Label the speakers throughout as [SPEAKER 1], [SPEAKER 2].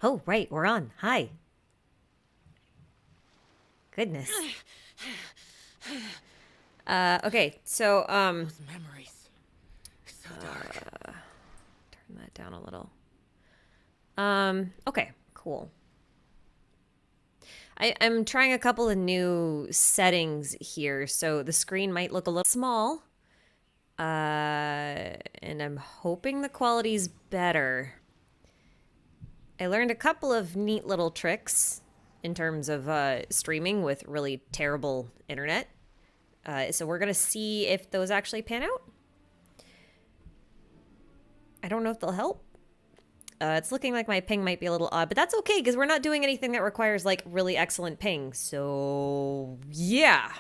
[SPEAKER 1] Oh, right, we're on. Hi. Goodness. Okay, so,
[SPEAKER 2] Those memories. So dark.
[SPEAKER 1] turn that down a little. Okay, cool. I'm trying a couple of new settings here, so the screen might look a little small. And I'm hoping the quality's better. I learned a couple of neat little tricks in terms of streaming with really terrible internet. So we're going to see if those actually pan out. I don't know if they'll help. It's looking like my ping might be a little odd, but that's okay because we're not doing anything that requires like really excellent ping. So yeah.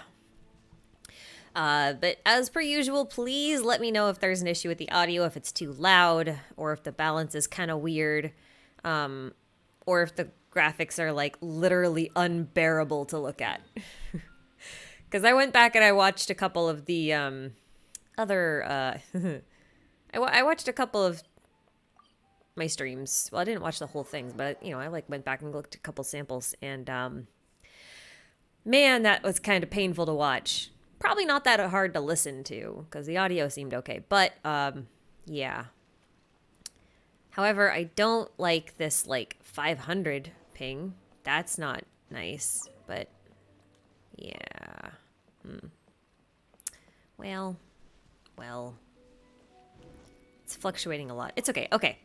[SPEAKER 1] But as per usual, please let me know if there's an issue with the audio, if it's too loud, or if the balance is kind of weird, or if the graphics are like literally unbearable to look at. Because I went back and I watched a couple of the other. I watched a couple of my streams. Well, I didn't watch the whole thing, but I like went back and looked at a couple samples, and man, that was kind of painful to watch. Probably not that hard to listen to because the audio seemed okay, but yeah. However, I don't like this like 500 ping. That's not nice, but yeah. Well, it's fluctuating a lot. It's okay. Okay.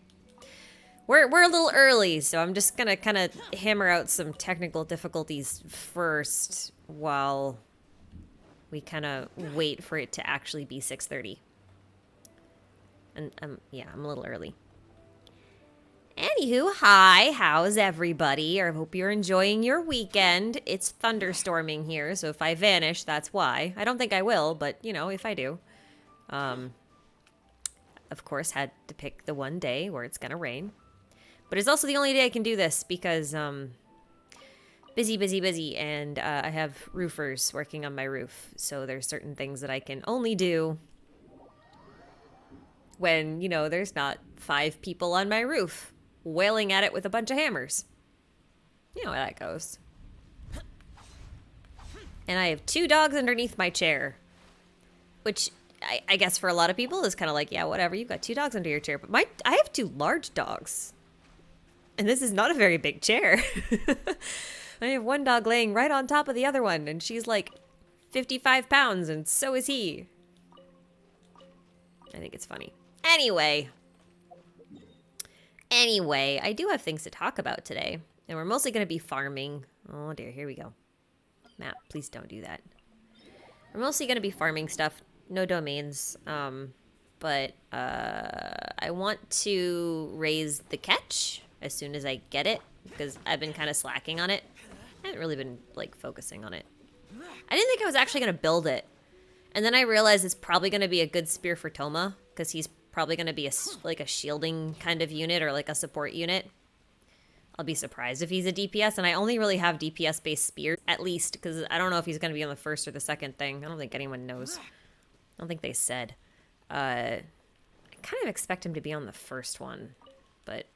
[SPEAKER 1] We're a little early, so I'm just gonna kind of hammer out some technical difficulties first while we kind of wait for it to actually be 6:30. And yeah, I'm a little early. Anywho, hi, how's everybody? I hope you're enjoying your weekend. It's thunderstorming here, so if I vanish, that's why. I don't think I will, but if I do. Of course, had to pick the one day where it's gonna rain. But it's also the only day I can do this because busy, and I have roofers working on my roof, so there's certain things that I can only do when there's not 5 people on my roof wailing at it with a bunch of hammers. You know how that goes. And I have 2 dogs underneath my chair, which I guess for a lot of people is kind of like, yeah, whatever, you've got 2 dogs under your chair, but I have 2 large dogs, and this is not a very big chair. I have one dog laying right on top of the other one, and she's like 55 pounds, and so is he. I think it's funny. Anyway, I do have things to talk about today, and we're mostly going to be farming. Oh dear, here we go. Map, please don't do that. We're mostly going to be farming stuff, no domains, but I want to raise the catch as soon as I get it, because I've been kind of slacking on it. I haven't really been, like, focusing on it. I didn't think I was actually going to build it. And then I realized it's probably going to be a good spear for Toma, because he's probably going to be a shielding kind of unit or, like, a support unit. I'll be surprised if he's a DPS, and I only really have DPS-based spears, at least, because I don't know if he's going to be on the first or the second thing. I don't think anyone knows. I don't think they said. I kind of expect him to be on the first one, but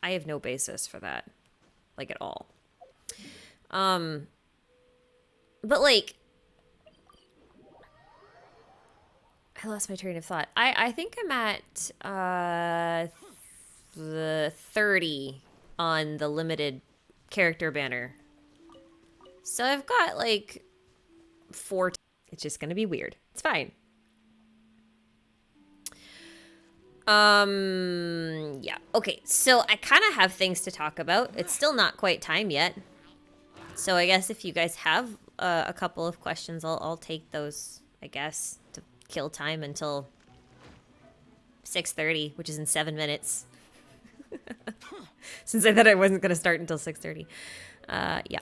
[SPEAKER 1] I have no basis for that, like, at all. But like, I lost my train of thought. I think I'm at the 30 on the limited character banner. So I've got like 4. It's just gonna be weird. It's fine. Yeah. Okay, so I kind of have things to talk about. It's still not quite time yet. So I guess if you guys have a couple of questions, I'll take those, I guess, to kill time until 6:30, which is in 7 minutes. Since I thought I wasn't going to start until 6:30. Yeah.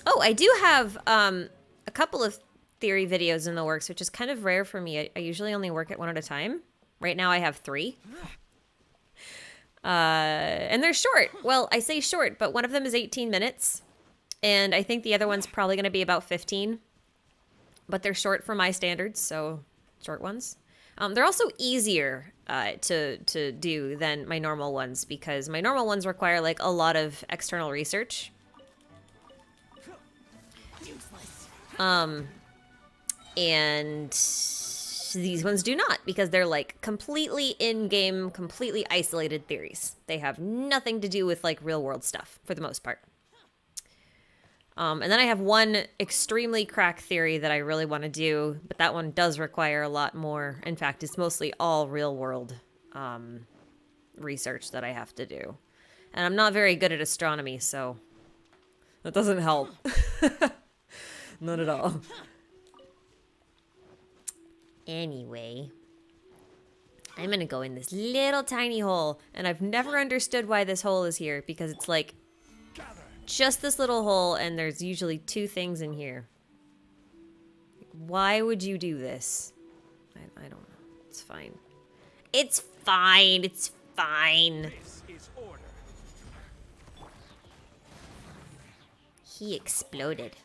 [SPEAKER 1] Oh, I do have a couple of theory videos in the works, which is kind of rare for me. I usually only work at one at a time. Right now I have 3. And they're short. Well, I say short, but one of them is 18 minutes. And I think the other one's probably going to be about 15. But they're short for my standards, so short ones. They're also easier to do than my normal ones because my normal ones require like a lot of external research. And these ones do not because they're like completely in-game, completely isolated theories. They have nothing to do with like real-world stuff for the most part. And then I have one extremely crack theory that I really want to do, but that one does require a lot more. In fact, it's mostly all real-world research that I have to do. And I'm not very good at astronomy, so that doesn't help. Not at all. Anyway, I'm gonna go in this little tiny hole, and I've never understood why this hole is here, because it's like just this little hole, and there's usually 2 things in here. Why would you do this? I don't know. It's fine. It's fine. It's fine. He exploded.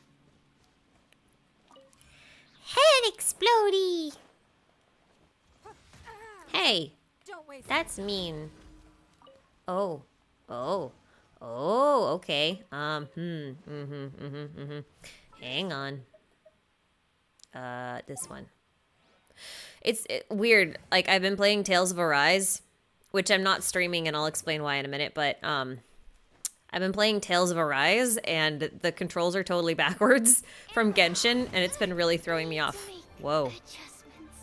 [SPEAKER 1] Head explodey! Hey, that's mean. Oh, okay. Hang on. This one. It's weird. Like, I've been playing Tales of Arise, which I'm not streaming, and I'll explain why in a minute, but, I've been playing Tales of Arise, and the controls are totally backwards from Genshin, and it's been really throwing me off. Whoa.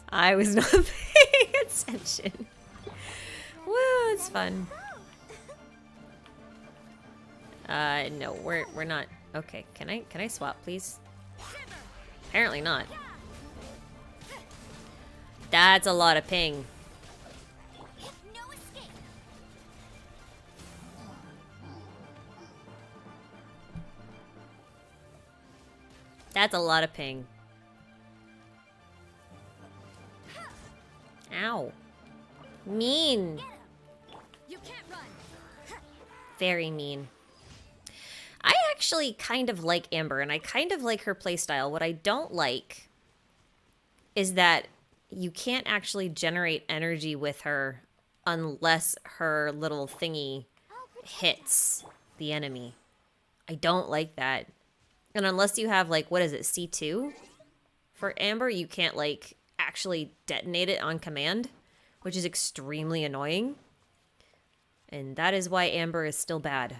[SPEAKER 1] I was not paying attention. Woo, it's fun. No, we're not. Okay, can I swap, please? Apparently not. That's a lot of ping. That's a lot of ping. Ow. Mean. You can't run. Very mean. I actually kind of like Amber, and I kind of like her playstyle. What I don't like is that you can't actually generate energy with her unless her little thingy hits the enemy. I don't like that. And unless you have, like, what is it, C2 for Amber, you can't, like, actually detonate it on command, which is extremely annoying. And that is why Amber is still bad.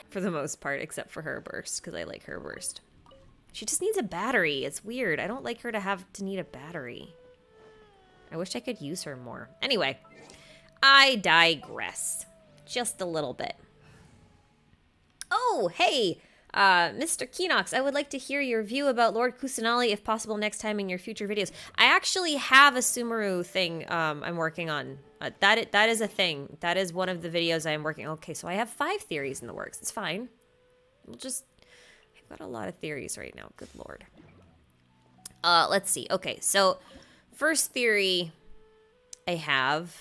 [SPEAKER 1] For the most part, except for her burst, because I like her burst. She just needs a battery. It's weird. I don't like her to have to need a battery. I wish I could use her more. Anyway, I digress. Just a little bit. Oh, hey, Mr. Keenox, I would like to hear your view about Lord Kusanali, if possible, next time in your future videos. I actually have a Sumeru thing I'm working on. That is a thing. That is one of the videos I am working on. Okay, so I have 5 theories in the works. It's fine. I've got a lot of theories right now. Good lord. Let's see. Okay, so first theory I have...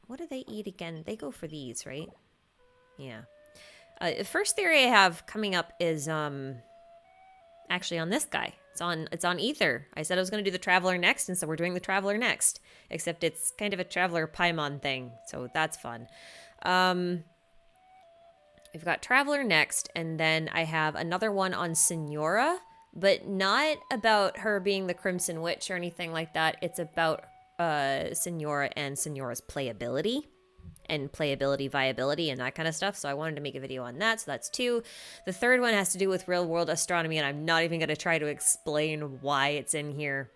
[SPEAKER 1] What do they eat again? They go for these, right? Yeah. The first theory I have coming up is actually on this guy. It's on Ether. I said I was going to do the Traveler next, and so we're doing the Traveler next. Except it's kind of a Traveler Paimon thing, so that's fun. We've got Traveler next, and then I have another one on Signora, but not about her being the Crimson Witch or anything like that. It's about Signora and Signora's playability. And playability, viability, and that kind of stuff. So I wanted to make a video on that. So that's 2. The third one has to do with real-world astronomy, and I'm not even going to try to explain why it's in here.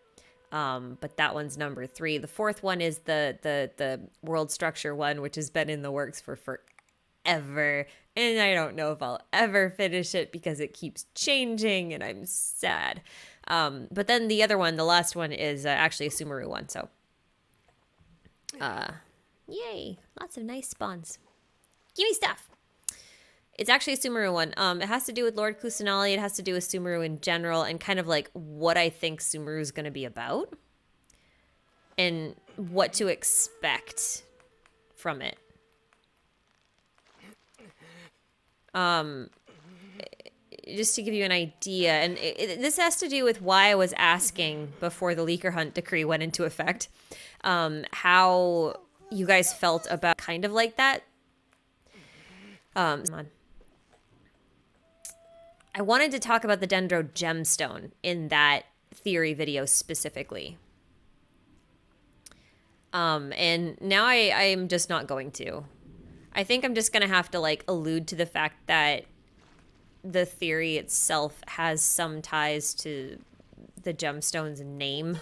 [SPEAKER 1] But that one's number 3. The fourth one is the world structure one, which has been in the works for forever. And I don't know if I'll ever finish it because it keeps changing, and I'm sad. But then the other one, the last one, is actually a Sumeru one. So, yay. Lots of nice spawns. Give me stuff. It's actually a Sumeru one. It has to do with Lord Kusanali. It has to do with Sumeru in general and kind of like what I think Sumeru is going to be about. And what to expect from it. just to give you an idea, and this has to do with why I was asking before the leaker hunt decree went into effect, how you guys felt about kind of like that. Come on. I wanted to talk about the Dendro gemstone in that theory video specifically. And now I am just not going to. I think I'm just going to have to like allude to the fact that the theory itself has some ties to the gemstone's name.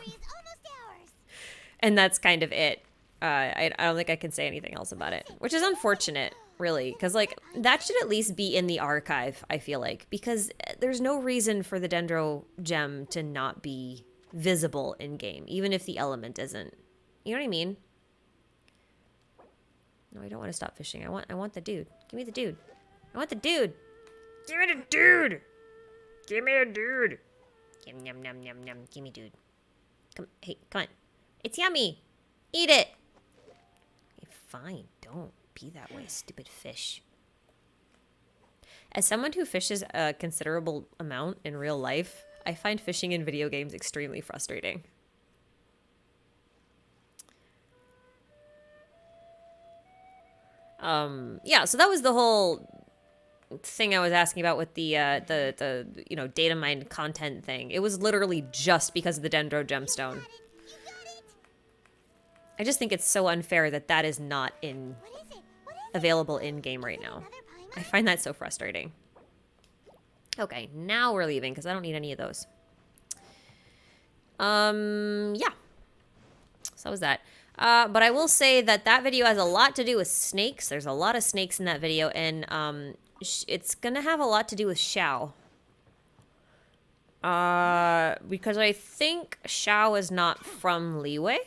[SPEAKER 1] And that's kind of it. I don't think I can say anything else about it, which is unfortunate, really, because like that should at least be in the archive, I feel like, because there's no reason for the Dendro gem to not be visible in game, even if the element isn't. You know what I mean? No, I don't want to stop fishing. I want the dude. Give me the dude. I want the dude. Give me the dude. Give me the dude. Yum, yum, yum, yum. Give me dude. Come, hey, come on. It's yummy. Eat it. Okay, fine. Don't be that way, stupid fish. As someone who fishes a considerable amount in real life, I find fishing in video games extremely frustrating. Yeah, so that was the whole thing I was asking about with the data mined content thing. It was literally just because of the Dendro gemstone. I just think it's so unfair that that is not available in game right now. I find that so frustrating. Okay, now we're leaving because I don't need any of those. Yeah. So that was that. But I will say that that video has a lot to do with snakes. There's a lot of snakes in that video, and it's gonna have a lot to do with Xiao. Because I think Xiao is not from Liyue,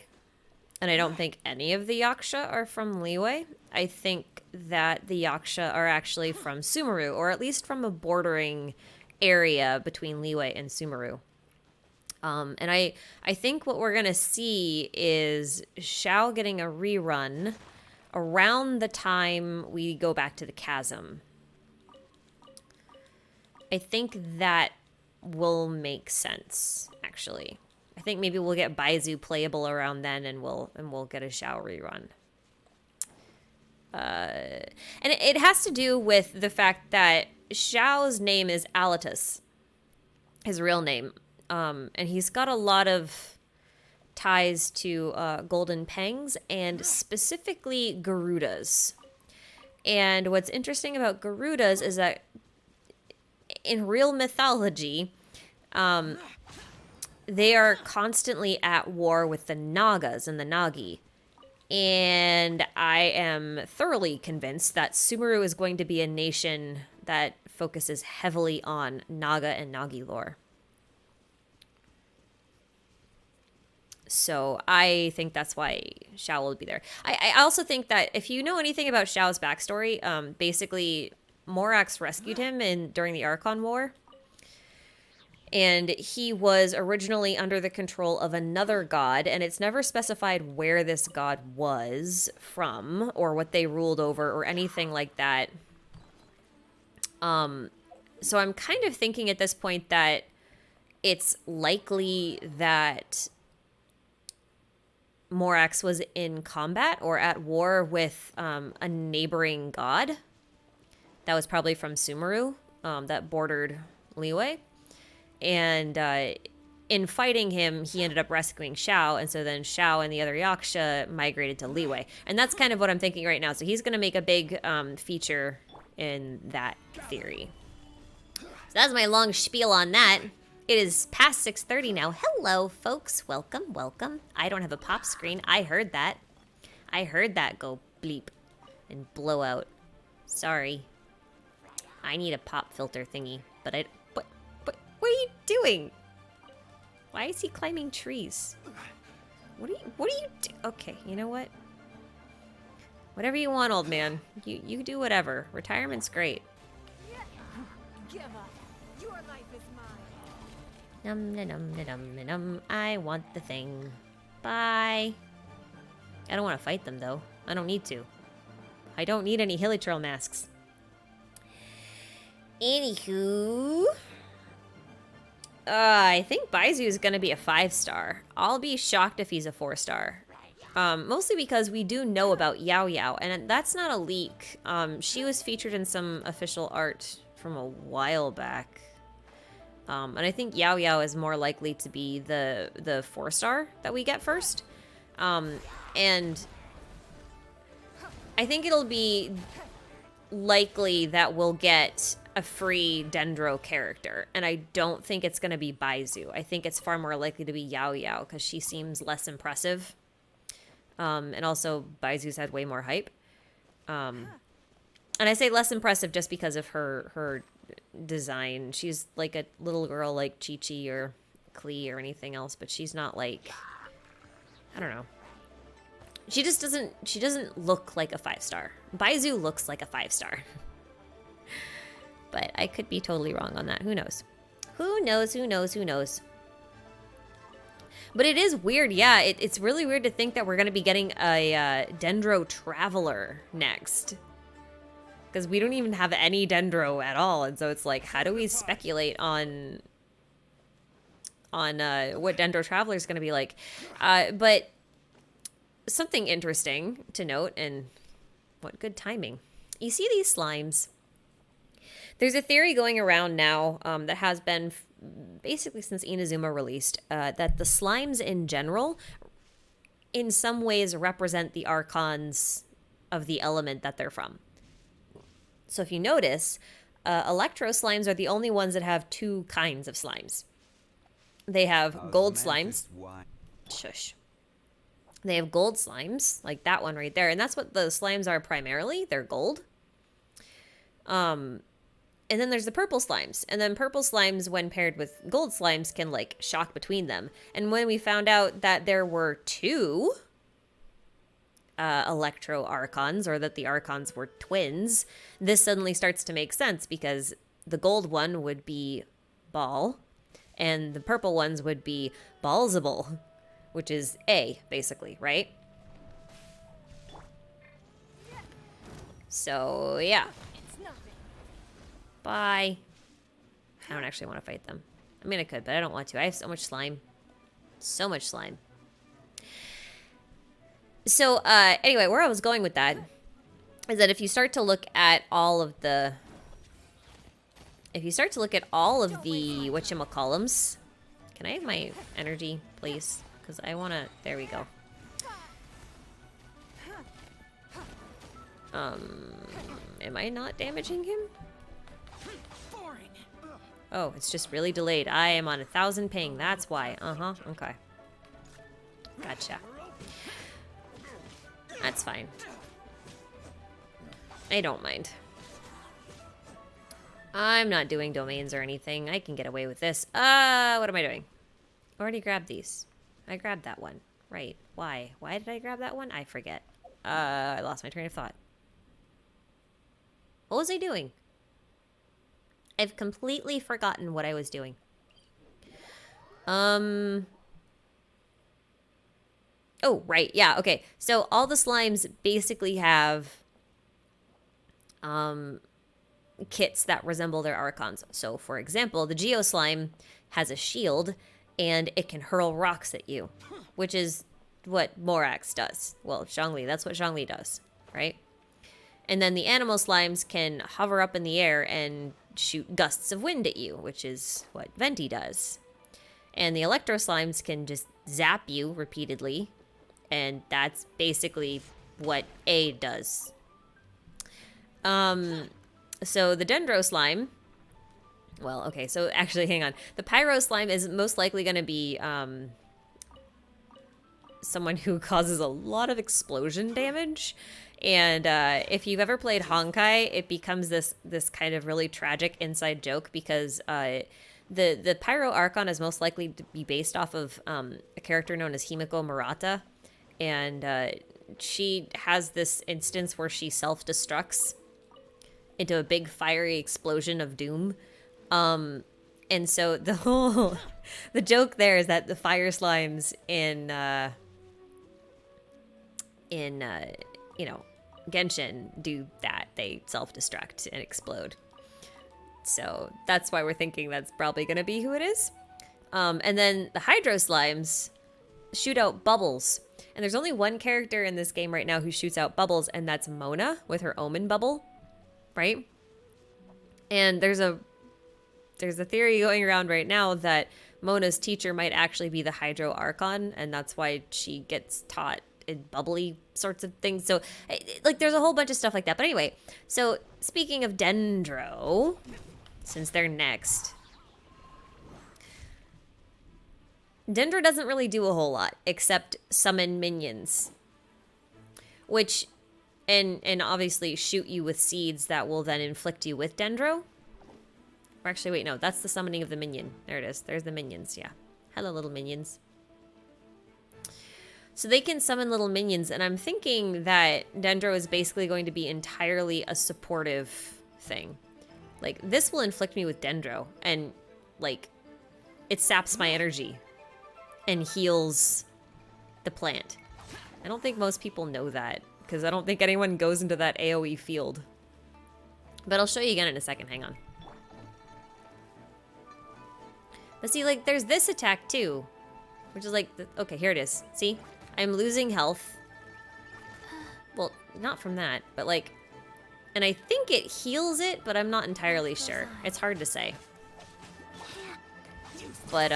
[SPEAKER 1] and I don't think any of the Yaksha are from Liyue. I think that the Yaksha are actually from Sumeru, or at least from a bordering area between Liyue and Sumeru. And I think what we're going to see is Xiao getting a rerun around the time we go back to the chasm. I think that will make sense, actually. I think maybe we'll get Baizu playable around then, and we'll get a Xiao rerun. And it has to do with the fact that Xiao's name is Alatus, his real name. And he's got a lot of ties to Golden Pangs, and specifically Garudas. And what's interesting about Garudas is that in real mythology, they are constantly at war with the Nagas and the Nagi. And I am thoroughly convinced that Sumeru is going to be a nation that focuses heavily on Naga and Nagi lore. So I think that's why Xiao will be there. I also think that if you know anything about Xiao's backstory, basically Morax rescued him during the Archon War. And he was originally under the control of another god, and it's never specified where this god was from, or what they ruled over, or anything like that. So I'm kind of thinking at this point that it's likely that Morax was in combat or at war with a neighboring god that was probably from Sumeru, that bordered Liyue. And in fighting him, he ended up rescuing Xiao, and so then Xiao and the other Yaksha migrated to Liyue. And that's kind of what I'm thinking right now. So he's going to make a big feature in that theory. So that's my long spiel on that. It is past 6:30 now. Hello, folks. Welcome, welcome. I don't have a pop screen. I heard that. I heard that go bleep and blow out. Sorry. I need a pop filter thingy, but what are you doing? Why is he climbing trees? What are you do? Okay, you know what? Whatever you want, old man. You do whatever. Retirement's great.
[SPEAKER 2] Give up. Your life is mine.
[SPEAKER 1] Num. I want the thing. Bye. I don't want to fight them, though. I don't need to. I don't need any Hilichurl masks. Anywho, I think Baizu is going to be a 5-star. I'll be shocked if he's a 4-star. Mostly because we do know about Yao Yao, and that's not a leak. She was featured in some official art from a while back. And I think Yao Yao is more likely to be the 4-star that we get first. And I think it'll be likely that we'll get a free Dendro character, and I don't think it's going to be Baizu. I think it's far more likely to be Yao Yao because she seems less impressive. And also Baizu's had way more hype. And I say less impressive just because of her design. She's like a little girl like Chi-Chi or Klee or anything else, but she's not like, I don't know. She doesn't look like a 5-star. Baizu looks like a 5-star. But I could be totally wrong on that. Who knows? Who knows? Who knows? Who knows? But it is weird. Yeah, it's really weird to think that we're going to be getting a Dendro Traveler next. Because we don't even have any Dendro at all. And so it's like, how do we speculate on what Dendro Traveler is going to be like? But something interesting to note, and what good timing. You see these slimes? There's a theory going around now that has been basically since Inazuma released, that the slimes in general, in some ways, represent the archons of the element that they're from. So if you notice, electro slimes are the only ones that have two kinds of slimes. They have gold slimes. Shush. They have gold slimes, like that one right there. And that's what the slimes are primarily. They're gold. And then there's the purple slimes. And then purple slimes, when paired with gold slimes, can, like, shock between them. And when we found out that there were two electro archons, or that the archons were twins, this suddenly starts to make sense, because the gold one would be Ball, and the purple ones would be Ballsable, which is A, basically, right? So, yeah. Bye. I don't actually want to fight them. I mean, I could, but I don't want to. I have so much slime. So much slime. So, anyway, where I was going with that is that if you start to look at all of the... whatchamacallums... Can I have my energy, please? Because I want to... There we go. Am I not damaging him? Oh, it's just really delayed. I am on 1,000 ping. That's why. Uh-huh. Okay. Gotcha. That's fine. I don't mind. I'm not doing domains or anything. I can get away with this. What am I doing? I already grabbed these. I grabbed that one. Right. Why? Why did I grab that one? I forget. I lost my train of thought. What was I doing? I've completely forgotten what I was doing. Oh, right. Yeah, okay. So all the slimes basically have kits that resemble their archons. So, for example, the Geo slime has a shield, and it can hurl rocks at you, which is what Morax does. Well, Zhongli, that's what Zhongli does, right? And then the animal slimes can hover up in the air and shoot gusts of wind at you, which is what Venti does. And the electro slimes can just zap you repeatedly, and that's basically what A does. So the Dendro slime, well, okay, so actually, hang on. The Pyro slime is most likely going to be someone who causes a lot of explosion damage. And if you've ever played Honkai, it becomes this kind of really tragic inside joke, because the Pyro Archon is most likely to be based off of a character known as Himiko Murata. And she has this instance where she self-destructs into a big fiery explosion of doom. And so the joke there is that the fire slimes in you know, Genshin do that. They self-destruct and explode. So that's why we're thinking that's probably going to be who it is. And then the Hydro Slimes shoot out bubbles. And there's only one character in this game right now who shoots out bubbles, and that's Mona with her Omen bubble, right? And there's a theory going around right now that Mona's teacher might actually be the Hydro Archon, and that's why she gets taught in bubbly sorts of things. So, like, there's a whole bunch of stuff like that. But anyway, so speaking of Dendro, since they're next, Dendro doesn't really do a whole lot except summon minions, which, and obviously shoot you with seeds that will then inflict you with Dendro. Or actually, wait, no, that's the summoning of the minion. There it is. There's the minions, yeah. Hello, little minions. So they can summon little minions, and I'm thinking that Dendro is basically going to be entirely a supportive thing. Like, this will inflict me with Dendro, and, like, it saps my energy and heals the plant. I don't think most people know that, because I don't think anyone goes into that AoE field. But I'll show you again in a second, hang on. But see, like, there's this attack, too. Which is like, okay, here it is. See? I'm losing health. Well, not from that, but like... And I think it heals it, but I'm not entirely sure. It's hard to say. But,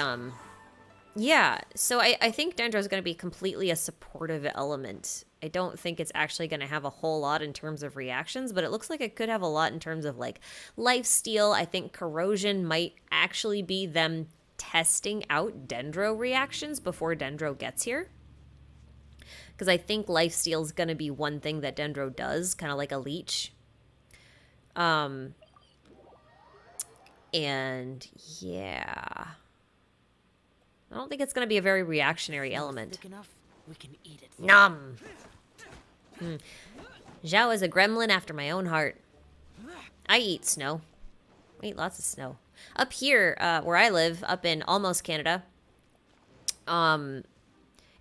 [SPEAKER 1] yeah. So I think Dendro's going to be completely a supportive element. I don't think it's actually going to have a whole lot in terms of reactions, but it looks like it could have a lot in terms of, like, lifesteal. I think Corrosion might actually be them testing out Dendro reactions before Dendro gets here. Because I think lifesteal is going to be one thing that Dendro does, kind of like a leech. And, yeah. I don't think it's going to be a very reactionary element.
[SPEAKER 3] We can eat it.
[SPEAKER 1] Nom! Zhao is a gremlin after my own heart. I eat snow. I eat lots of snow. Up here, where I live, up in almost Canada, in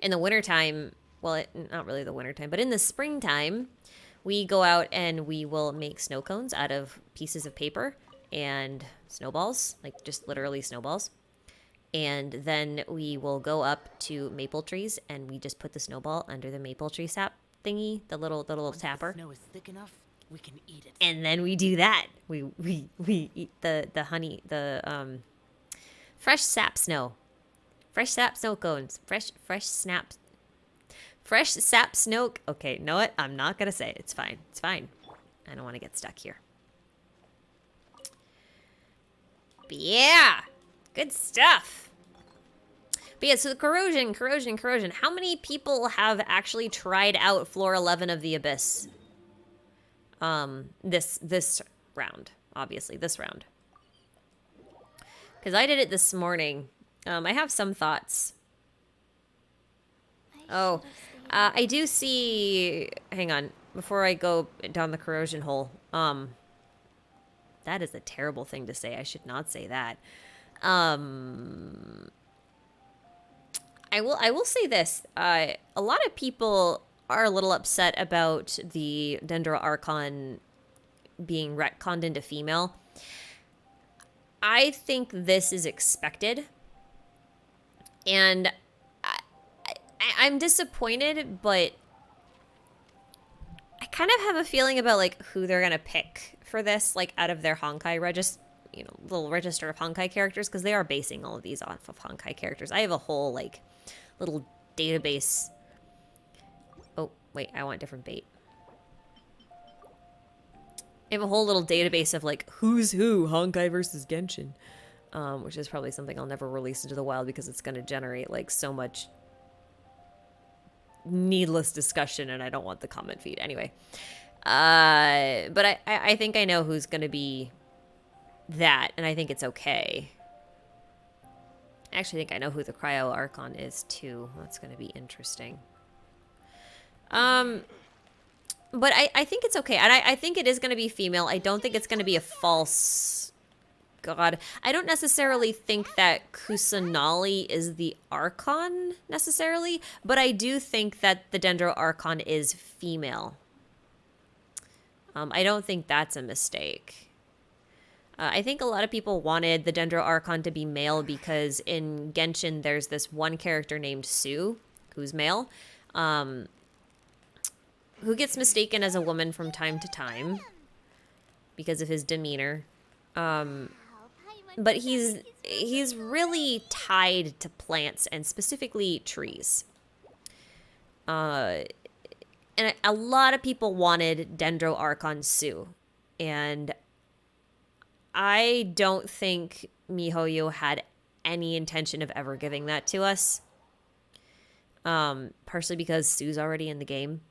[SPEAKER 1] the wintertime, well, not really the wintertime, but in the springtime, we go out and we will make snow cones out of pieces of paper and snowballs, like just literally snowballs. And then we will go up to maple trees and we just put the snowball under the maple tree sap thingy, the little tapper.
[SPEAKER 3] The snow is thick enough, we can eat it.
[SPEAKER 1] And then we do that. We eat the honey, the fresh sap snow. Fresh sap snow cones. Fresh sap snow. Okay, know what? I'm not gonna say it. It's fine. It's fine. I don't want to get stuck here. But yeah, good stuff. But yeah, so the corrosion. How many people have actually tried out floor 11 of the Abyss? This round, obviously, this round. Because I did it this morning. I have some thoughts. Oh, I do see... Hang on. Before I go down the corrosion hole. That is a terrible thing to say. I should not say that. I will say this. A lot of people are a little upset about the Dendro Archon being retconned into female. I think this is expected. And I'm disappointed, but I kind of have a feeling about, like, who they're going to pick for this, like, out of their Honkai little register of Honkai characters, because they are basing all of these off of Honkai characters. I have a whole, like, little database. Oh, wait, I want different bait. I have a whole little database of, like, who's who, Honkai versus Genshin. Which is probably something I'll never release into the wild because it's going to generate, like, so much needless discussion, and I don't want the comment feed. Anyway. But I think I know who's going to be that, and I think it's okay. I actually think I know who the Cryo Archon is, too. That's going to be interesting. But I think it's okay. And I think it is going to be female. I don't think it's going to be a false... God. I don't necessarily think that Kusanali is the Archon, necessarily. But I do think that the Dendro Archon is female. I don't think that's a mistake. I think a lot of people wanted the Dendro Archon to be male because in Genshin there's this one character named Sue, who's male, who gets mistaken as a woman from time to time because of his demeanor. But he's really tied to plants and specifically trees. And a lot of people wanted Dendro Archon Sue, and I don't think MiHoYo had any intention of ever giving that to us. Partially because Sue's already in the game.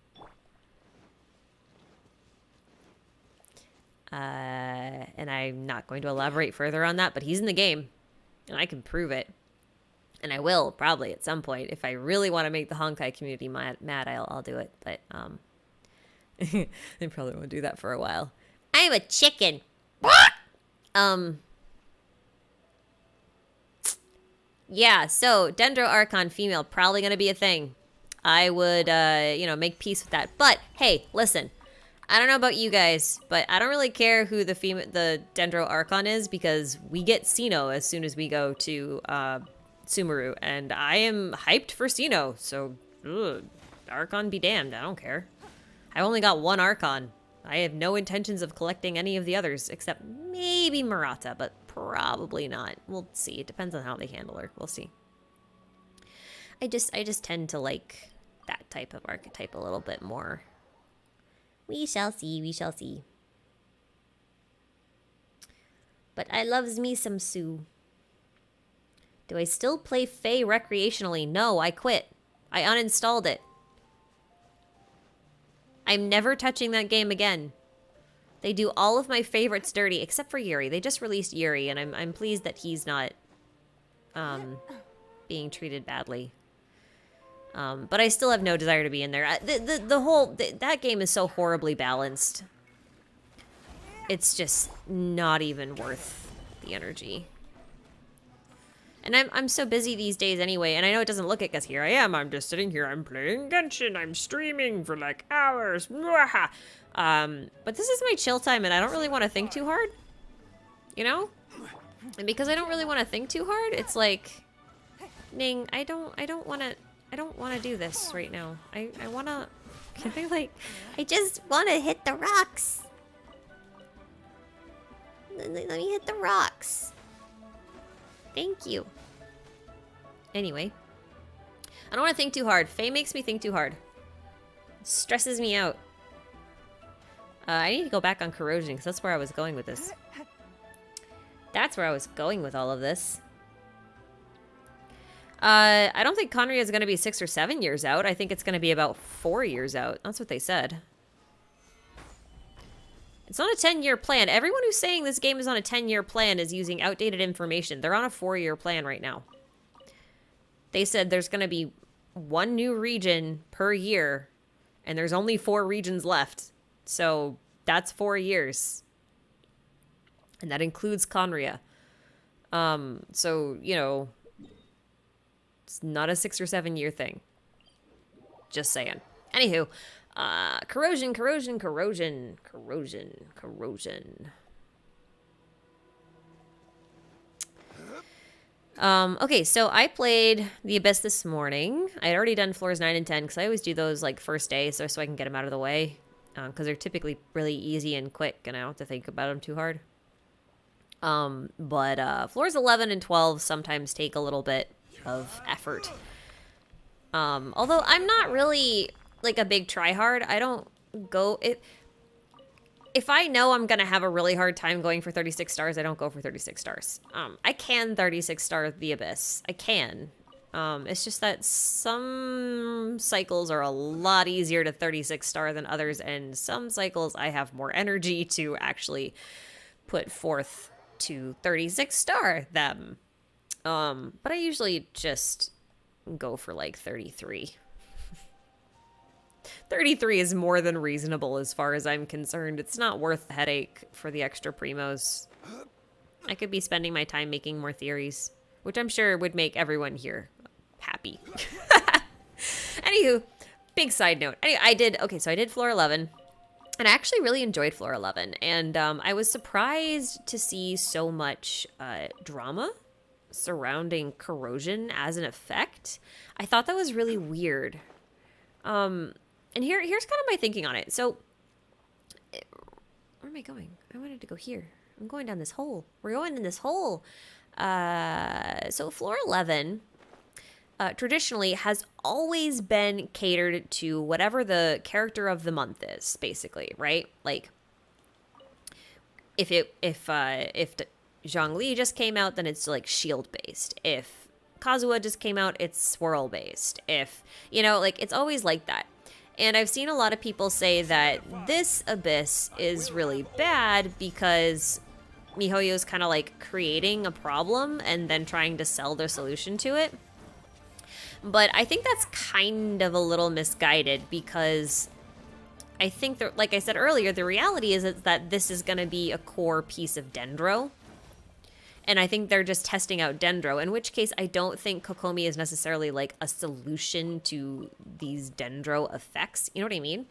[SPEAKER 1] And I'm not going to elaborate further on that, but he's in the game, and I can prove it. And I will, probably, at some point. If I really want to make the Honkai community mad, I'll do it. But, they probably won't do that for a while. I'm a chicken! Yeah, so, Dendro Archon female, probably gonna be a thing. I would, make peace with that. But, hey, listen. I don't know about you guys, but I don't really care who the Dendro Archon is, because we get Sinnoh as soon as we go to Sumeru, and I am hyped for Sinnoh, so Archon be damned, I don't care. I only got one Archon. I have no intentions of collecting any of the others, except maybe Murata, but probably not. We'll see. It depends on how they handle her. We'll see. I just tend to like that type of archetype a little bit more. We shall see, we shall see. But I loves me some Sue. Do I still play Fae recreationally? No, I quit. I uninstalled it. I'm never touching that game again. They do all of my favorites dirty, except for Yuri. They just released Yuri, and I'm pleased that he's not being treated badly. But I still have no desire to be in there. That game is so horribly balanced. It's just not even worth the energy. And I'm so busy these days anyway, and I know it doesn't look it because here I am. I'm just sitting here. I'm playing Genshin. I'm streaming for like hours. But this is my chill time, and I don't really want to think too hard. You know? And because I don't really want to think too hard, it's like, Ning, I don't want to do this right now. I want to, I just want to hit the rocks. Let me hit the rocks. Thank you. Anyway. I don't want to think too hard. Faye makes me think too hard. It stresses me out. I need to go back on Corrosion, because that's where I was going with this. That's where I was going with all of this. I don't think Conria is going to be 6 or 7 years out. I think it's going to be about 4 years out. That's what they said. It's not a 10-year plan. Everyone who's saying this game is on a 10-year plan is using outdated information. They're on a 4-year plan right now. They said there's going to be 1 new region per year, and there's only 4 regions left. So that's 4 years. And that includes Conria. So, you know, it's not a 6 or 7 year thing. Just saying. Anywho, corrosion. Okay, so I played The Abyss this morning. I had already done floors 9 and 10, because I always do those, like, first day, so I can get them out of the way. Because they're typically really easy and quick, and I don't have to think about them too hard. But floors 11 and 12 sometimes take a little bit of effort. Although I'm not really, like, a big tryhard. I don't go... If I know I'm gonna have a really hard time going for 36 stars, I don't go for 36 stars. I can 36 star The Abyss. I can. It's just that some cycles are a lot easier to 36 star than others, and some cycles I have more energy to actually put forth to 36 star them. But I usually just go for like 33. 33 is more than reasonable as far as I'm concerned. It's not worth the headache for the extra primos. I could be spending my time making more theories, which I'm sure would make everyone here happy. Anywho, big side note. I did floor 11. And I actually really enjoyed floor 11. And I was surprised to see so much drama surrounding corrosion as an effect. I thought that was really weird. And here's kind of my thinking on it. So, where am I going? I wanted to go here. I'm going down this hole. We're going in this hole. So floor 11 traditionally has always been catered to whatever the character of the month is, basically, right? Like, if Zhongli just came out, then it's like shield based. If Kazuha just came out, it's swirl based. If, you know, like, it's always like that. And I've seen a lot of people say that this Abyss is really bad because MiHoYo's kind of like creating a problem and then trying to sell their solution to it. But I think that's kind of a little misguided because I think that, like I said earlier, the reality is that this is going to be a core piece of Dendro. And I think they're just testing out Dendro, in which case I don't think Kokomi is necessarily like a solution to these Dendro effects. You know what I mean?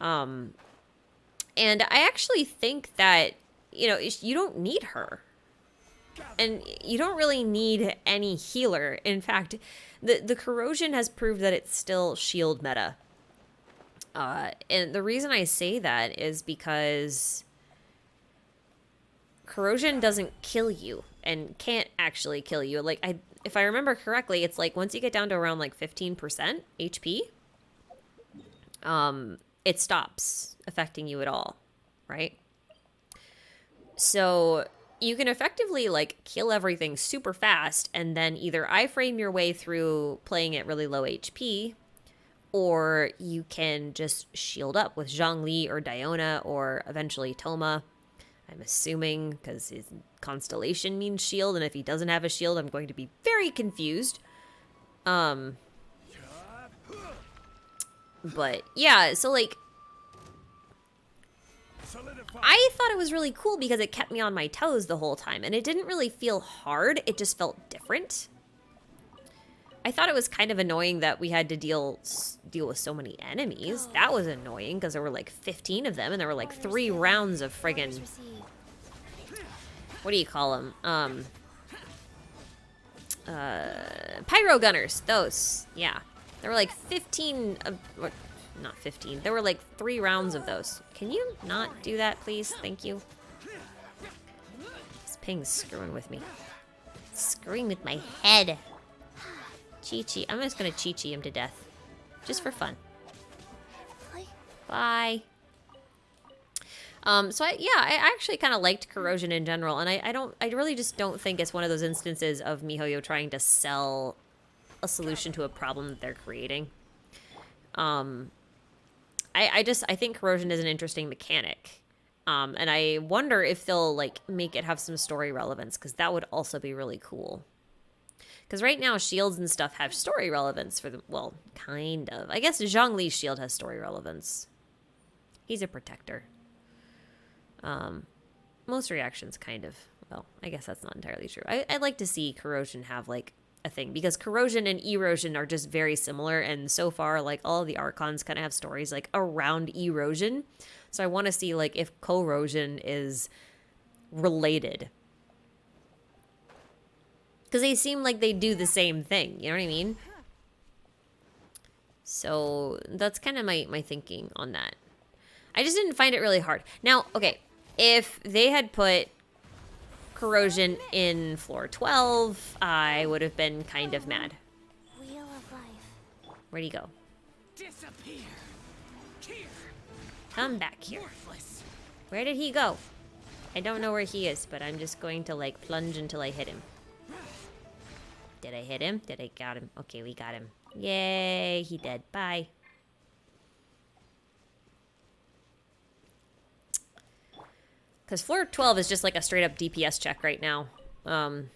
[SPEAKER 1] And I actually think that, you know, you don't need her. And you don't really need any healer. In fact, the corrosion has proved that it's still shield meta. And the reason I say that is because corrosion doesn't kill you and can't actually kill you. Like, if I remember correctly, it's like once you get down to around like 15% HP, it stops affecting you at all, right? So you can effectively like kill everything super fast and then either iframe your way through playing at really low HP, or you can just shield up with Zhongli or Diona or eventually Toma. I'm assuming, because his constellation means shield, and if he doesn't have a shield, I'm going to be very confused. But yeah, so like, I thought it was really cool because it kept me on my toes the whole time, and it didn't really feel hard, it just felt different. I thought it was kind of annoying that we had to deal with so many enemies. That was annoying because there were like 15 of them, and there were like 3 rounds of friggin', what do you call them? Pyro gunners. Those, yeah. There were like 15 of, not 15. There were like 3 rounds of those. Can you not do that, please? Thank you. This ping's screwing with me. Screwing with my head. Chi-Chi. I'm just gonna Chi-Chi him to death. Just for fun. Bye. So I actually kind of liked Corrosion in general, and I really just don't think it's one of those instances of MiHoYo trying to sell a solution to a problem that they're creating. I think Corrosion is an interesting mechanic. And I wonder if they'll like make it have some story relevance, because that would also be really cool. Because right now, shields and stuff have story relevance for them. Well, kind of. I guess Zhongli's shield has story relevance. He's a protector. Most reactions kind of. Well, I guess that's not entirely true. I'd like to see Corrosion have, like, a thing. Because Corrosion and Erosion are just very similar. And so far, like, all of the Archons kind of have stories, like, around Erosion. So I want to see, like, if Corrosion is related. Because they seem like they do the same thing. You know what I mean? So that's kind of my thinking on that. I just didn't find it really hard. Now, okay, if they had put Corrosion in floor 12, I would have been kind of mad.
[SPEAKER 2] Wheel of life.
[SPEAKER 1] Where'd he go?
[SPEAKER 3] Disappear. Here.
[SPEAKER 1] Come back here.
[SPEAKER 3] Worthless.
[SPEAKER 1] Where did he go? I don't know where he is, but I'm just going to, like, plunge until I hit him. Did I hit him? Did I got him? Okay, we got him. Yay, he dead. Bye. Because floor 12 is just like a straight up DPS check right now. And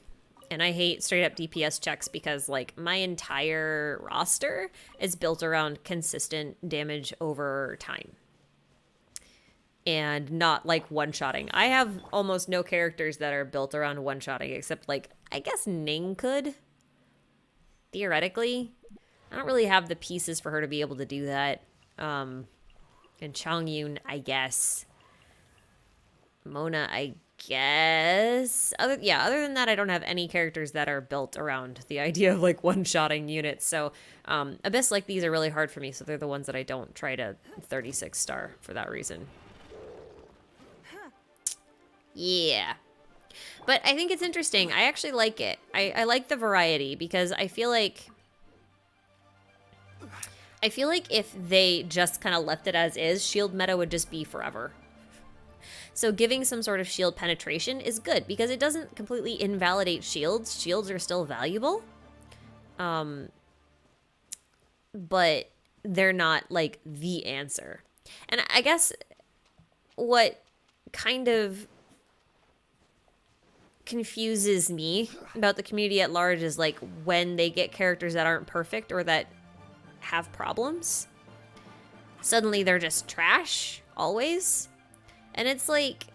[SPEAKER 1] I hate straight up DPS checks because, like, my entire roster is built around consistent damage over time. And not, like, one-shotting. I have almost no characters that are built around one-shotting, except, like, I guess Ning could. Theoretically. I don't really have the pieces for her to be able to do that. And And Chongyun, I guess. Mona, I guess. Other than that, I don't have any characters that are built around the idea of like one-shotting units. So Abyss like these are really hard for me, so they're the ones that I don't try to 36 star for that reason. Yeah. But I think it's interesting. I actually like it. I like the variety because I feel like if they just kind of left it as is, shield meta would just be forever. So giving some sort of shield penetration is good because it doesn't completely invalidate shields. Shields are still valuable. But they're not like the answer. And I guess what kind of confuses me about the community at large is like when they get characters that aren't perfect or that have problems, suddenly they're just trash always. And it's like,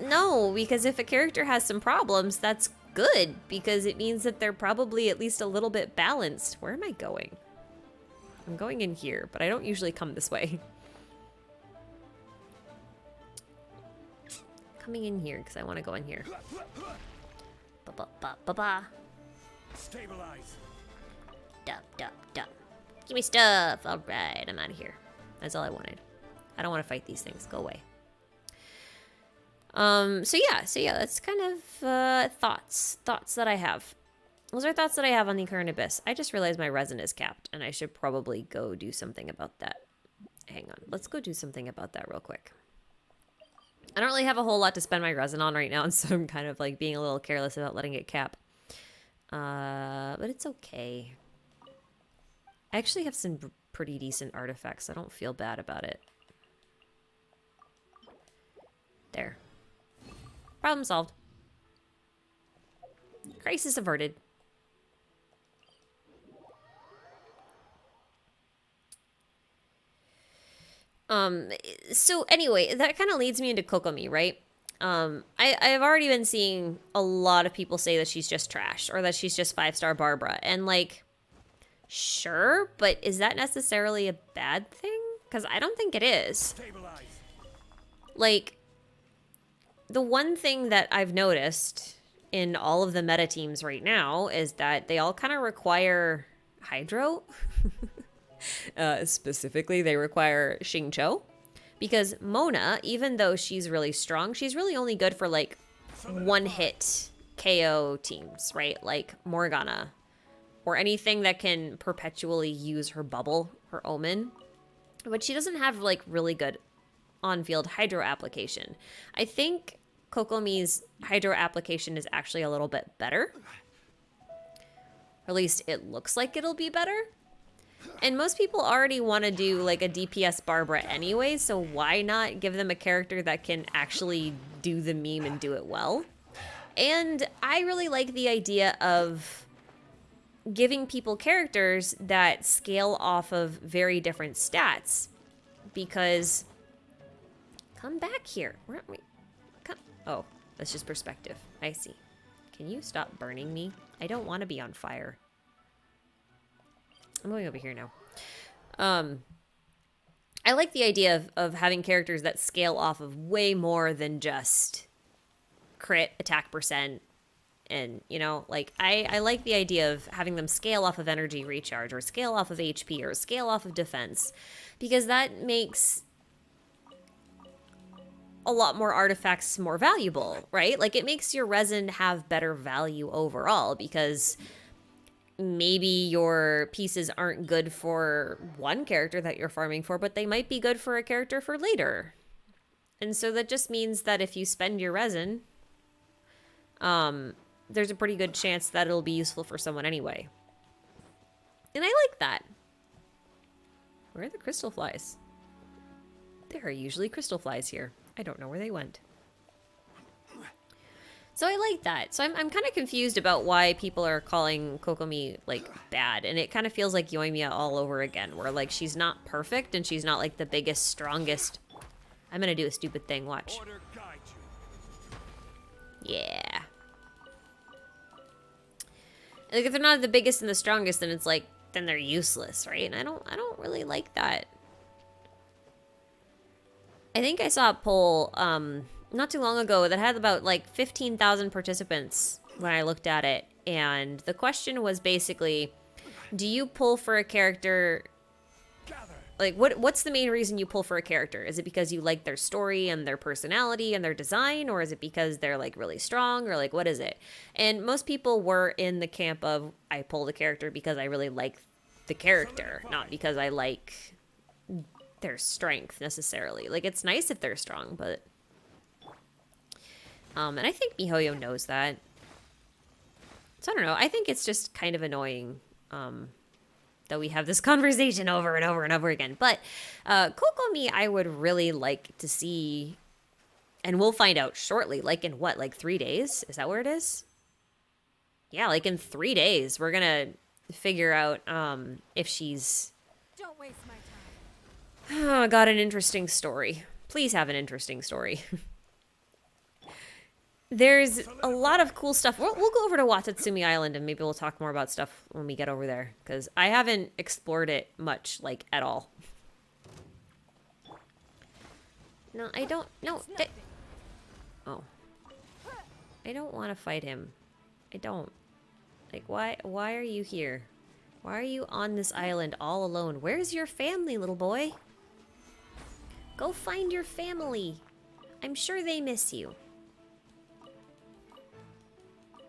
[SPEAKER 1] no, because if a character has some problems, that's good because it means that they're probably at least a little bit balanced. Where am I going? I'm going in here, but I don't usually come this way. Coming in here because I want to go in here. Ba-ba-ba-ba-ba.
[SPEAKER 3] Stabilize.
[SPEAKER 1] Dup, dup, dup. Give me stuff. All right, I'm out of here. That's all I wanted. I don't want to fight these things. Go away. So yeah, that's kind of thoughts that I have. Those are thoughts that I have on the current Abyss. I just realized my resin is capped, and I should probably go do something about that. Hang on, let's go do something about that real quick. I don't really have a whole lot to spend my resin on right now, and so I'm kind of like being a little careless about letting it cap. But it's okay. I actually have some pretty decent artifacts. I don't feel bad about it. There. Problem solved. Crisis averted. So anyway, that kind of leads me into Kokomi, right? I've already been seeing a lot of people say that she's just trash or that she's just 5-star Barbara. And like, sure, but is that necessarily a bad thing? Because I don't think it is.
[SPEAKER 3] Stabilize.
[SPEAKER 1] Like, the one thing that I've noticed in all of the meta teams right now is that they all kind of require Hydro. Specifically, they require Xingqiu. Because Mona, even though she's really strong, she's really only good for like one-hit KO teams, right? Like Morgana. Or anything that can perpetually use her bubble, her omen. But she doesn't have like really good on-field Hydro application. I think Kokomi's Hydro application is actually a little bit better. Or at least it looks like it'll be better. And most people already want to do like a DPS Barbara anyway, so why not give them a character that can actually do the meme and do it well? And I really like the idea of giving people characters that scale off of very different stats. Because, come back here. Where are we? Come. Oh, that's just perspective. I see. Can you stop burning me? I don't want to be on fire. I'm going over here now. I like the idea of having characters that scale off of way more than just crit, attack percent, and, you know, like, I like the idea of having them scale off of energy recharge, or scale off of HP, or scale off of defense, because that makes a lot more artifacts more valuable, right? Like, it makes your resin have better value overall, because maybe your pieces aren't good for one character that you're farming for, but they might be good for a character for later. And so that just means that if you spend your resin, there's a pretty good chance that it'll be useful for someone anyway. And I like that. Where are the crystal flies? There are usually crystal flies here. I don't know where they went. So I like that. So I'm kind of confused about why people are calling Kokomi, like, bad. And it kind of feels like Yoimiya all over again, where, like, she's not perfect and she's not, like, the biggest, strongest. I'm going to do a stupid thing. Watch.
[SPEAKER 3] Order guide you.
[SPEAKER 1] Yeah. Like, if they're not the biggest and the strongest, then it's like, then they're useless, right? And I don't really like that. I think I saw a poll not too long ago that had about like 15,000 participants when I looked at it. And the question was basically, do you pull for a character?
[SPEAKER 3] Gather.
[SPEAKER 1] Like, what's the main reason you pull for a character? Is it because you like their story and their personality and their design? Or is it because they're like really strong? Or like, what is it? And most people were in the camp of, I pull the character because I really like the character, not because I like their strength necessarily. Like, it's nice if they're strong, but and I think MiHoYo knows that. So I don't know. I think it's just kind of annoying that we have this conversation over and over and over again. But Kokomi, I would really like to see, and we'll find out shortly. Like in what, like 3 days? Is that where it is? Yeah, like in 3 days, we're gonna figure out if she's
[SPEAKER 2] Don't waste my time.
[SPEAKER 1] got an interesting story. Please have an interesting story. There's a lot of cool stuff. We'll go over to Watatsumi Island and maybe we'll talk more about stuff when we get over there. Because I haven't explored it much, like, at all. No, I don't... No. Oh. I don't want to fight him. I don't. Like, why are you here? Why are you on this island all alone? Where's your family, little boy? Go find your family. I'm sure they miss you.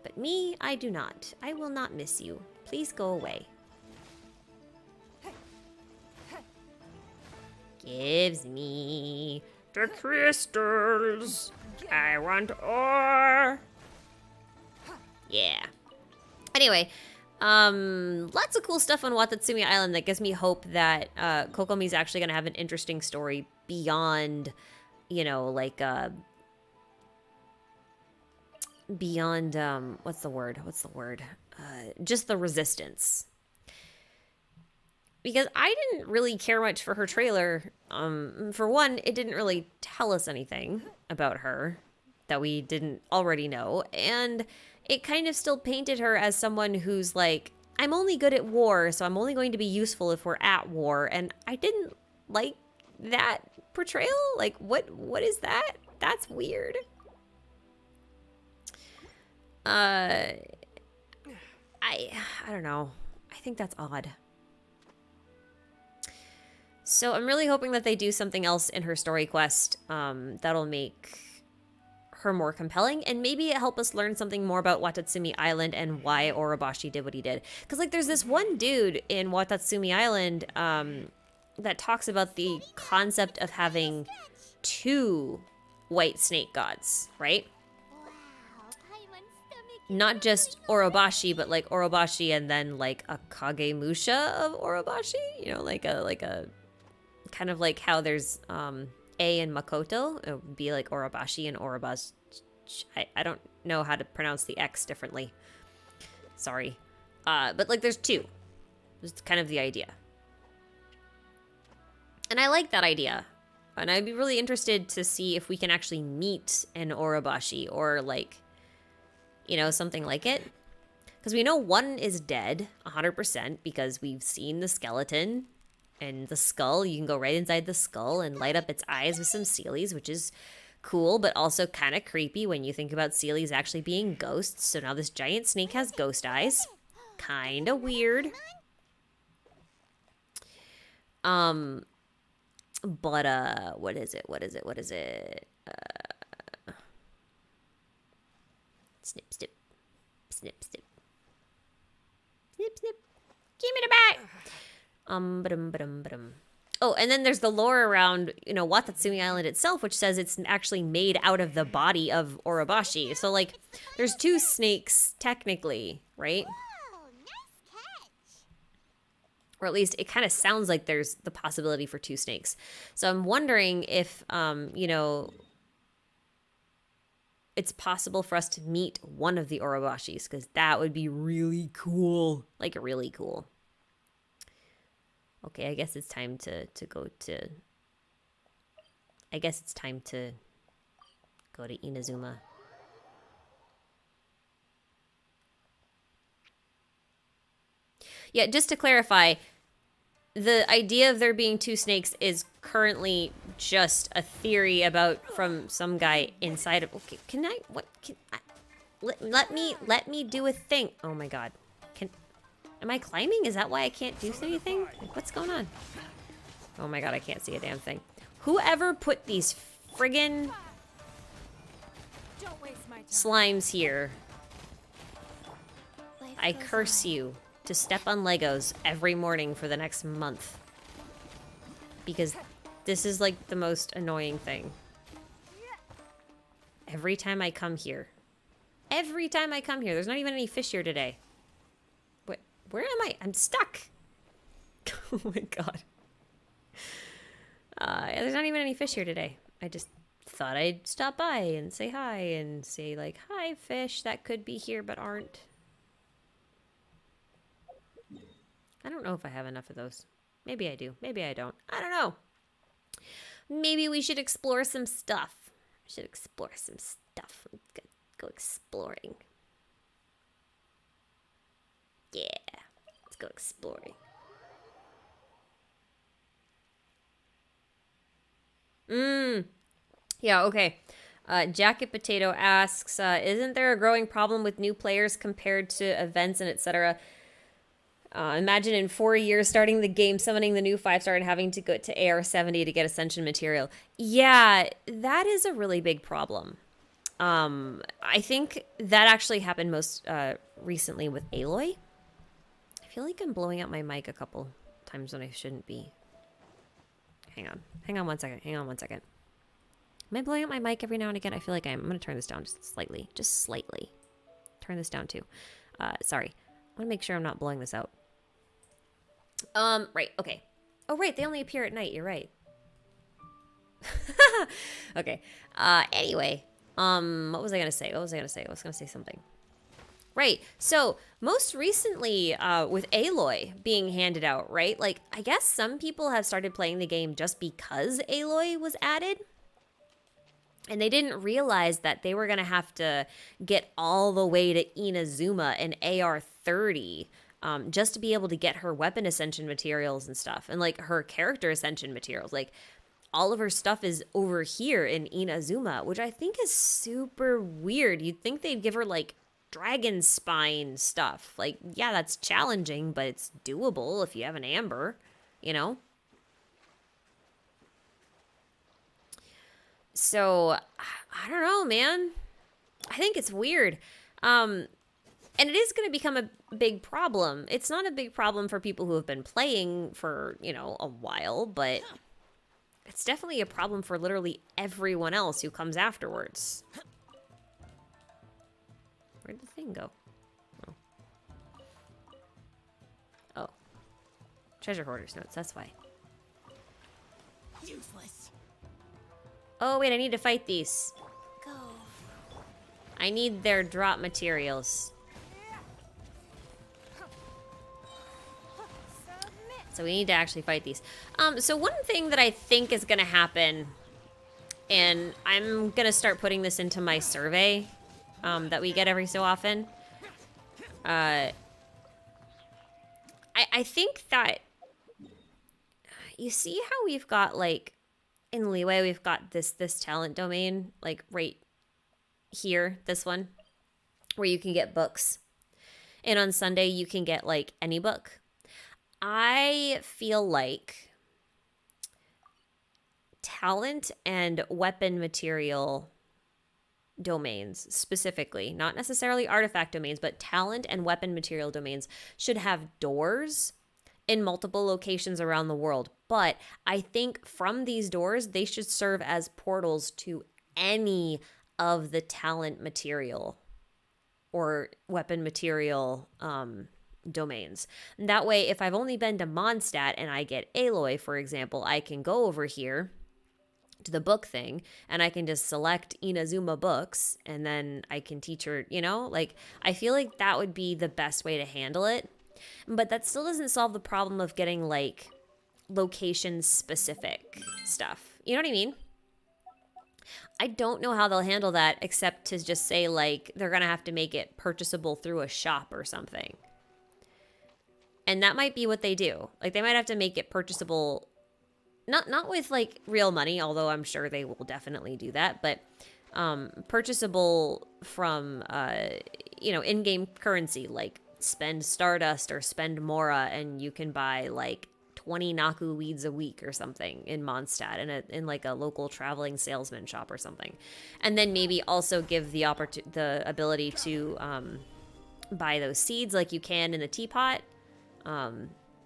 [SPEAKER 1] But me, I do not. I will not miss you. Please go away. Gives me the crystals. I want ore. Yeah. Anyway, lots of cool stuff on Watatsumi Island that gives me hope that Kokomi's actually going to have an interesting story beyond, you know, like, beyond, what's the word? Just the resistance. Because I didn't really care much for her trailer. For one, it didn't really tell us anything about her that we didn't already know. And it kind of still painted her as someone who's like, I'm only good at war, so I'm only going to be useful if we're at war. And I didn't like that portrayal. Like, what is that? That's weird. I don't know. I think that's odd. So I'm really hoping that they do something else in her story quest that'll make her more compelling, and maybe it help us learn something more about Watatsumi Island and why Orobashi did what he did. Because, like, there's this one dude in Watatsumi Island that talks about the concept of having 2 white snake gods, right? Not just Orobashi, but like Orobashi and then like a Kagemusha of Orobashi, you know, like a kind of like how there's A and Makoto. It would be like Orobashi and Orobashi. I don't know how to pronounce the X differently. Sorry. But like there's 2. It's kind of the idea. And I like that idea. And I'd be really interested to see if we can actually meet an Orobashi or like, you know, something like it. Because we know one is dead, 100%, because we've seen the skeleton and the skull. You can go right inside the skull and light up its eyes with some Sealies, which is cool, but also kind of creepy when you think about Sealies actually being ghosts. So now this giant snake has ghost eyes. Kind of weird. But, what is it? Snip, snip. Snip, snip. Snip, snip. Give me the bat! Ba-dum. Oh, and then there's the lore around, you know, Watatsumi Island itself, which says it's actually made out of the body of Orobashi. So, like, there's 2 snakes, technically, right?
[SPEAKER 2] Whoa, nice catch.
[SPEAKER 1] Or at least it kind of sounds like there's the possibility for 2 snakes. So I'm wondering if, you know, it's possible for us to meet one of the Orobashis, because that would be really cool. Like, really cool. Okay, I guess it's time to go to... I guess it's time to go to Inazuma. Yeah, just to clarify, the idea of there being two snakes is currently just a theory about from some guy inside of. Okay, can I? What? Can I? Let me do a thing. Oh my god. Am I climbing? Is that why I can't do anything? Like, what's going on? Oh my god, I can't see a damn thing. Whoever put these friggin'
[SPEAKER 2] Don't waste my time.
[SPEAKER 1] slimes here,
[SPEAKER 2] Life
[SPEAKER 1] I
[SPEAKER 2] goes
[SPEAKER 1] curse
[SPEAKER 2] on.
[SPEAKER 1] you to step on Legos every morning for the next month. Because this is like the most annoying thing. Every time I come here. Every time I come here. There's not even any fish here today. Where am I? I'm stuck. Oh my god. There's not even any fish here today. I just thought I'd stop by and say hi and say like, hi fish that could be here but aren't. I don't know if I have enough of those. Maybe I do. Maybe I don't. I don't know. Maybe we should explore some stuff. We should explore some stuff. Let's go exploring. Yeah. Let's go exploring. Yeah, okay. Jacket Potato asks, isn't there a growing problem with new players compared to events and etc.? Imagine in 4 years starting the game, summoning the new 5-star and having to go to AR 70 to get Ascension material. Yeah, that is a really big problem. I think that actually happened most recently with Aloy. I feel like I'm blowing out my mic a couple times when I shouldn't be. Hang on 1 second. Am I blowing out my mic every now and again? I feel like I am. I'm going to turn this down just slightly. Turn this down too. Sorry. I want to make sure I'm not blowing this out. Right, okay. Oh, right, they only appear at night. You're right. Okay. Anyway, what was I going to say? I was going to say something. Right, so most recently, with Aloy being handed out, right? Like, I guess some people have started playing the game just because Aloy was added. And they didn't realize that they were going to have to get all the way to Inazuma and AR 30 just to be able to get her weapon ascension materials and stuff. And like her character ascension materials. Like all of her stuff is over here in Inazuma, which I think is super weird. You'd think they'd give her like dragon spine stuff. Like, yeah, that's challenging, but it's doable if you have an amber, you know? So, I don't know, man. I think it's weird. And it is going to become a big problem. It's not a big problem for people who have been playing for, you know, a while, but it's definitely a problem for literally everyone else who comes afterwards. Where'd the thing go? Oh. Treasure hoarder's notes, that's why.
[SPEAKER 2] Useless.
[SPEAKER 1] Oh, wait, I need to fight these.
[SPEAKER 2] Go.
[SPEAKER 1] I need their drop materials.
[SPEAKER 2] Submit.
[SPEAKER 1] So we need to actually fight these. So one thing that I think is going to happen, and I'm going to start putting this into my survey that we get every so often. I think that you see how we've got like in Leeway, we've got this talent domain, like right here, this one, where you can get books. And on Sunday, you can get like any book. I feel like talent and weapon material domains specifically, not necessarily artifact domains, but talent and weapon material domains should have doors in multiple locations around the world. But I think from these doors, they should serve as portals to any of the talent material or weapon material domains. And that way, if I've only been to Mondstadt and I get Aloy, for example, I can go over here to the book thing and I can just select Inazuma books and then I can teach her, you know? Like, I feel like that would be the best way to handle it. But that still doesn't solve the problem of getting, like, location-specific stuff. You know what I mean? I don't know how they'll handle that except to just say, like, they're going to have to make it purchasable through a shop or something. And that might be what they do. Like, they might have to make it purchasable, not with, like, real money, although I'm sure they will definitely do that, but purchasable from, you know, in-game currency, like spend Stardust or spend Mora, and you can buy, like, 20 Naku weeds a week or something in Mondstadt in like a local traveling salesman shop or something. And then maybe also give the ability to buy those seeds like you can in the teapot.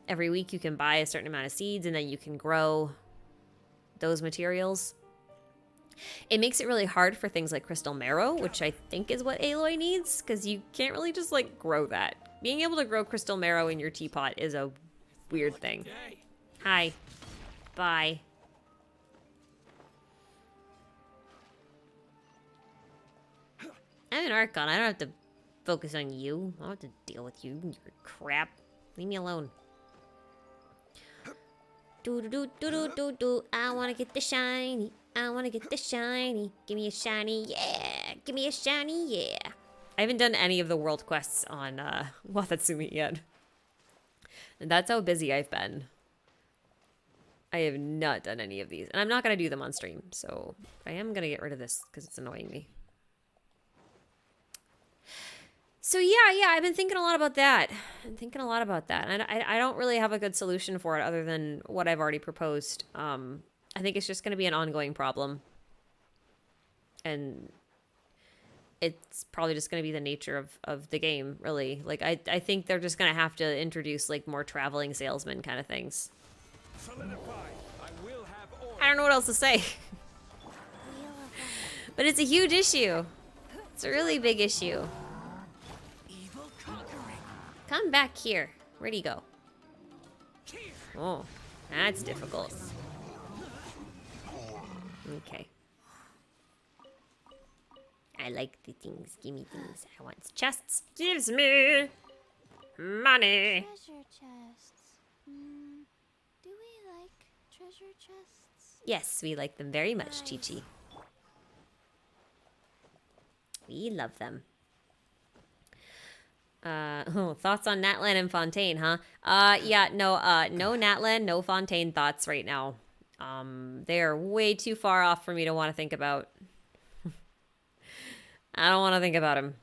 [SPEAKER 1] Every week you can buy a certain amount of seeds and then you can grow those materials. It makes it really hard for things like crystal marrow, which I think is what Aloy needs, because you can't really just like grow that. Being able to grow crystal marrow in your teapot is a weird thing. Hi. Bye. I'm an Archon. I don't have to focus on you. I don't have to deal with you. You're crap. Leave me alone. Do do do do do do do. I wanna get the shiny. I wanna get the shiny. Give me a shiny, yeah. Give me a shiny, yeah. I haven't done any of the world quests on Watatsumi yet. And that's how busy I've been. I have not done any of these. And I'm not going to do them on stream. So I am going to get rid of this because it's annoying me. So yeah, I've been thinking a lot about that. And I don't really have a good solution for it other than what I've already proposed. I think it's just going to be an ongoing problem. And it's probably just going to be the nature of the game, really. Like, I think they're just going to have to introduce, like, more traveling salesman kind of things. I don't know what else to say. But it's a huge issue. It's a really big issue. Come back here. Where'd he go? Oh, that's difficult. Okay. I like the things. Give me things. I want chests. Gives me money.
[SPEAKER 2] Treasure chests. Do we like treasure chests?
[SPEAKER 1] Yes, we like them very much, Chi-Chi. We love them. Thoughts on Natlan and Fontaine, huh? Yeah, no Natlan, no Fontaine thoughts right now. They are way too far off for me to want to think about. I don't want to think about him.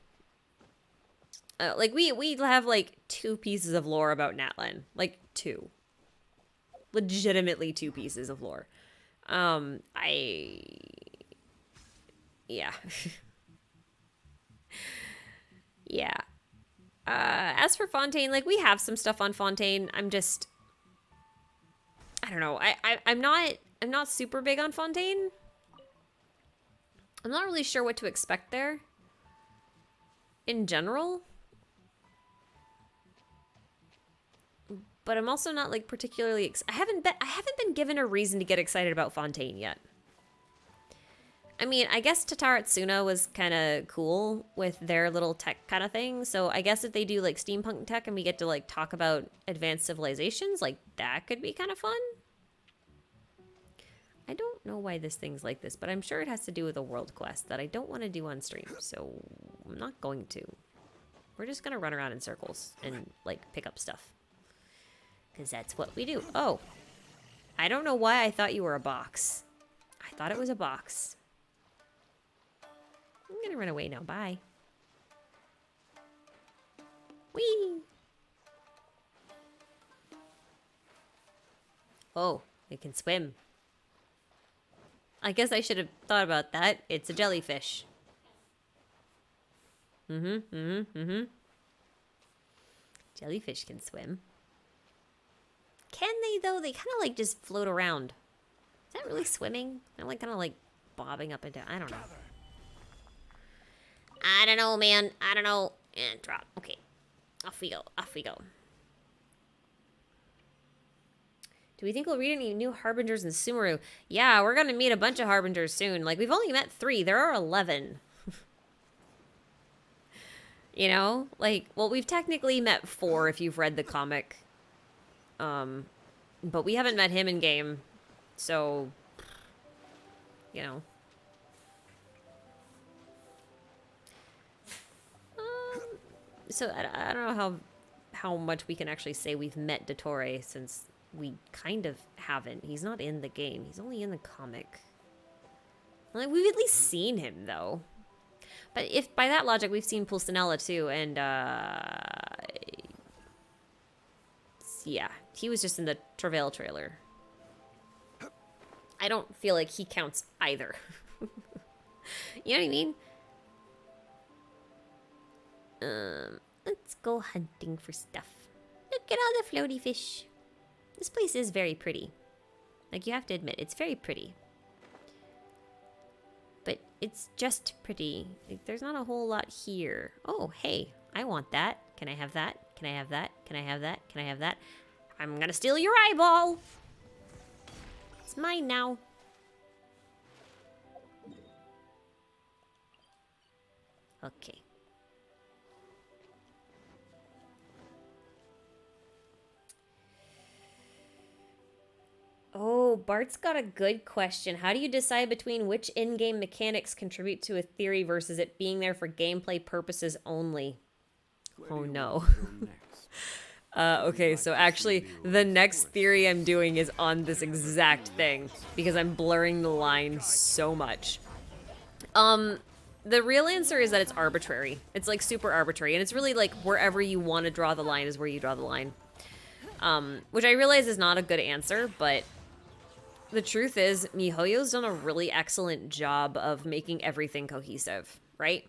[SPEAKER 1] Like, we have, like, 2 pieces of lore about Natlan. Like, 2. Legitimately 2 pieces of lore. Yeah. Yeah. As for Fontaine, like, we have some stuff on Fontaine. I don't know. I'm not super big on Fontaine. I'm not really sure what to expect there. In general. But I'm also not, like, particularly I haven't been given a reason to get excited about Fontaine yet. I mean, I guess Tataratsuna was kind of cool with their little tech kind of thing. So I guess if they do, like, steampunk tech and we get to, like, talk about advanced civilizations, like, that could be kind of fun. I don't know why this thing's like this, but I'm sure it has to do with a world quest that I don't want to do on stream, so I'm not going to. We're just going to run around in circles and, like, pick up stuff. Because that's what we do. Oh. I don't know why I thought you were a box. I thought it was a box. I'm going to run away now. Bye. Whee! Oh, it can swim. I guess I should have thought about that. It's a jellyfish. Jellyfish can swim. Can they, though? They kind of, like, just float around. Is that really swimming? They're, like, kind of, like, bobbing up and down. I don't know. I don't know, man. I don't know. And drop. Okay. Off we go. Off we go. Do we think we'll read any new Harbingers in Sumeru? Yeah, we're going to meet a bunch of Harbingers soon. Like, we've only met 3. There are 11. You know? Like, well, we've technically met 4 if you've read the comic. But we haven't met him in game. So, you know. So, I don't know how much we can actually say we've met Dottore, since we kind of haven't. He's not in the game. He's only in the comic. Like, we've at least seen him, though. But if by that logic, we've seen Pulcinella, too, and, yeah, he was just in the Travail trailer. I don't feel like he counts either. You know what I mean? Let's go hunting for stuff. Look at all the floaty fish. This place is very pretty. Like, you have to admit, it's very pretty. But it's just pretty. Like, there's not a whole lot here. Oh, hey, I want that. Can I have that? Can I have that? Can I have that? Can I have that? I'm gonna steal your eyeball. It's mine now. Okay. Oh, Bart's got a good question. How do you decide between which in-game mechanics contribute to a theory versus it being there for gameplay purposes only? Oh no. Okay, so actually, the next theory I'm doing is on this exact thing, because I'm blurring the line so much. The real answer is that it's arbitrary. It's, like, super arbitrary, and it's really, like, wherever you want to draw the line is where you draw the line. Which I realize is not a good answer, but the truth is, MiHoYo's done a really excellent job of making everything cohesive, right?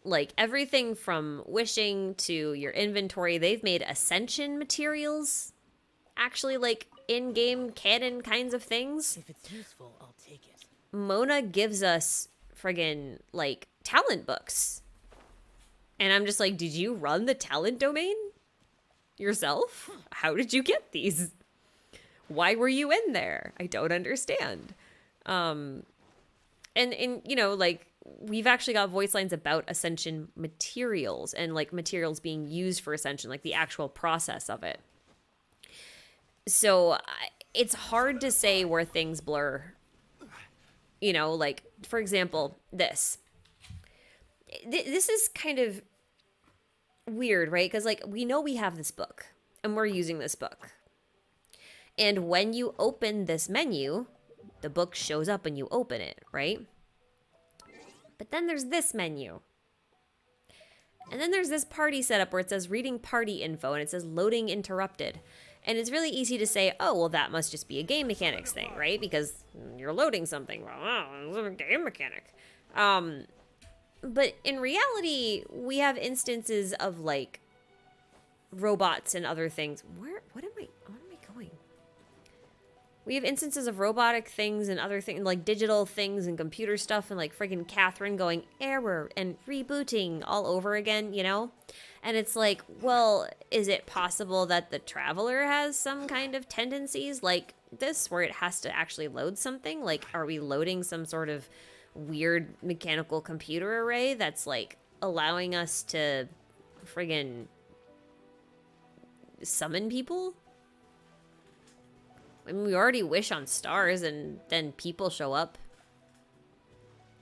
[SPEAKER 1] Like, everything from wishing to your inventory, they've made ascension materials actually, like, in-game canon kinds of things.
[SPEAKER 4] If it's useful, I'll take it.
[SPEAKER 1] Mona gives us friggin', like, talent books. And I'm just like, did you run the talent domain yourself? How did you get these? Why were you in there? I don't understand. And you know, like, we've actually got voice lines about Ascension materials and, like, materials being used for Ascension, like the actual process of it. So it's hard to say where things blur. You know, like, for example, this. This is kind of weird, right? Because, like, we know we have this book and we're using this book. And when you open this menu, the book shows up and you open it, right? But then there's this menu. And then there's this party setup where it says reading party info and it says loading interrupted. And it's really easy to say, oh, well, that must just be a game mechanics thing, right? Because you're loading something. Well, oh, it's a game mechanic. But in reality, we have instances of, like, robots and other things. What am I going? We have instances of robotic things and other things, like digital things and computer stuff, and, like, friggin' Catherine going error and rebooting all over again, you know? And it's like, well, is it possible that the Traveler has some kind of tendencies like this, where it has to actually load something? Like, are we loading some sort of weird mechanical computer array that's, like, allowing us to friggin' summon people? I mean, we already wish on stars and then people show up.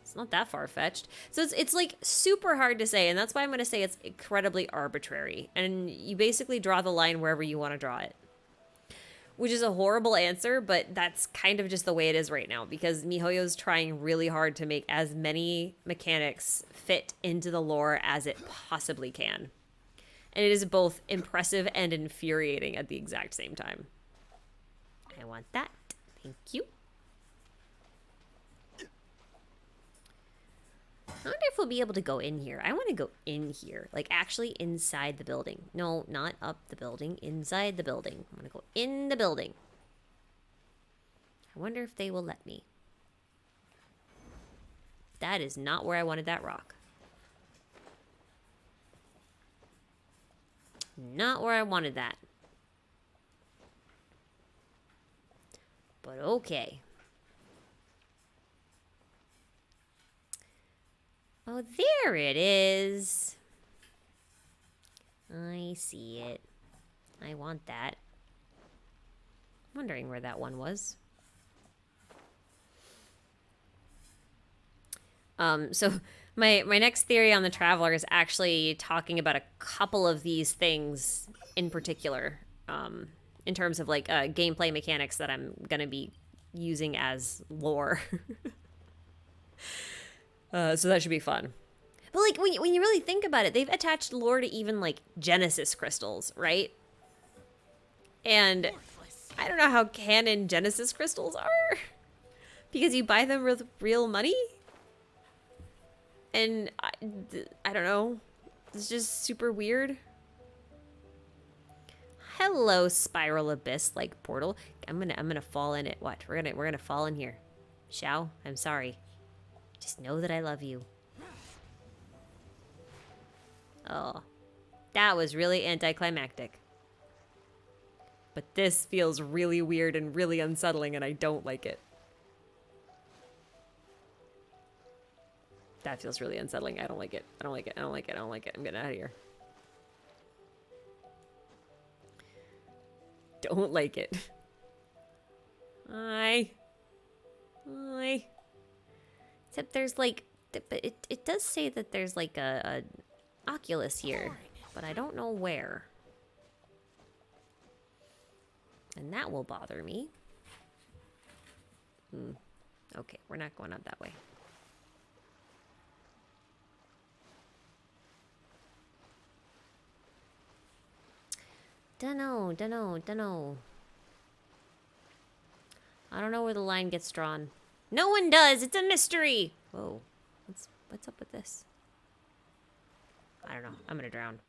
[SPEAKER 1] It's not that far-fetched. So it's like super hard to say, and that's why I'm going to say it's incredibly arbitrary. And you basically draw the line wherever you want to draw it. Which is a horrible answer, but that's kind of just the way it is right now, because MiHoYo's trying really hard to make as many mechanics fit into the lore as it possibly can. And it is both impressive and infuriating at the exact same time. I want that. Thank you. I wonder if we'll be able to go in here. I want to go in here. Like, actually inside the building. No, not up the building. Inside the building. I'm going to go in the building. I wonder if they will let me. That is not where I wanted that rock. Not where I wanted that. But okay. Oh, there it is. I see it. I want that. Wondering where that one was. So My next theory on the Traveler is actually talking about a couple of these things in particular, in terms of like gameplay mechanics that I'm gonna be using as lore. So that should be fun. But like when you really think about it, they've attached lore to even like Genesis crystals, right? And I don't know how canon Genesis crystals are, because you buy them with real money. And I don't know. It's just super weird. Hello, spiral abyss like portal. I'm gonna fall in it. What? We're gonna fall in here. Xiao, I'm sorry. Just know that I love you. Oh, that was really anticlimactic. But this feels really weird and really unsettling, and I don't like it. That feels really unsettling. I don't like it. I don't like it. I don't like it. I don't like it. I'm getting out of here. Don't like it. Hi. Except there's like, but it does say that there's like a Oculus here, but I don't know where. And that will bother me. Okay, we're not going up that way. Dunno. I don't know where the line gets drawn. No one does. It's a mystery. Whoa. What's up with this? I don't know. I'm gonna drown.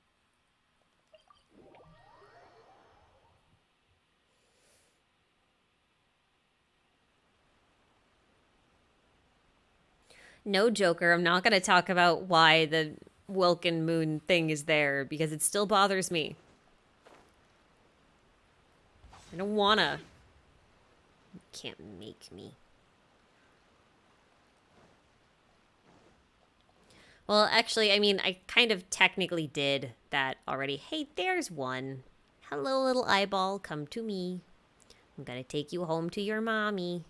[SPEAKER 1] No, Joker. I'm not gonna talk about why the Wilken Moon thing is there, because it still bothers me. I don't wanna. You can't make me. Well, actually, I mean, I kind of technically did that already. Hey, there's one. Hello, little eyeball. Come to me. I'm gonna take you home to your mommy.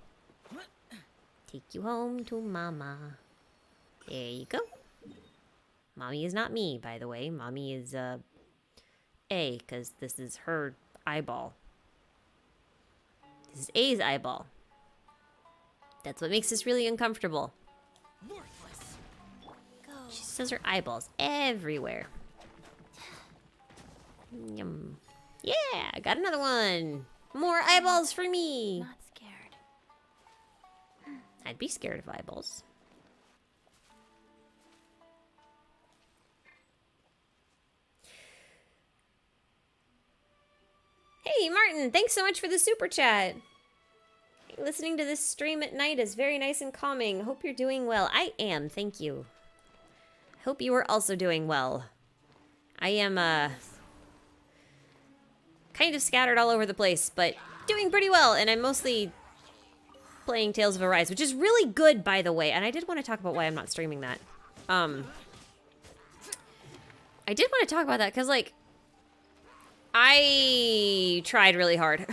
[SPEAKER 1] Take you home to mama. There you go. Mommy is not me, by the way. Mommy is, A, because this is her eyeball. This is A's eyeball. That's what makes this really uncomfortable. She says her eyeballs everywhere. Yum. Yeah, I got another one. More eyeballs for me.
[SPEAKER 2] Not scared.
[SPEAKER 1] I'd be scared of eyeballs. Hey, Martin, thanks so much for the super chat. Listening to this stream at night is very nice and calming. Hope you're doing well. I am, thank you. Hope you are also doing well. I am, kind of scattered all over the place, but doing pretty well, and I'm mostly playing Tales of Arise, which is really good, by the way, and I did want to talk about why I'm not streaming that. I did want to talk about that, because, like, I tried really hard.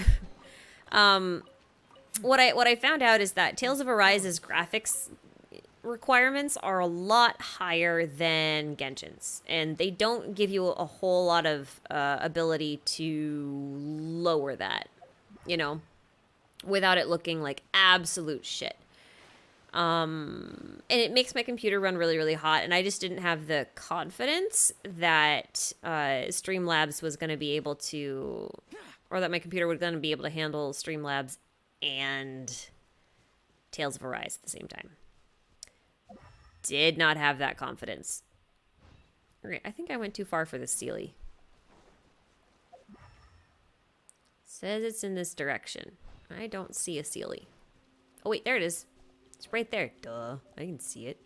[SPEAKER 1] What I found out is that Tales of Arise's graphics requirements are a lot higher than Genshin's, and they don't give you a whole lot of ability to lower that, you know, without it looking like absolute shit. And it makes my computer run really, really hot, and I just didn't have the confidence that Streamlabs was going to be able to, or that my computer was going to be able to handle Streamlabs and Tales of Arise at the same time. Did not have that confidence. Okay, I think I went too far for this Sealy. Says it's in this direction. I don't see a Sealy. Oh wait, there it is. It's right there. Duh. I can see it.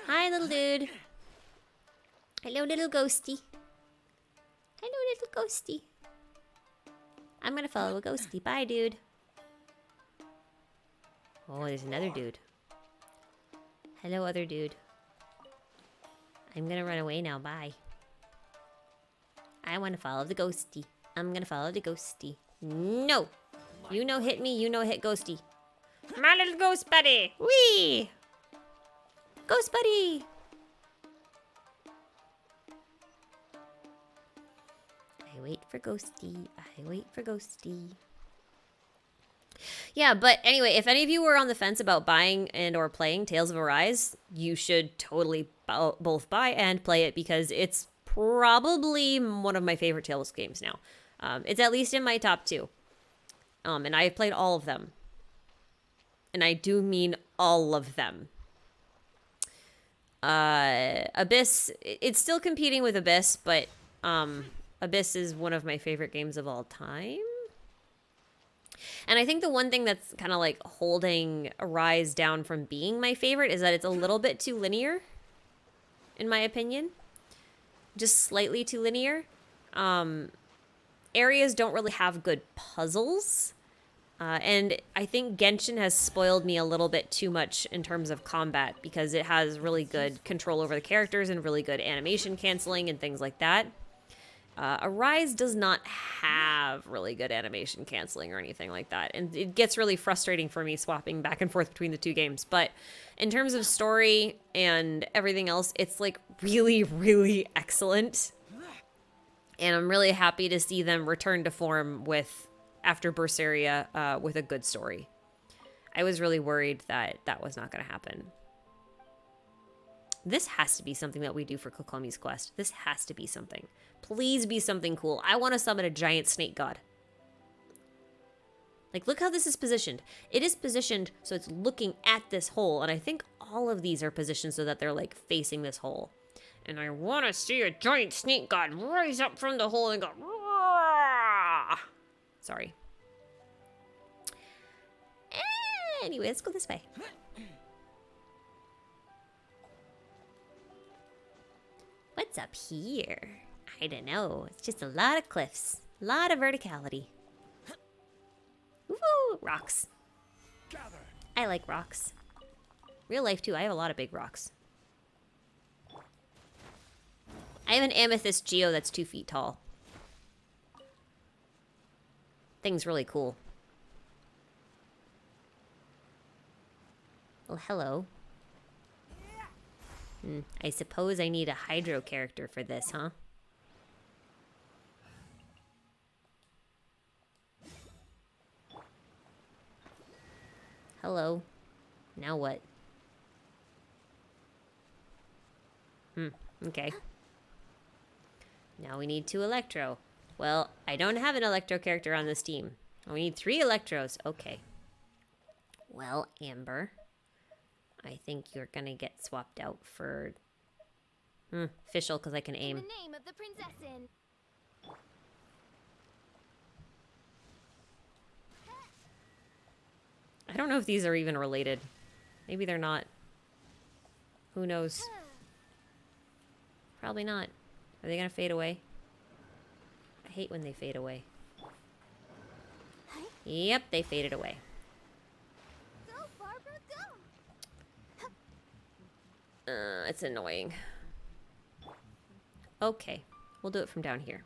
[SPEAKER 1] Hi, little dude. Hello, little ghosty. Hello, little ghosty. I'm gonna follow a ghosty. Bye, dude. Oh, there's another dude. Hello, other dude. I'm gonna run away now. Bye. I want to follow the ghosty. I'm gonna follow the ghosty. No. You no hit me, you no hit Ghosty. My little ghost buddy. Whee! Ghost buddy. I wait for Ghosty. I wait for Ghosty. Yeah, but anyway, if any of you were on the fence about buying and or playing Tales of Arise, you should totally both buy and play it because it's probably one of my favorite Tales games now. It's at least in my top 2. And I've played all of them. And I do mean all of them. Abyss, it's still competing with Abyss, but Abyss is one of my favorite games of all time. And I think the one thing that's kind of like holding Arise down from being my favorite is that it's a little bit too linear, in my opinion. Just slightly too linear. Areas don't really have good puzzles. And I think Genshin has spoiled me a little bit too much in terms of combat because it has really good control over the characters and really good animation canceling and things like that. Arise does not have really good animation canceling or anything like that. And it gets really frustrating for me swapping back and forth between the two games. But in terms of story and everything else, it's like really, really excellent. And I'm really happy to see them return to form with after Berseria with a good story. I was really worried that that was not going to happen. This has to be something that we do for Kokomi's quest. This has to be something. Please be something cool. I want to summon a giant snake god. Like, look how this is positioned. It is positioned so it's looking at this hole, and I think all of these are positioned so that they're, like, facing this hole. And I want to see a giant snake god rise up from the hole and go, Roar! Sorry. Anyway, let's go this way. What's up here? I don't know. It's just a lot of cliffs. A lot of verticality. Woo! Rocks.
[SPEAKER 3] Gather.
[SPEAKER 1] I like rocks. Real life, too. I have a lot of big rocks. I have an amethyst geo that's 2 feet tall. Thing's really cool. Well, hello. I suppose I need a hydro character for this, huh? Hello. Now what? Okay. Now we need 2 Electro. Well, I don't have an Electro character on this team. We need 3 Electros. Okay. Well, Amber, I think you're gonna get swapped out for Fischl because I can aim.
[SPEAKER 2] In the name of the princessin.
[SPEAKER 1] I don't know if these are even related. Maybe they're not. Who knows? Probably not. Are they gonna fade away? I hate when they fade away. Yep, they faded away.
[SPEAKER 2] Go, Barbara, go.
[SPEAKER 1] It's annoying. Okay, we'll do it from down here.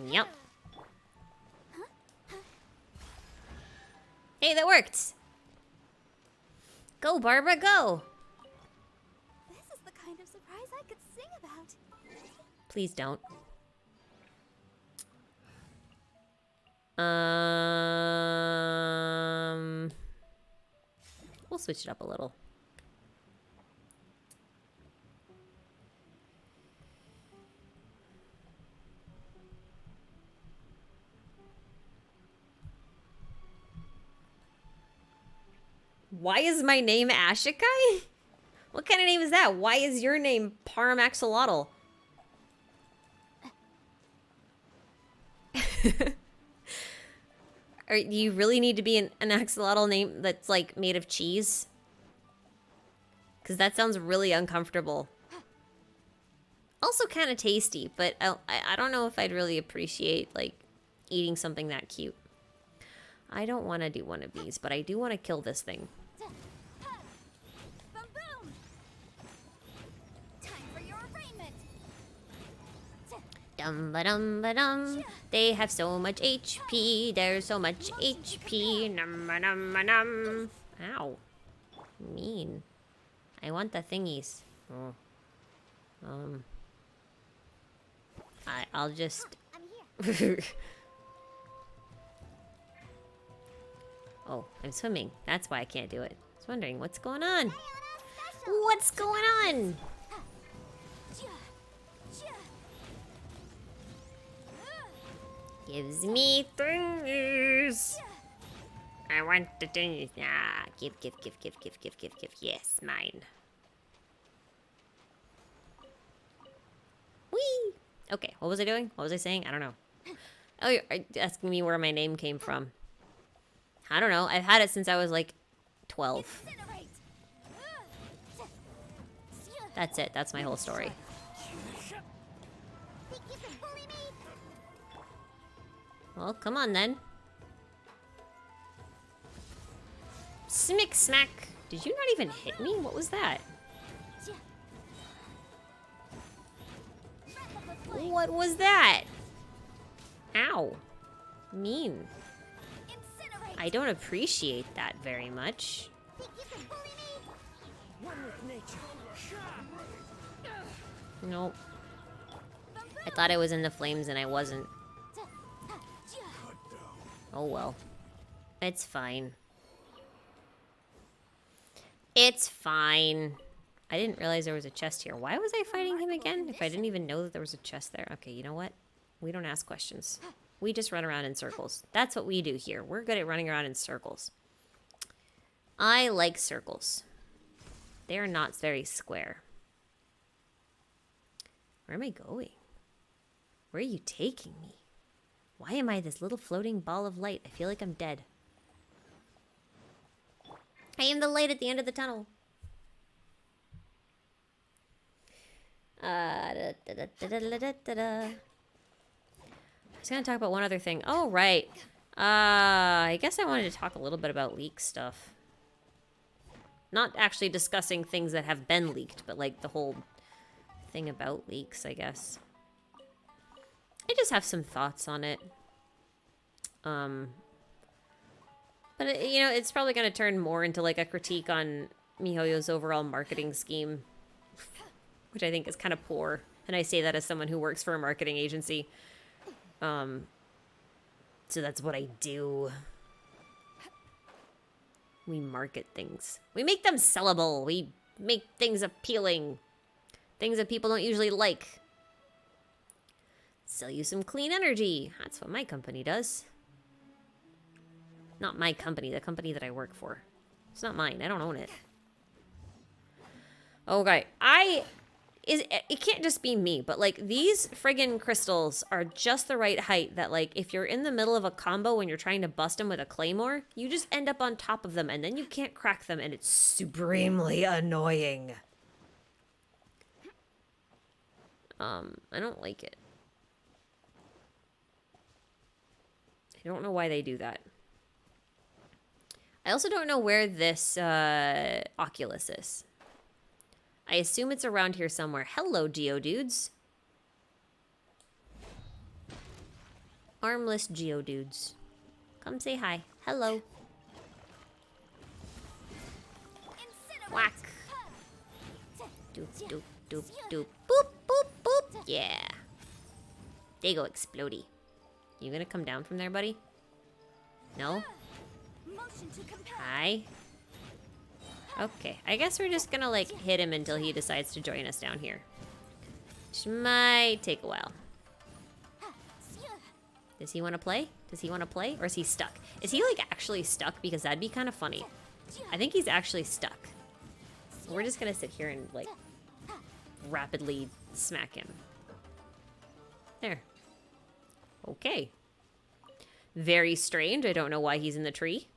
[SPEAKER 1] Yep. Hey, that worked! Go, Barbara, go!
[SPEAKER 2] This is the kind of surprise I could sing about.
[SPEAKER 1] Please don't. We'll switch it up a little. Why is my name Ashikai? What kind of name is that? Why is your name Paramaxolotl? Do you really need to be an axolotl name that's like made of cheese? Because that sounds really uncomfortable. Also kind of tasty, but I don't know if I'd really appreciate like eating something that cute. I don't want to do one of these, but I do want to kill this thing.
[SPEAKER 2] Boom, boom. Time for your
[SPEAKER 1] Dum ba dum ba dum. They have so much HP. There's so much HP. Num ba dum ba dum. Ow. Mean. I want the thingies. Oh. I'll just.
[SPEAKER 2] I'm here.
[SPEAKER 1] Oh, I'm swimming. That's why I can't do it. I was wondering what's going on.
[SPEAKER 2] Leona special.
[SPEAKER 1] What's going on? Gives me thingies. I want the thingies. Ah, give. Yes, mine. Whee! Okay, what was I doing? What was I saying? I don't know. Oh, you're asking me where my name came from. I don't know. I've had it since I was like 12. That's it. That's my whole story.
[SPEAKER 2] Think you can bully me?
[SPEAKER 1] Well, come on then. Smick smack. Did you not even hit me? What was that? What was that? Ow. Mean.
[SPEAKER 2] Incinerate.
[SPEAKER 1] I don't appreciate that very much.
[SPEAKER 2] Think you can bully me?
[SPEAKER 3] One with nature.
[SPEAKER 1] Nope. I thought I was in the flames and I wasn't. Oh well. It's fine. It's fine. I didn't realize there was a chest here. Why was I fighting him again if I didn't even know that there was a chest there? Okay, you know what? We don't ask questions. We just run around in circles. That's what we do here. We're good at running around in circles. I like circles. They are not very square. Where am I going? Where are you taking me? Why am I this little floating ball of light? I feel like I'm dead. I am the light at the end of the tunnel. I was gonna talk about one other thing. Oh, right. I guess I wanted to talk a little bit about leak stuff. Not actually discussing things that have been leaked, but like the whole thing about leaks, I guess. I just have some thoughts on it. But you know, it's probably gonna turn more into like a critique on MiHoYo's overall marketing scheme, which I think is kind of poor. And I say that as someone who works for a marketing agency. So that's what I do. We market things. We make them sellable. We make things appealing. Things that people don't usually like. Sell you some clean energy. That's what my company does. Not my company, the company that I work for. It's not mine. I don't own it. Okay, it can't just be me, but like these friggin' crystals are just the right height that like if you're in the middle of a combo when you're trying to bust them with a claymore, you just end up on top of them and then you can't crack them and it's supremely annoying. I don't like it. I don't know why they do that. I also don't know where this Oculus is. I assume it's around here somewhere. Hello, Geodudes. Armless Geodudes. Come say hi. Hello. Whack. Doop, doop, doop, doop. Boop, boop, boop. Yeah. There you go, explodey. You gonna come down from there, buddy? No? Hi. Okay, I guess we're just gonna like hit him until he decides to join us down here. Which might take a while. Does he want to play? Does he want to play? Or is he stuck? Is he like actually stuck? Because that'd be kind of funny. I think he's actually stuck. We're just gonna sit here and like rapidly smack him. There. Okay. Very strange. I don't know why he's in the tree.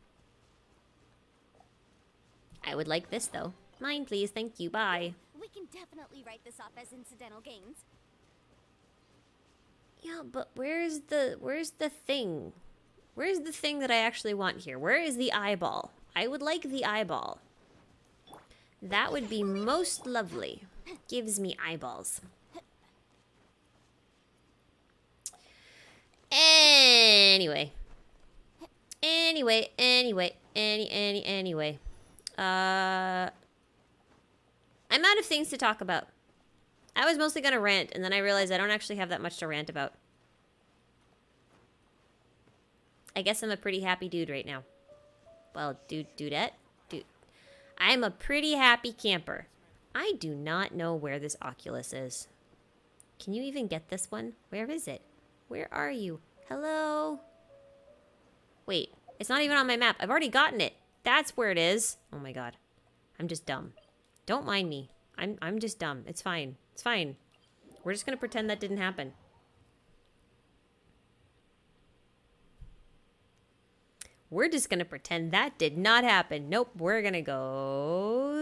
[SPEAKER 1] I would like this, though. Mine, please. Thank you. Bye.
[SPEAKER 2] We can definitely write this off as incidental gains.
[SPEAKER 1] Yeah, but where's the thing? Where's the thing that I actually want here? Where is the eyeball? I would like the eyeball. That would be most lovely. Gives me eyeballs. Anyway. Anyway. I'm out of things to talk about. I was mostly gonna rant, and then I realized I don't actually have that much to rant about. I guess I'm a pretty happy dude right now. Well, dudette? Dude. I'm a pretty happy camper. I do not know where this Oculus is. Can you even get this one? Where is it? Where are you? Hello? Wait, it's not even on my map. I've already gotten it. That's where it is. Oh my god. I'm just dumb. Don't mind me. I'm just dumb. It's fine. It's fine. We're just gonna pretend that didn't happen. We're just gonna pretend that did not happen. Nope, we're gonna go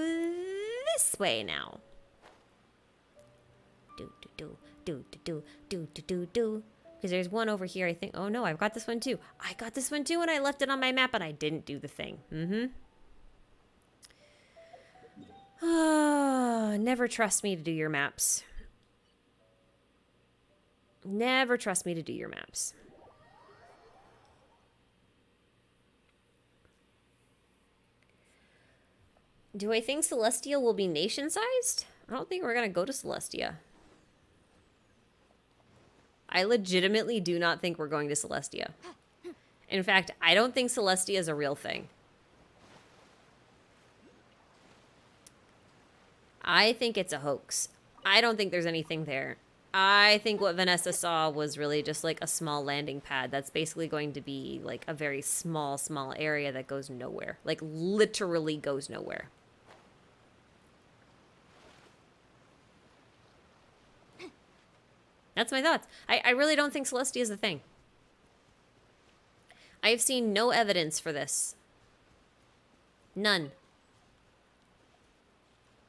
[SPEAKER 1] this way now. Do. Because there's one over here, I think. Oh no, I've got this one too. I got this one too, and I left it on my map, and I didn't do the thing. Never trust me to do your maps. Never trust me to do your maps. Do I think Celestia will be nation-sized? I don't think we're gonna go to Celestia. I legitimately do not think we're going to Celestia. In fact, I don't think Celestia is a real thing. I think it's a hoax. I don't think there's anything there. I think what Vanessa saw was really just like a small landing pad that's basically going to be like a very small area that goes nowhere. Like literally goes nowhere. That's my thoughts. I really don't think Celestia is a thing. I have seen no evidence for this. None.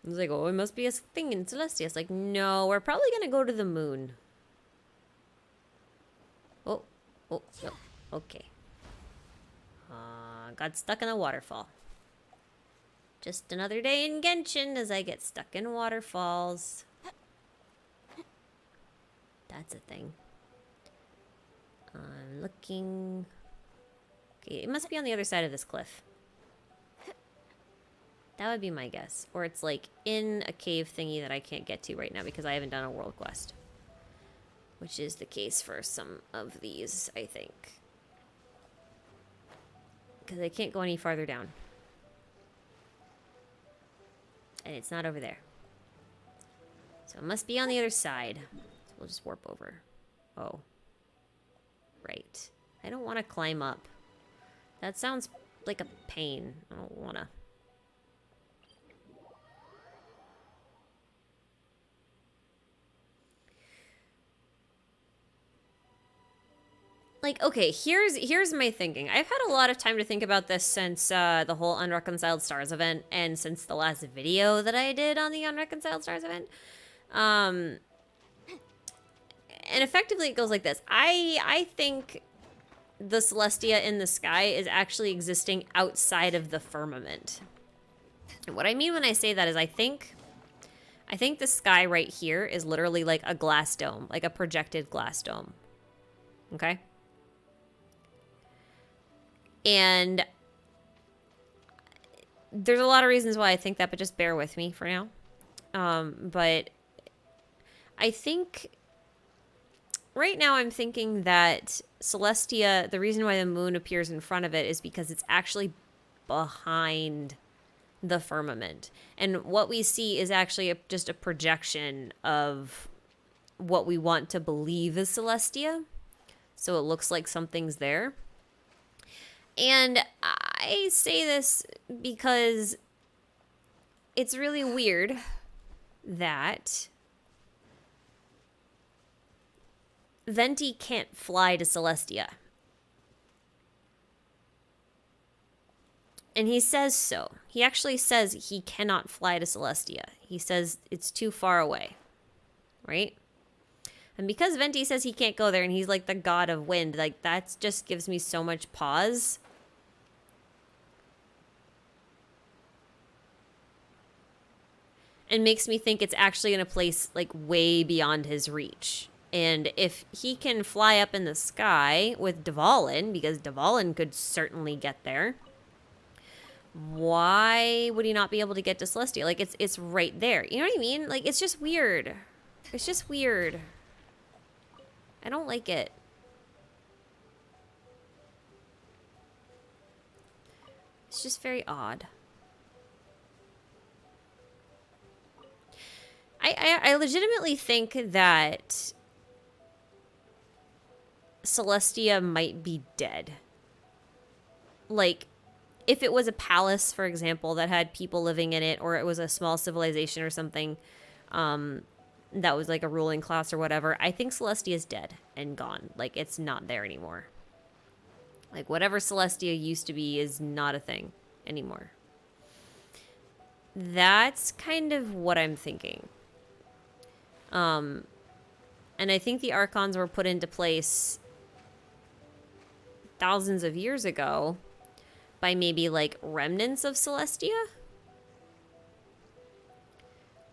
[SPEAKER 1] I was like, oh, it must be a thing in Celestia. It's like, no, we're probably going to go to the moon. Oh, no. Okay. Got stuck in a waterfall. Just another day in Genshin as I get stuck in waterfalls. That's a thing. I'm looking... Okay, it must be on the other side of this cliff. That would be my guess. Or it's like in a cave thingy that I can't get to right now because I haven't done a world quest. Which is the case for some of these, I think. Because I can't go any farther down. And it's not over there. So it must be on the other side. So we'll just warp over. Oh. Right. I don't want to climb up. That sounds like a pain. I don't want to. Like, okay, here's my thinking. I've had a lot of time to think about this since the whole Unreconciled Stars event and since the last video that I did on the Unreconciled Stars event. And effectively it goes like this. I think the Celestia in the sky is actually existing outside of the firmament. And what I mean when I say that is I think the sky right here is literally like a glass dome, like a projected glass dome. Okay? And there's a lot of reasons why I think that, but just bear with me for now. But I think right now I'm thinking that Celestia, the reason why the moon appears in front of it is because it's actually behind the firmament. And what we see is actually just a projection of what we want to believe is Celestia. So it looks like something's there. And I say this because it's really weird that Venti can't fly to Celestia. And he says so. He actually says he cannot fly to Celestia. He says it's too far away. Right? And because Venti says he can't go there and he's like the god of wind, like that just gives me so much pause. And makes me think it's actually in a place like way beyond his reach. And if he can fly up in the sky with Dvalin, because Dvalin could certainly get there, why would he not be able to get to Celestia? Like, it's right there. You know what I mean? Like, it's just weird. It's just weird. I don't like it. It's just very odd. I legitimately think that Celestia might be dead. Like, if it was a palace, for example, that had people living in it, or it was a small civilization or something, that was like a ruling class or whatever, I think Celestia is dead and gone. Like, it's not there anymore. Like, whatever Celestia used to be is not a thing anymore. That's kind of what I'm thinking. And I think the Archons were put into place thousands of years ago by maybe, like, remnants of Celestia.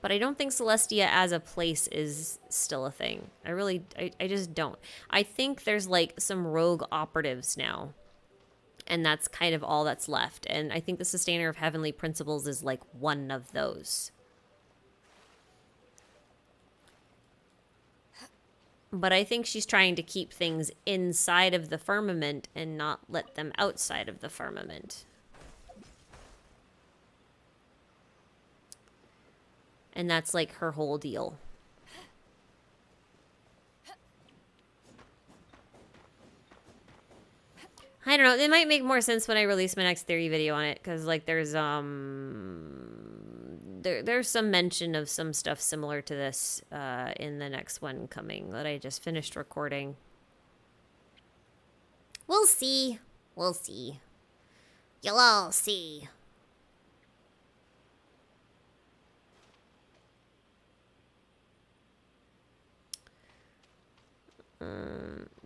[SPEAKER 1] But I don't think Celestia as a place is still a thing. I just don't. I think there's, like, some rogue operatives now. And that's kind of all that's left. And I think the Sustainer of Heavenly Principles is, like, one of those. But I think she's trying to keep things inside of the firmament and not let them outside of the firmament. And that's like her whole deal. I don't know. It might make more sense when I release my next theory video on it, because like there's some mention of some stuff similar to this in the next one coming that I just finished recording. We'll see. We'll see. You'll all see.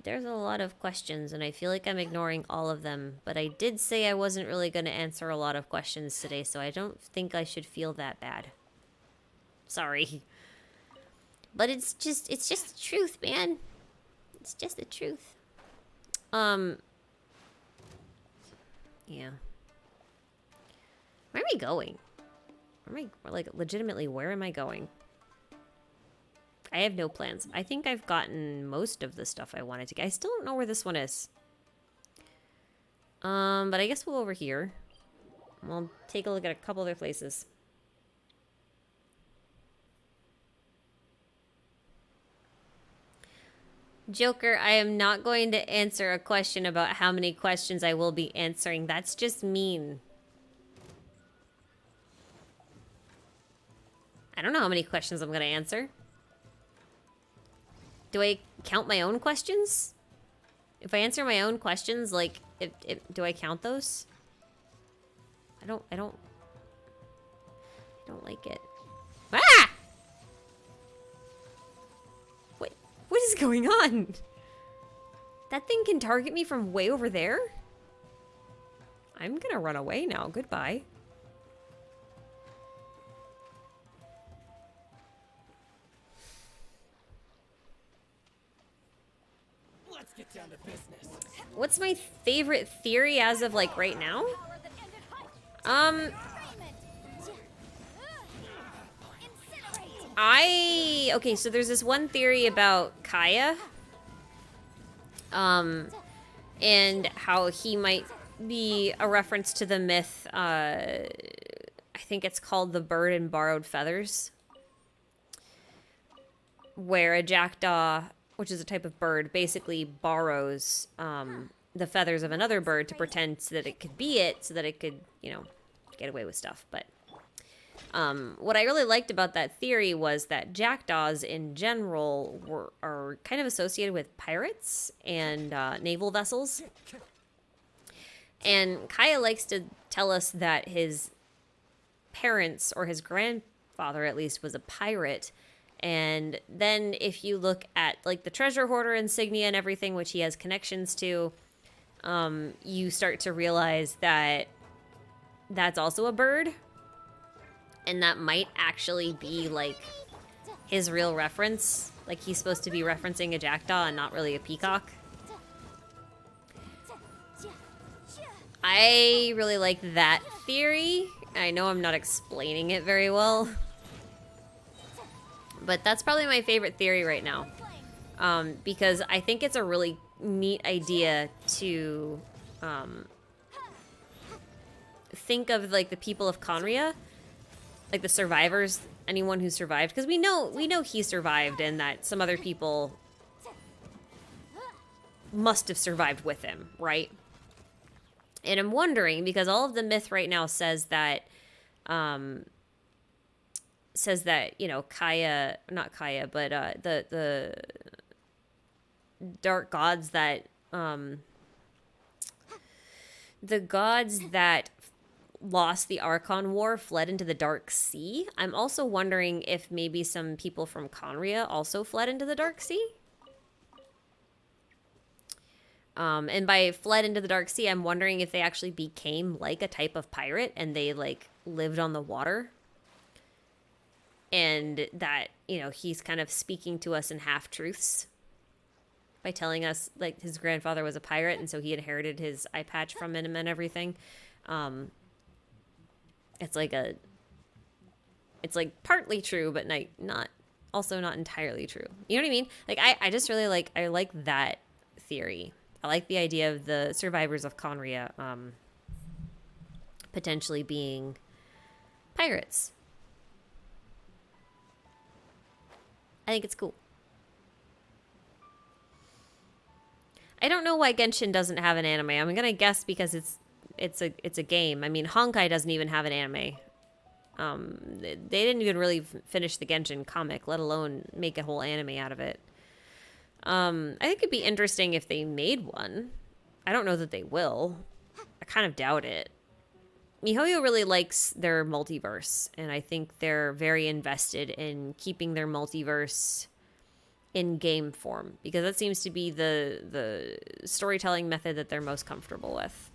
[SPEAKER 1] There's a lot of questions, and I feel like I'm ignoring all of them, but I did say I wasn't really going to answer a lot of questions today, so I don't think I should feel that bad. Sorry. But it's just the truth, man. It's just the truth. Yeah. Where am I going? Where am I, like, legitimately, where am I going? I have no plans. I think I've gotten most of the stuff I wanted to get. I still don't know where this one is. But I guess we'll go over here. We'll take a look at a couple other places. Joker, I am not going to answer a question about how many questions I will be answering. That's just mean. I don't know how many questions I'm going to answer. Do I count my own questions? If I answer my own questions, like, do I count those? I don't like it. Ah! What is going on? That thing can target me from way over there? I'm gonna run away now. Goodbye.
[SPEAKER 3] Let's get down to business.
[SPEAKER 1] What's my favorite theory as of, like, right now? Okay, so there's this one theory about Kaya. And how he might be a reference to the myth, I think it's called The Bird and Borrowed Feathers. Where a jackdaw, which is a type of bird, basically borrows the feathers of another bird to pretend that it could be it, so that it could, you know, get away with stuff. But what I really liked about that theory was that jackdaws in general are kind of associated with pirates and naval vessels. And Kaya likes to tell us that his parents, or his grandfather at least, was a pirate. And then if you look at, like, the treasure hoarder insignia and everything, which he has connections to, you start to realize that that's also a bird. And that might actually be, like, his real reference. Like, he's supposed to be referencing a jackdaw and not really a peacock. I really like that theory. I know I'm not explaining it very well. But that's probably my favorite theory right now. Because I think it's a really neat idea to think of, like, the people of Conria, like the survivors, anyone who survived, because we know he survived, and that some other people must have survived with him, right? And I'm wondering, because all of the myth right now says that you know, Kaya, not Kaya, but the dark gods that the gods that lost the Archon War fled into the Dark Sea. I'm also wondering if maybe some people from Conria also fled into the Dark Sea. And by fled into the Dark Sea, I'm wondering if they actually became like a type of pirate and they, like, lived on the water. And that, you know, he's kind of speaking to us in half-truths by telling us, like, his grandfather was a pirate and so he inherited his eye patch from him and everything. It's like partly true, but not entirely true. You know what I mean? Like, I just really I like that theory. I like the idea of the survivors of Conria potentially being pirates. I think it's cool. I don't know why Genshin doesn't have an anime. I'm gonna guess because it's a game. I mean, Honkai doesn't even have an anime. They didn't even really finish the Genshin comic, let alone make a whole anime out of it. I think it'd be interesting if they made one. I don't know that they will. I kind of doubt it. MiHoYo really likes their multiverse, and I think they're very invested in keeping their multiverse in game form, because that seems to be the storytelling method that they're most comfortable with.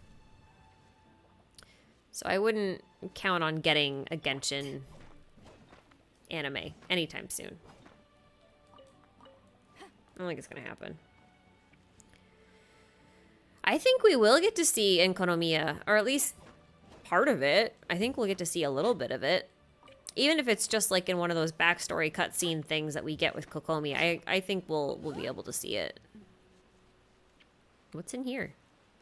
[SPEAKER 1] So I wouldn't count on getting a Genshin anime anytime soon. I don't think it's going to happen. I think we will get to see Enkonomiya, or at least part of it. I think we'll get to see a little bit of it. Even if it's just like in one of those backstory cutscene things that we get with Kokomi, I think we'll be able to see it. What's in here?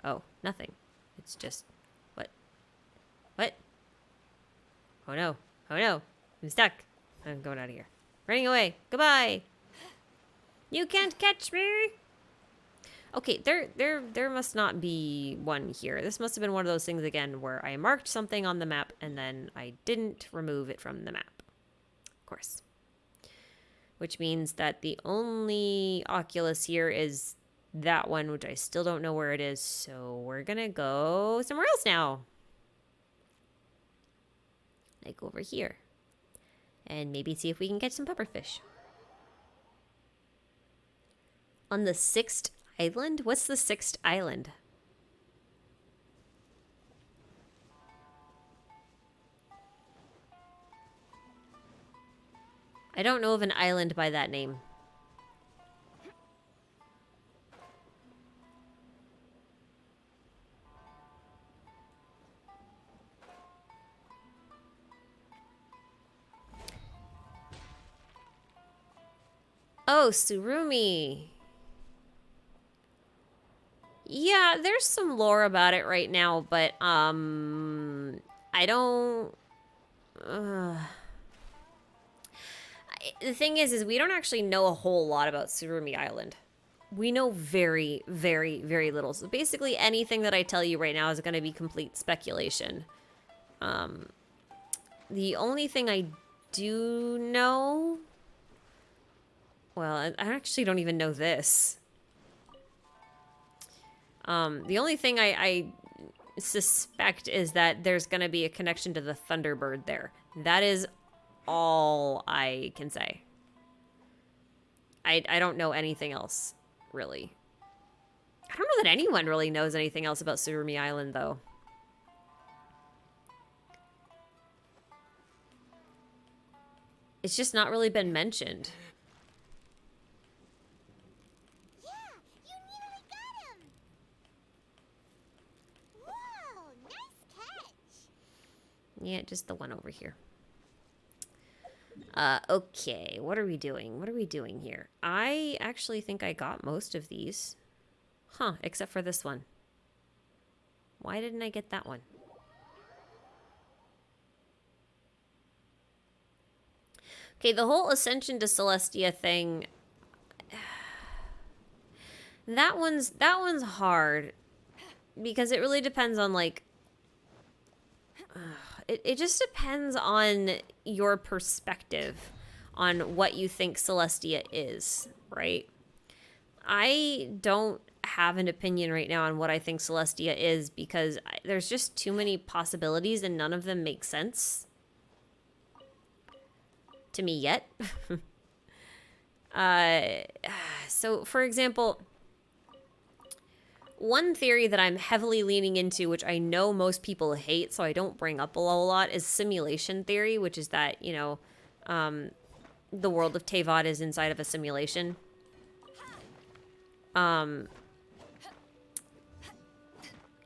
[SPEAKER 1] Oh, nothing. It's just... What? Oh no. Oh no. I'm stuck. I'm going out of here. Running away. Goodbye. You can't catch me. Okay, there must not be one here. This must have been one of those things again where I marked something on the map and then I didn't remove it from the map. Of course. Which means that the only Oculus here is that one, which I still don't know where it is. So we're gonna go somewhere else now. Like over here. And maybe see if we can catch some pufferfish. On the 6th island? What's the 6th island? I don't know of an island by that name. Oh, Surumi. Yeah, there's some lore about it right now, but I don't... The thing is we don't actually know a whole lot about Surumi Island. We know very, very, very little. So basically anything that I tell you right now is going to be complete speculation. The only thing I do know... Well, I actually don't even know this. The only thing I suspect is that there's going to be a connection to the Thunderbird there. That is all I can say. I don't know anything else, really. I don't know that anyone really knows anything else about Surumi Island, though. It's just not really been mentioned.
[SPEAKER 2] Yeah, you nearly got him. Whoa, nice catch.
[SPEAKER 1] Yeah, just the one over here. Okay, what are we doing? What are we doing here? I actually think I got most of these. Huh, except for this one. Why didn't I get that one? Okay, the whole Ascension to Celestia thing, that one's hard because it really depends on like it just depends on your perspective on what you think Celestia is, right? I don't have an opinion right now on what I think Celestia is because there's just too many possibilities and none of them make sense to me yet. So, for example, one theory that I'm heavily leaning into, which I know most people hate, so I don't bring up a whole lot, is simulation theory, which is that, you know, the world of Teyvat is inside of a simulation.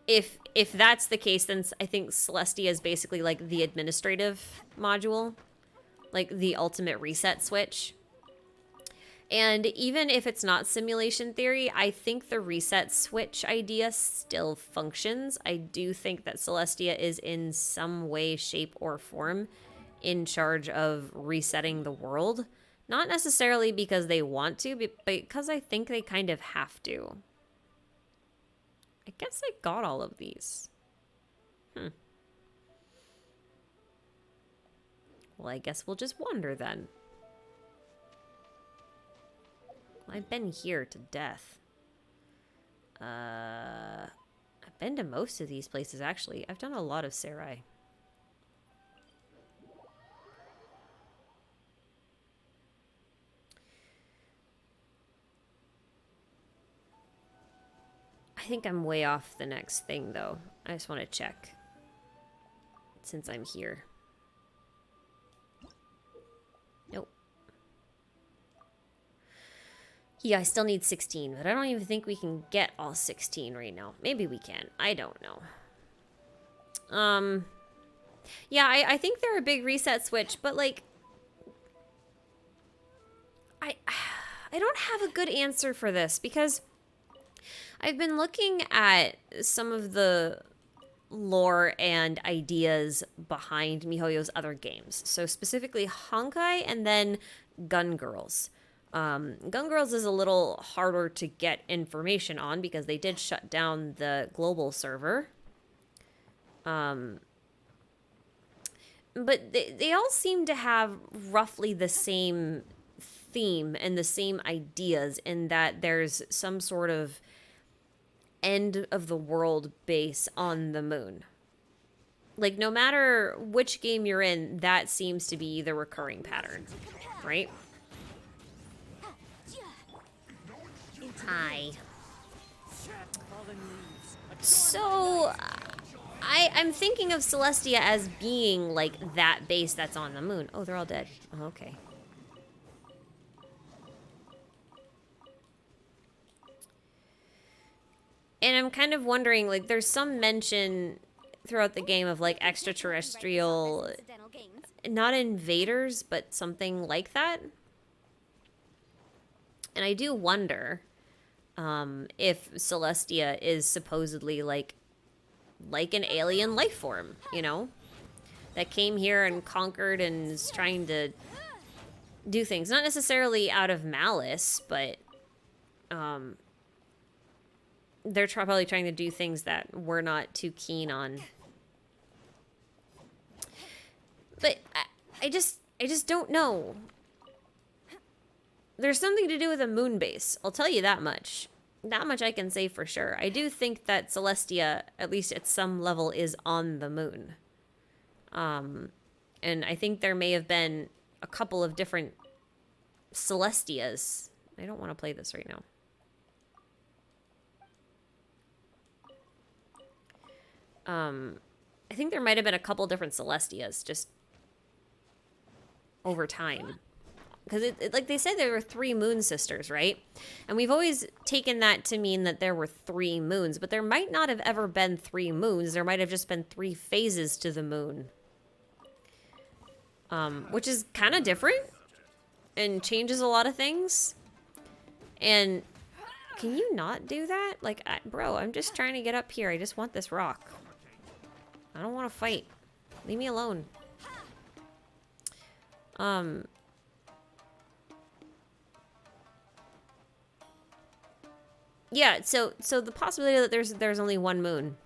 [SPEAKER 1] If that's the case, then I think Celestia is basically like the administrative module, like the ultimate reset switch. And even if it's not simulation theory, I think the reset switch idea still functions. I do think that Celestia is in some way, shape, or form in charge of resetting the world. Not necessarily because they want to, but because I think they kind of have to. I guess I got all of these. Well, I guess we'll just wander then. I've been here to death. I've been to most of these places, actually. I've done a lot of Sarai. I think I'm way off the next thing, though. I just want to check. Since I'm here. Nope. Yeah, I still need 16, but I don't even think we can get all 16 right now. Maybe we can. I don't know. Yeah, I think they're a big reset switch, but like I don't have a good answer for this because I've been looking at some of the lore and ideas behind MiHoYo's other games. So specifically Honkai and then Gun Girls. Gun Girls is a little harder to get information on because they did shut down the global server. But they all seem to have roughly the same theme and the same ideas in that there's some sort of end of the world base on the moon. Like, no matter which game you're in, that seems to be the recurring pattern, right? Hi. So, I'm thinking of Celestia as being, like, that base that's on the moon. Oh, they're all dead. Oh, okay. And I'm kind of wondering, like, there's some mention throughout the game of, like, extraterrestrial, not invaders, but something like that. And I do wonder if Celestia is supposedly, like an alien life form, you know? That came here and conquered and is trying to do things. Not necessarily out of malice, but they're probably trying to do things that we're not too keen on. But I just don't know. There's something to do with a moon base. I'll tell you that much. That much I can say for sure. I do think that Celestia, at least at some level, is on the moon. And I think there may have been a couple of different Celestias. I don't want to play this right now. I think there might have been a couple different Celestias just over time. Because like they said, there were 3 moon sisters, right? And we've always taken that to mean that there were 3 moons, but there might not have ever been 3 moons. There might have just been 3 phases to the moon. Which is kind of different and changes a lot of things. And can you not do that? Like, bro, I'm just trying to get up here. I just want this rock. I don't want to fight. Leave me alone. Yeah, so the possibility that there's only 1 moon,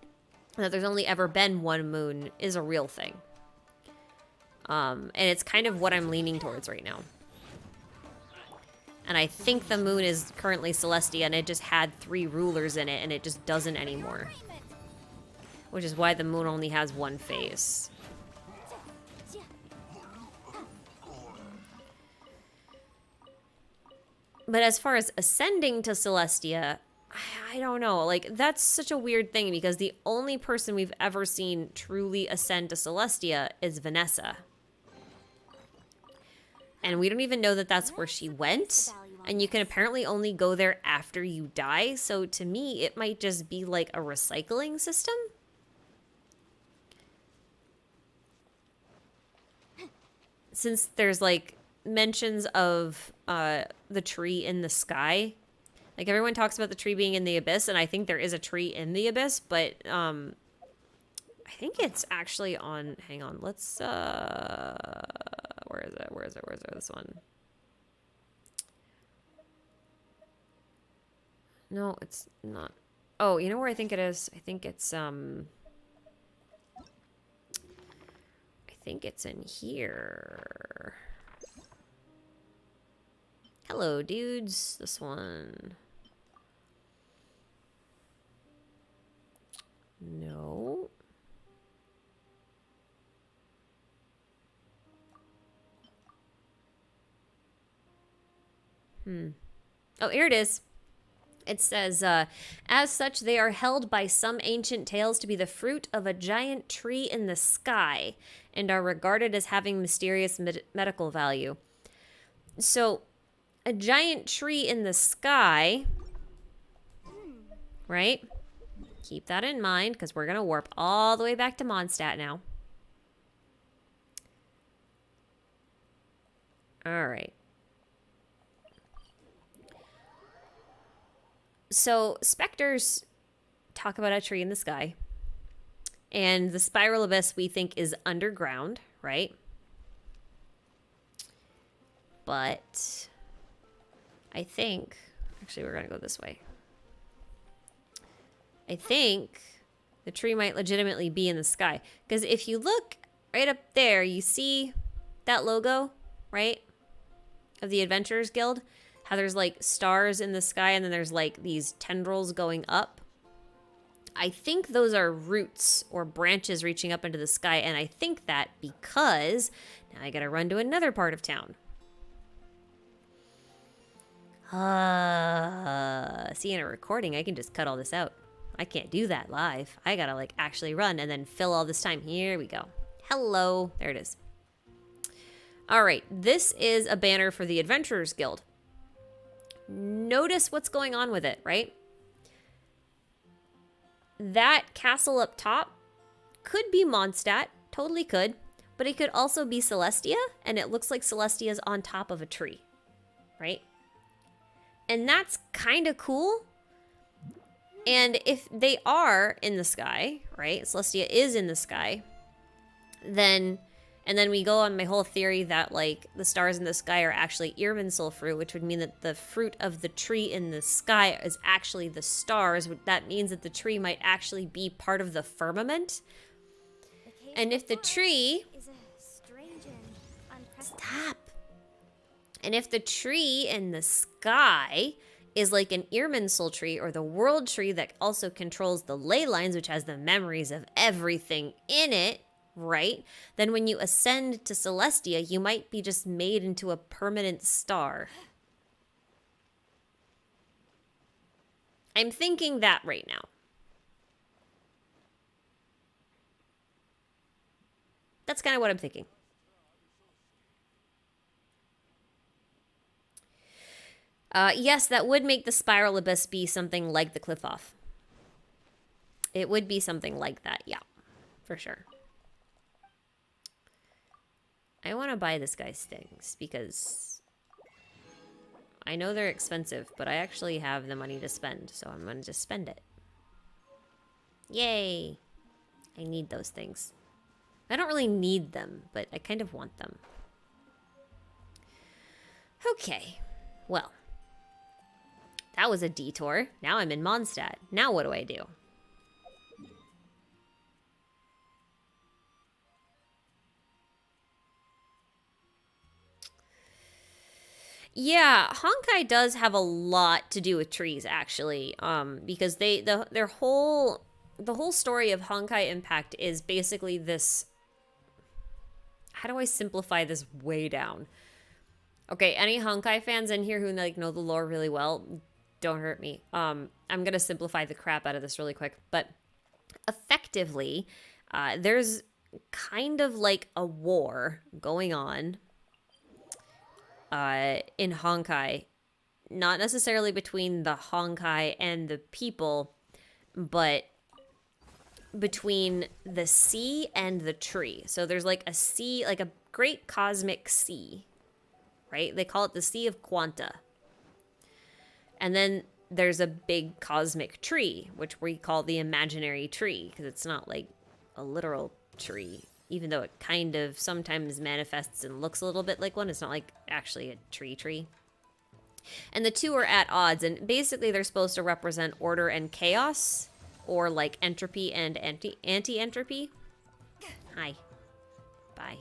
[SPEAKER 1] that there's only ever been 1 moon, is a real thing. And it's kind of what I'm leaning towards right now. And I think the moon is currently Celestia, and it just had 3 rulers in it, and it just doesn't anymore. Which is why the moon only has 1 phase. But as far as ascending to Celestia, I don't know. Like, that's such a weird thing, because the only person we've ever seen truly ascend to Celestia is Vanessa. And we don't even know that that's where she went. And you can apparently only go there after you die. So to me, it might just be like a recycling system. Since there's like mentions of the tree in the sky. Like, everyone talks about the tree being in the abyss, and I think there is a tree in the abyss, but I think it's actually on, hang on, let's where is it this one? No, it's not. Oh, you know where I think it is? I think it's in here. Hello, dudes. This one. No. Oh, here it is. It says, as such, they are held by some ancient tales to be the fruit of a giant tree in the sky and are regarded as having mysterious medical value. So, a giant tree in the sky, right? Keep that in mind, because we're going to warp all the way back to Mondstadt now. All right. So, specters talk about a tree in the sky. And the spiral abyss, we think, is underground, right? But I think... Actually, we're going to go this way. I think the tree might legitimately be in the sky. Because if you look right up there, you see that logo, right? Of the Adventurers Guild. How there's like stars in the sky and then there's like these tendrils going up. I think those are roots or branches reaching up into the sky. And I think that because now I gotta run to another part of town. See, in a recording, I can just cut all this out. I can't do that live. I gotta like actually run and then fill all this time. Here we go. Hello. There it is. All right. This is a banner for the Adventurers Guild. Notice what's going on with it, right? That castle up top could be Mondstadt, totally could, but it could also be Celestia, and it looks like Celestia's on top of a tree, right? And that's kind of cool. And if they are in the sky, right? Celestia is in the sky, then... And then we go on my whole theory that, like, the stars in the sky are actually Irminsul fruit, which would mean that the fruit of the tree in the sky is actually the stars. That means that the tree might actually be part of the firmament. And if the tree... Stop. And if the tree in the sky is like an Irminsul tree or the world tree that also controls the ley lines, which has the memories of everything in it, right? Then when you ascend to Celestia, you might be just made into a permanent star. I'm thinking that right now. That's kind of what I'm thinking. Yes, that would make the spiral abyss be something like the cliff off. It would be something like that, yeah. For sure. I want to buy this guy's things because I know they're expensive, but I actually have the money to spend, so I'm going to just spend it. Yay! I need those things. I don't really need them, but I kind of want them. Okay. Well. That was a detour. Now I'm in Mondstadt. Now what do I do? Yeah, Honkai does have a lot to do with trees, actually, because the whole story of Honkai Impact is basically this. How do I simplify this way down? Okay, any Honkai fans in here who like know the lore really well, don't hurt me. I'm gonna simplify the crap out of this really quick, but effectively, there's kind of like a war going on. In Honkai, not necessarily between the Honkai and the people, but between the sea and the tree. So there's like a sea, like a great cosmic sea, right? They call it the Sea of Quanta. And then there's a big cosmic tree, which we call the imaginary tree, because it's not like a literal tree. Even though it kind of sometimes manifests and looks a little bit like one, it's not like actually a tree. And the two are at odds, and basically they're supposed to represent order and chaos, or like entropy and anti-entropy. Hi. Bye.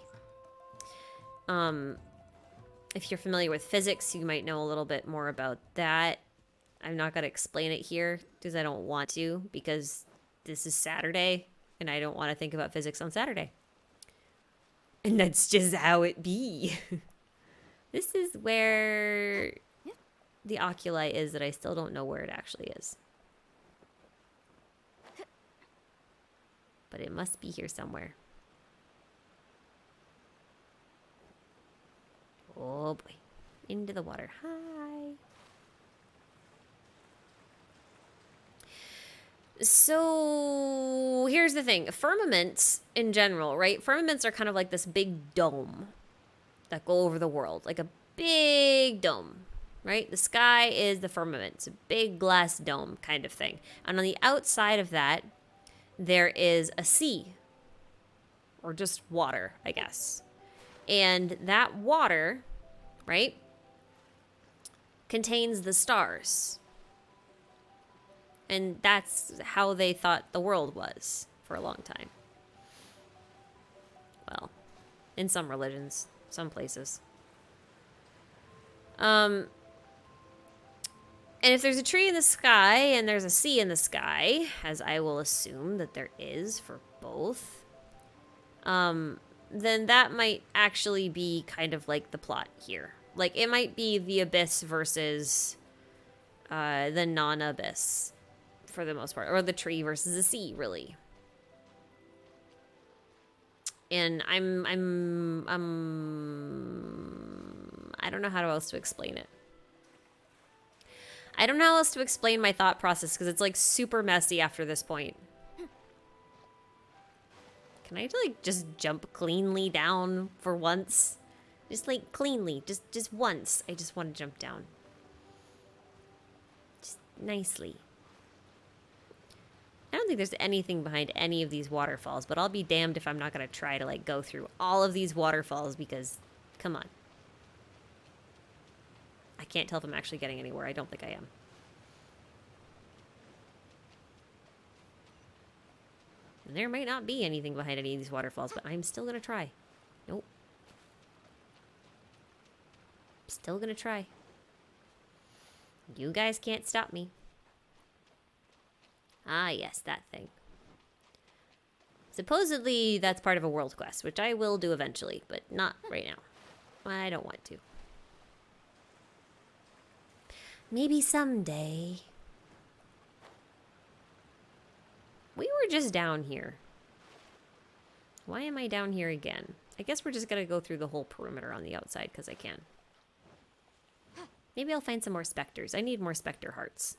[SPEAKER 1] If you're familiar with physics, you might know a little bit more about that. I'm not going to explain it here, because I don't want to, because this is Saturday, and I don't want to think about physics on Saturday. And that's just how it be. This is where the oculi is that I still don't know where it actually is. But it must be here somewhere. Oh boy. Into the water. Hi. So here's the thing. Firmaments in general, right? Firmaments are kind of like this big dome that go over the world. Like a big dome, right? The sky is the firmament. It's a big glass dome kind of thing. And on the outside of that, there is a sea. Or just water, I guess. And that water, right, contains the stars. And that's how they thought the world was for a long time. Well, in some religions, some places. And if there's a tree in the sky and there's a sea in the sky, as I will assume that there is for both, then that might actually be kind of like the plot here. Like, it might be the abyss versus the non-abyss. For the most part, or the tree versus the sea, really. And I don't know how else to explain it. I don't know how else to explain my thought process because it's like super messy after this point. Can I like just jump cleanly down for once? Just like cleanly, just once. I just want to jump down. Just nicely. I don't think there's anything behind any of these waterfalls, but I'll be damned if I'm not going to try to, like, go through all of these waterfalls because, come on. I can't tell if I'm actually getting anywhere. I don't think I am. And there might not be anything behind any of these waterfalls, but I'm still going to try. Nope. Still going to try. You guys can't stop me. Ah, yes, that thing. Supposedly, that's part of a world quest, which I will do eventually, but not right now. I don't want to. Maybe someday. We were just down here. Why am I down here again? I guess we're just gonna go through the whole perimeter on the outside, because I can. Maybe I'll find some more specters. I need more specter hearts.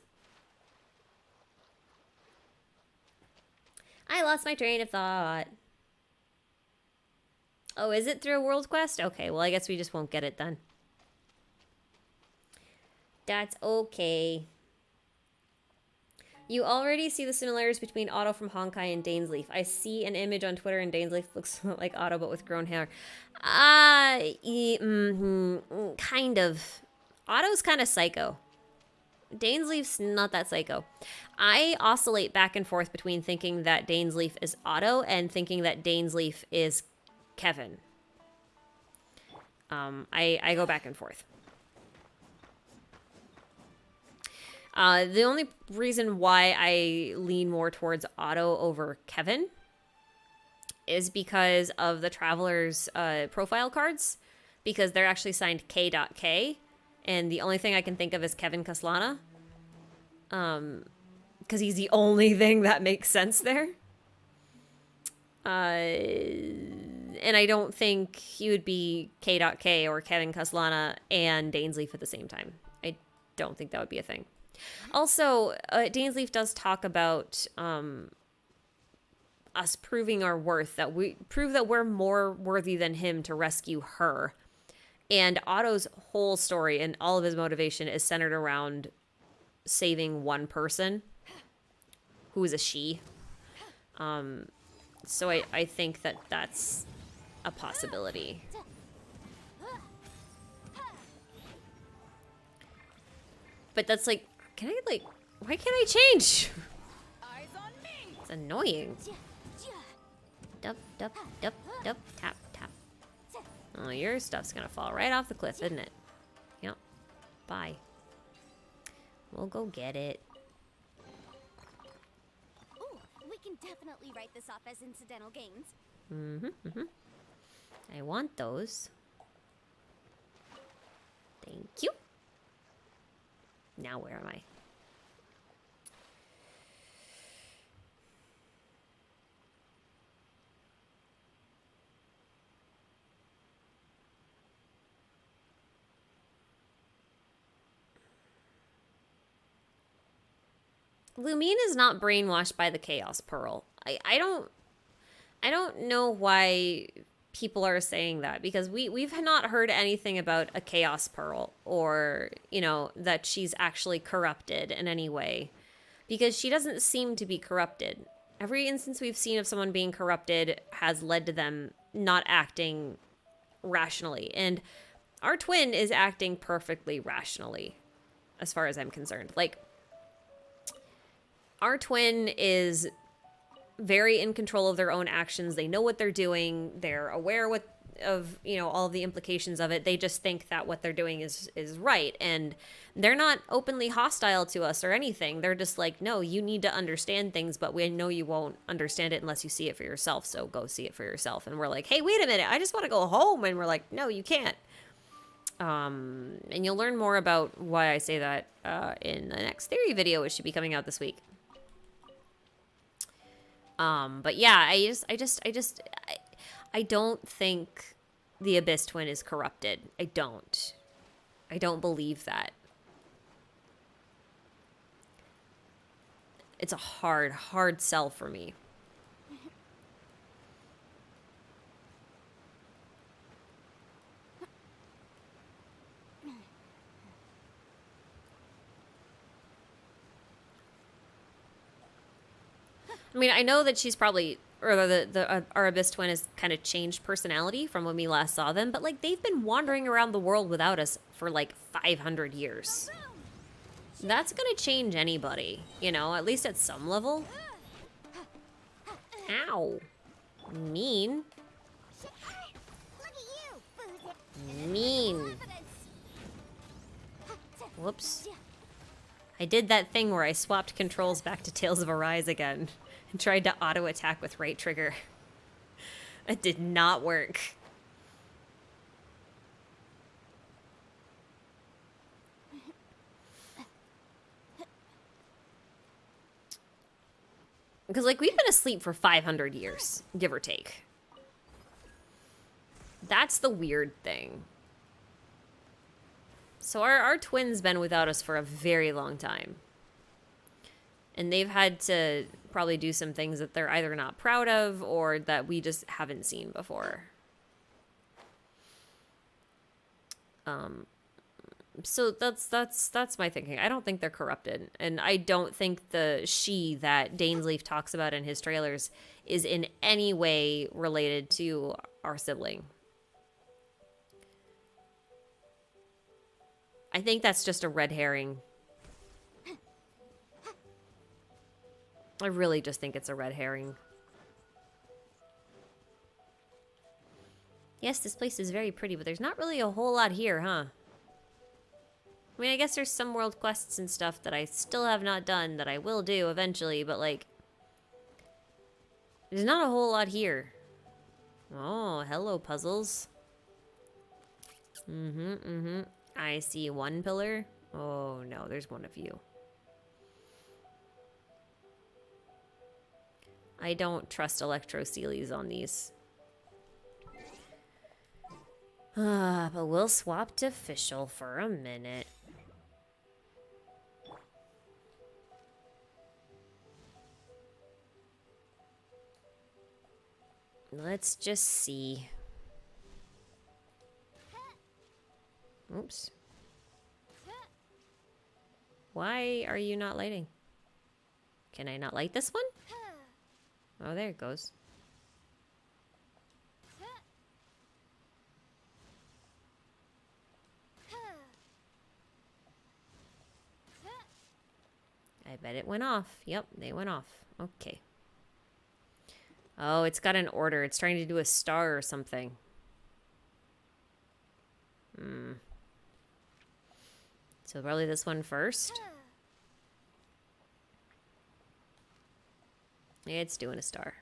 [SPEAKER 1] I lost my train of thought. Oh, is it through a world quest? Okay, well, I guess we just won't get it then. That's okay. You already see the similarities between Otto from Honkai and Dainsleif. I see an image on Twitter and Dainsleif looks like Otto but with grown hair. Kind of. Otto's kind of psycho. Dainsleif's not that psycho. I oscillate back and forth between thinking that Dainsleif is Otto and thinking that Dainsleif is Kevin. I go back and forth. The only reason why I lean more towards Otto over Kevin is because of the Traveler's profile cards, because they're actually signed K.K, and the only thing I can think of is Kevin Kaslana, because he's the only thing that makes sense there. And I don't think he would be K.K or Kevin Kaslana and Dainsleif at the same time. I don't think that would be a thing. Also, Dainsleif does talk about us proving our worth, that we prove that we're more worthy than him to rescue her. And Otto's whole story and all of his motivation is centered around saving one person, who is a she. So I think that that's a possibility. But that's like, can I like, why can't I change?
[SPEAKER 2] Eyes on me.
[SPEAKER 1] It's annoying. Dup, dup, dup, dup, tap, tap. Oh, your stuff's gonna fall right off the cliff, isn't it? Yep. Bye. We'll go get it.
[SPEAKER 2] Ooh, we can definitely write this off as incidental gains.
[SPEAKER 1] I want those. Thank you. Now where am I? Lumine is not brainwashed by the Chaos Pearl. I don't know why people are saying that, because we've not heard anything about a Chaos Pearl, or, you know, that she's actually corrupted in any way, because she doesn't seem to be corrupted. Every instance we've seen of someone being corrupted has led to them not acting rationally, and our twin is acting perfectly rationally, as far as I'm concerned. Like, our twin is very in control of their own actions. They know what they're doing. They're aware of, you know, all of the implications of it. They just think that what they're doing is right. And they're not openly hostile to us or anything. They're just like, no, you need to understand things, but we know you won't understand it unless you see it for yourself. So go see it for yourself. And we're like, hey, wait a minute, I just want to go home. And we're like, no, you can't. And you'll learn more about why I say that in the next theory video, which should be coming out this week. But yeah, I don't think the Abyss Twin is corrupted. I don't believe that. It's a hard sell for me. I mean, I know that she's probably, or our Abyss Twin has kind of changed personality from when we last saw them, but like, they've been wandering around the world without us for like 500 years. That's gonna change anybody, you know, at least at some level. Ow. Mean. Mean. Whoops. I did that thing where I swapped controls back to Tales of Arise again and tried to auto-attack with right trigger. It did not work. Because, like, we've been asleep for 500 years, give or take. That's the weird thing. So our twin's been without us for a very long time. And they've had to probably do some things that they're either not proud of or that we just haven't seen before. So that's my thinking. I don't think they're corrupted. And I don't think the she that Dainsleif talks about in his trailers is in any way related to our sibling. I think that's just a red herring. I really just think it's a red herring. Yes, this place is very pretty, but there's not really a whole lot here, huh? I mean, I guess there's some world quests and stuff that I still have not done that I will do eventually, but like... there's not a whole lot here. Oh, hello, puzzles. I see one pillar. Oh, no, there's one of you. I don't trust electroceles on these. But we'll swap to official for a minute. Let's just see. Oops. Why are you not lighting? Can I not light this one? Oh, there it goes. I bet it went off. Yep, they went off. Okay. Oh, it's got an order. It's trying to do a star or something. So probably this one first. It's doing a star.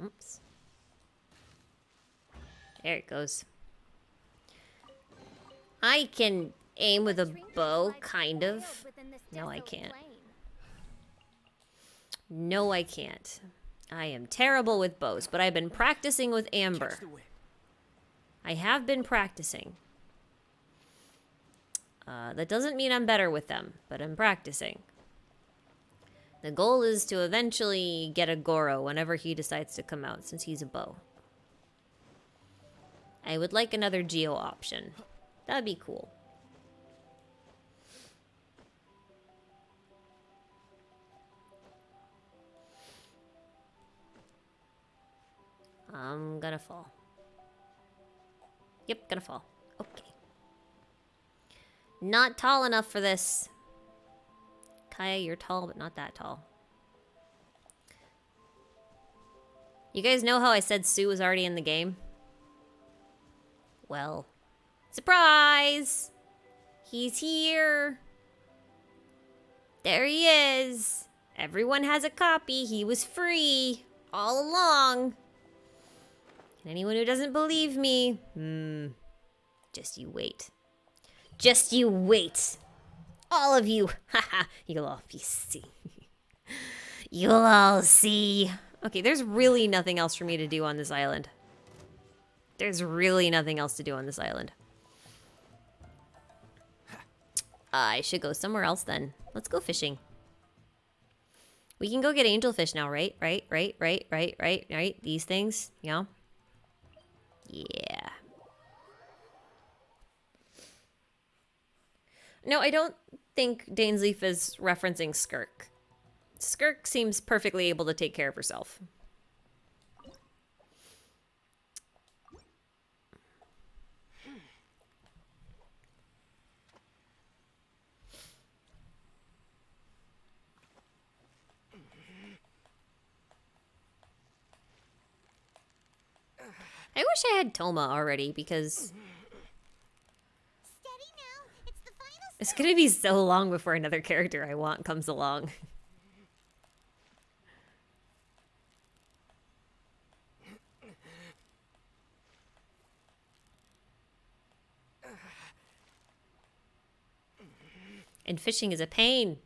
[SPEAKER 1] Oops. There it goes. I can aim with a bow, kind of. No, I can't. No, I can't. I am terrible with bows, but I've been practicing with Amber. I have been practicing. That doesn't mean I'm better with them, but I'm practicing. The goal is to eventually get a Goro whenever he decides to come out, since he's a bow. I would like another Geo option. That'd be cool. I'm gonna fall. Yep, gonna fall. Okay. Not tall enough for this. Kaya, you're tall, but not that tall. You guys know how I said Sue was already in the game? Well, surprise! He's here. There he is. Everyone has a copy. He was free all along. And anyone who doesn't believe me, just you wait. Just you wait. All of you. Haha, you'll all see. You'll all see. Okay, there's really nothing else for me to do on this island. There's really nothing else to do on this island. I should go somewhere else then. Let's go fishing. We can go get angelfish now, right? Right? These things, yeah? Yeah. No, I don't think Dainsleif is referencing Skirk. Skirk seems perfectly able to take care of herself. I wish I had Toma already, because it's gonna be so long before another character I want comes along. And fishing is a pain.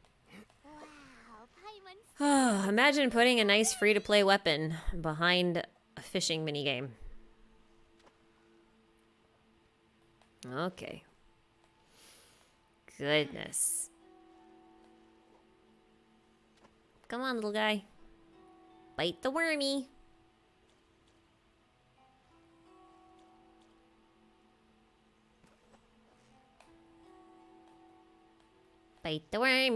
[SPEAKER 1] Imagine putting a nice free-to-play weapon behind a fishing minigame. Okay. Goodness. Come on, little guy. Bite the wormy. Bite the wormy.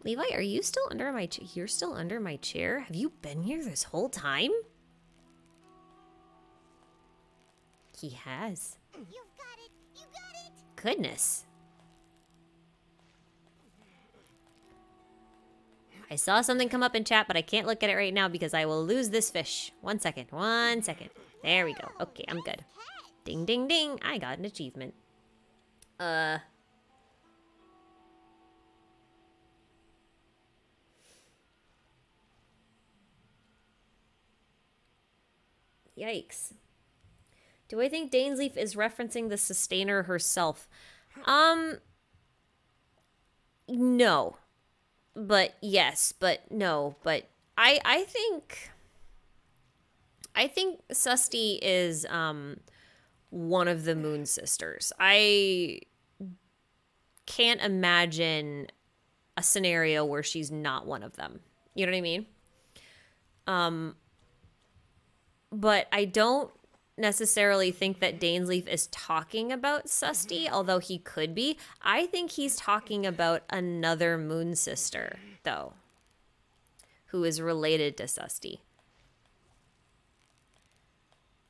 [SPEAKER 1] Levi, are you still under my chair? You're still under my chair? Have you been here this whole time? He has.
[SPEAKER 2] You've got it! You got it!
[SPEAKER 1] Goodness. I saw something come up in chat, but I can't look at it right now because I will lose this fish. 1 second. 1 second. There we go. Okay, I'm good. Ding, ding, ding. I got an achievement. Yikes. Do I think Dainsleif is referencing the Sustainer herself? No. But yes, but no, but I think Susty is one of the Moon Sisters. I can't imagine a scenario where she's not one of them. You know what I mean? But I don't necessarily think that Dainsleif is talking about Susty, although he could be. I think he's talking about another Moon Sister, though, who is related to Susty.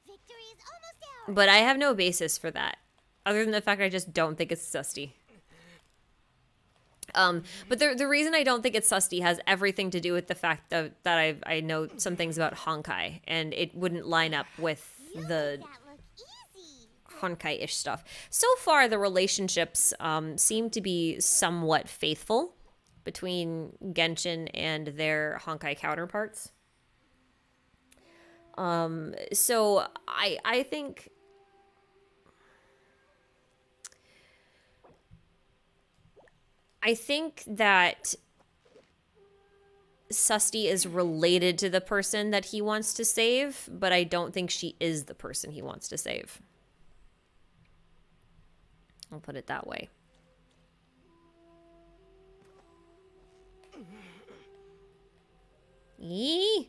[SPEAKER 2] Victory is almost ours!
[SPEAKER 1] But I have no basis for that, other than the fact I just don't think it's Susty. But the reason I don't think it's Susty has everything to do with the fact that I know some things about Honkai, and it wouldn't line up with the
[SPEAKER 2] That look easy!
[SPEAKER 1] Honkai-ish stuff. So far, the relationships seem to be somewhat faithful between Genshin and their Honkai counterparts. So I think that Susty is related to the person that he wants to save, but I don't think she is the person he wants to save. I'll put it that way. Yee.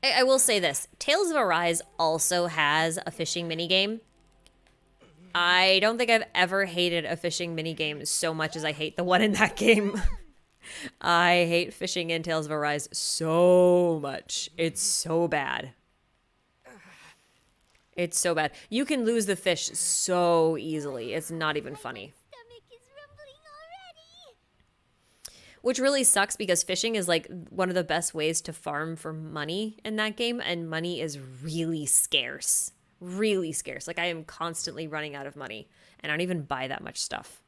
[SPEAKER 1] I will say this. Tales of Arise also has a fishing minigame. I don't think I've ever hated a fishing minigame so much as I hate the one in that game. I hate fishing in Tales of Arise so much. It's so bad. It's so bad. You can lose the fish so easily. It's not even funny.
[SPEAKER 2] Stomach is rumbling already!
[SPEAKER 1] Which really sucks because fishing is like one of the best ways to farm for money in that game, and money is really scarce. Really scarce. Like, I am constantly running out of money, and I don't even buy that much stuff.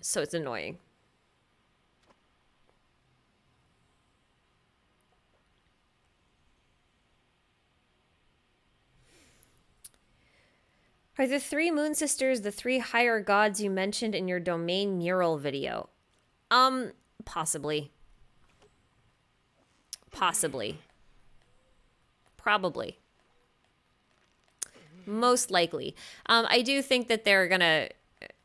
[SPEAKER 1] So it's annoying. Are the 3 Moon Sisters the 3 higher gods you mentioned in your domain mural video? Possibly. Possibly. Probably. Most likely. I do think that they're gonna...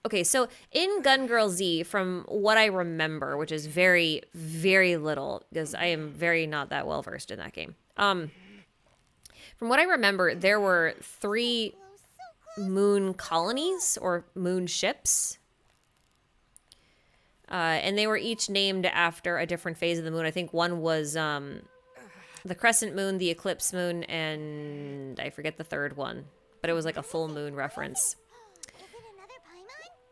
[SPEAKER 1] Okay, so in Gun Girl Z, from what I remember, which is very, very little, because I am very not that well versed in that game. From what I remember, there were 3 moon colonies, or moon ships. And they were each named after a different phase of the moon. I think one was the crescent moon, the eclipse moon, and I forget the third one. But it was like a full moon reference.
[SPEAKER 2] Is it another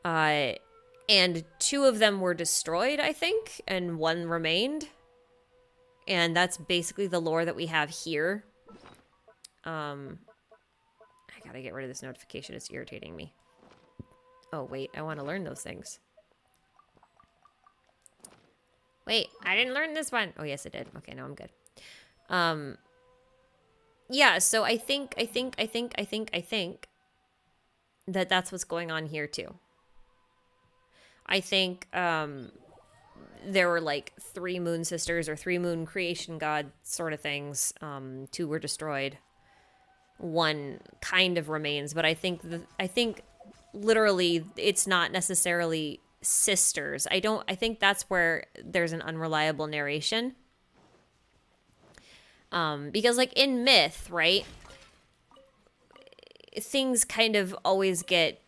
[SPEAKER 2] Paimon?
[SPEAKER 1] And 2 of them were destroyed, I think, and 1 remained. And that's basically the lore that we have here. I gotta get rid of this notification. It's irritating me. Oh, wait. I want to learn those things. Wait, I didn't learn this one. Oh, yes, I did. Okay, now I'm good. yeah, so I think that that's what's going on here too. I think there were like 3 moon sisters or 3 moon creation god sort of things. 2 were destroyed. 1 kind of remains, but I think literally it's not necessarily sisters. I think that's where there's an unreliable narration. Because like in myth, right? Things kind of always get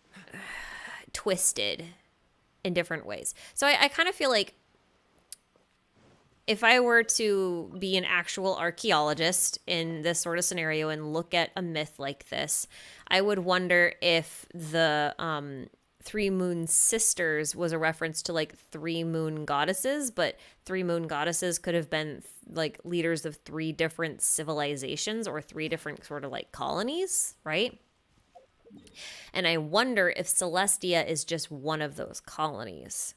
[SPEAKER 1] twisted in different ways. So I kind of feel like if I were to be an actual archaeologist in this sort of scenario and look at a myth like this, I would wonder if the 3 moon sisters was a reference to like 3 moon goddesses, but 3 moon goddesses could have been like leaders of 3 different civilizations or 3 different sort of like colonies, right? And I wonder if Celestia is just one of those colonies.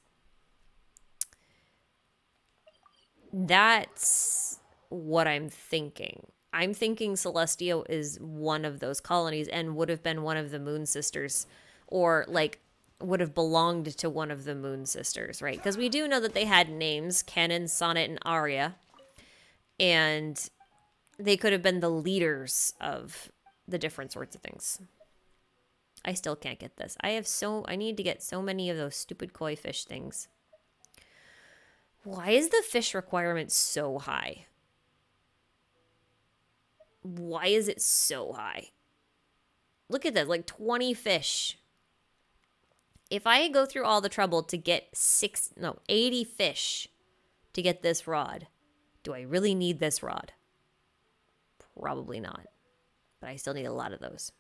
[SPEAKER 1] That's what I'm thinking. I'm thinking Celestia is one of those colonies and would have been one of the Moon Sisters, or like would have belonged to one of the Moon Sisters, right? Because we do know that they had names, Canon, Sonnet, and Aria, and they could have been the leaders of the different sorts of things. I still can't get this. I need to get so many of those stupid koi fish things. Why is the fish requirement so high? Why is it so high? Look at that, like 20 fish. If I go through all the trouble to get 80 fish to get this rod, do I really need this rod? Probably not. But I still need a lot of those.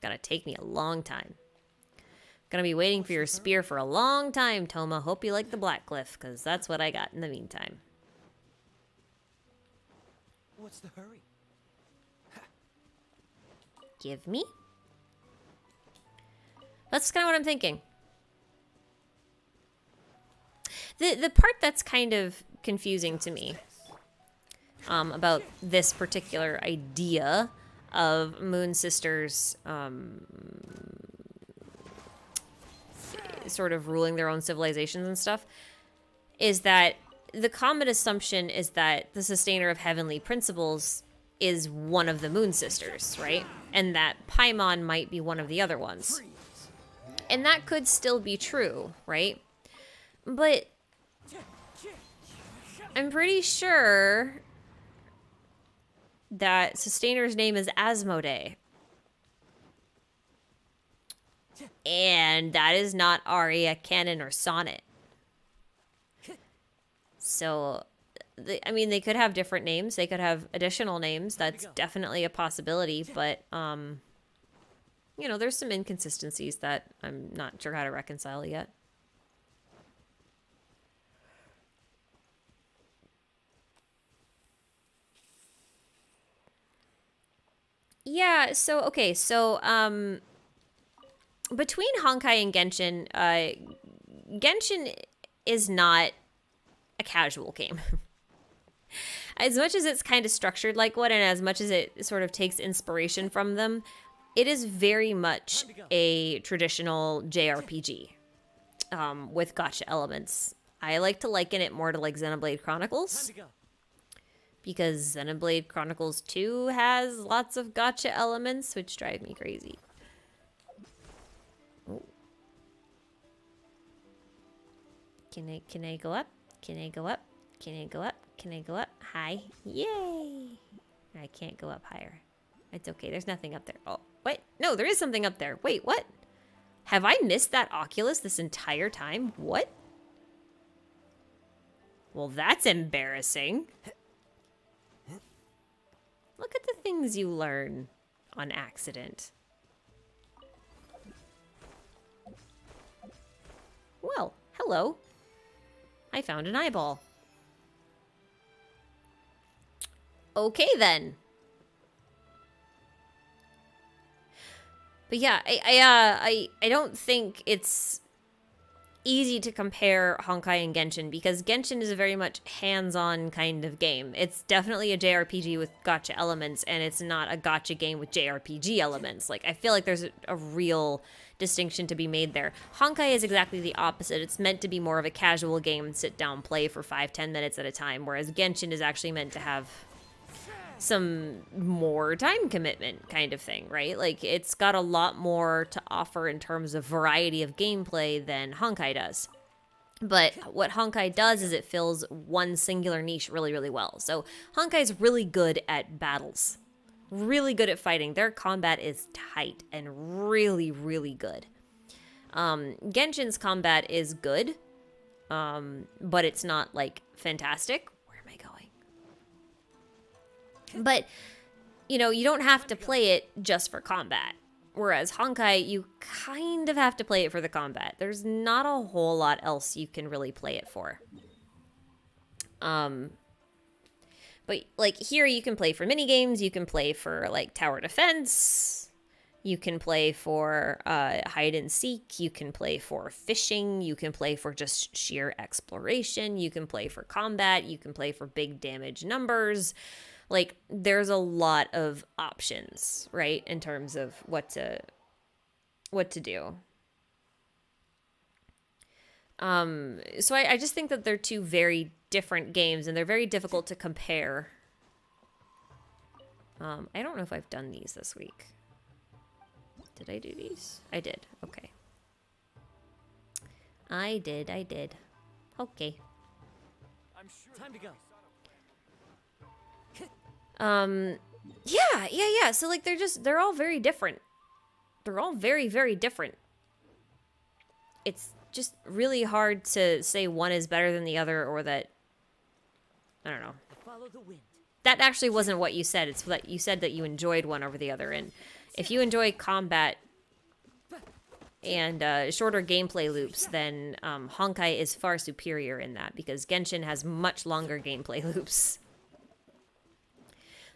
[SPEAKER 1] Gonna take me a long time. Gonna be waiting for your spear for a long time, Toma. Hope you like the Black Cliff, because that's what I got in the meantime.
[SPEAKER 3] What's the hurry?
[SPEAKER 1] Give me? That's kind of what I'm thinking. The part that's kind of confusing to me about this particular idea of Moon Sisters sort of ruling their own civilizations and stuff is that the common assumption is that the sustainer of heavenly principles is one of the Moon Sisters, right? And that Paimon might be one of the other ones. And that could still be true, right? But I'm pretty sure that Sustainer's name is Asmodee. And that is not Aria, Canon, or Sonnet. So, I mean, they could have different names. They could have additional names. That's definitely a possibility. But, you know, there's some inconsistencies that I'm not sure how to reconcile yet. Yeah, so, okay, so, between Honkai and Genshin, Genshin is not a casual game. As much as it's kind of structured like one, and as much as it sort of takes inspiration from them, it is very much a traditional JRPG with gacha elements. I like to liken it more to like Xenoblade Chronicles, because Xenoblade Chronicles 2 has lots of gacha elements, which drive me crazy. Oh. Can I go up? Can I go up? Can I go up? Can I go up? Hi. Yay! I can't go up higher. It's okay. There's nothing up there. Oh, wait. No, there is something up there. Wait, what? Have I missed that Oculus this entire time? What? Well, that's embarrassing. Look at the things you learn on accident. Well, hello. I found an eyeball. Okay, then. But yeah, I don't think it's easy to compare Honkai and Genshin because Genshin is a very much hands-on kind of game. It's definitely a JRPG with gacha elements, and it's not a gacha game with JRPG elements. Like, I feel like there's a real distinction to be made there. Honkai is exactly the opposite. It's meant to be more of a casual game, sit down, play for 5-10 minutes at a time, whereas Genshin is actually meant to have some more time commitment kind of thing, right? Like, it's got a lot more to offer in terms of variety of gameplay than Honkai does. But what Honkai does is it fills one singular niche really, really well. So Honkai is really good at battles, really good at fighting. Their combat is tight and really, really good. Genshin's combat is good, but it's not, like, fantastic. But, you know, you don't have to play it just for combat. Whereas Honkai, you kind of have to play it for the combat. There's not a whole lot else you can really play it for. But, like, here you can play for minigames, you can play for, like, tower defense, you can play for hide and seek, you can play for fishing, you can play for just sheer exploration, you can play for combat, you can play for big damage numbers. Like, there's a lot of options, right, in terms of what to do. So I just think that they're two very different games, and they're very difficult to compare. I don't know if I've done these this week. Did I do these? I did. Okay. I did. Okay.
[SPEAKER 3] I'm sure. Time to go.
[SPEAKER 1] Yeah. So, like, they're all very different. They're all very, very different. It's just really hard to say one is better than the other, or that, I don't know.
[SPEAKER 4] Follow the wind.
[SPEAKER 1] That actually wasn't what you said. It's that you said that you enjoyed one over the other. And if you enjoy combat and shorter gameplay loops, then Honkai is far superior in that, because Genshin has much longer gameplay loops.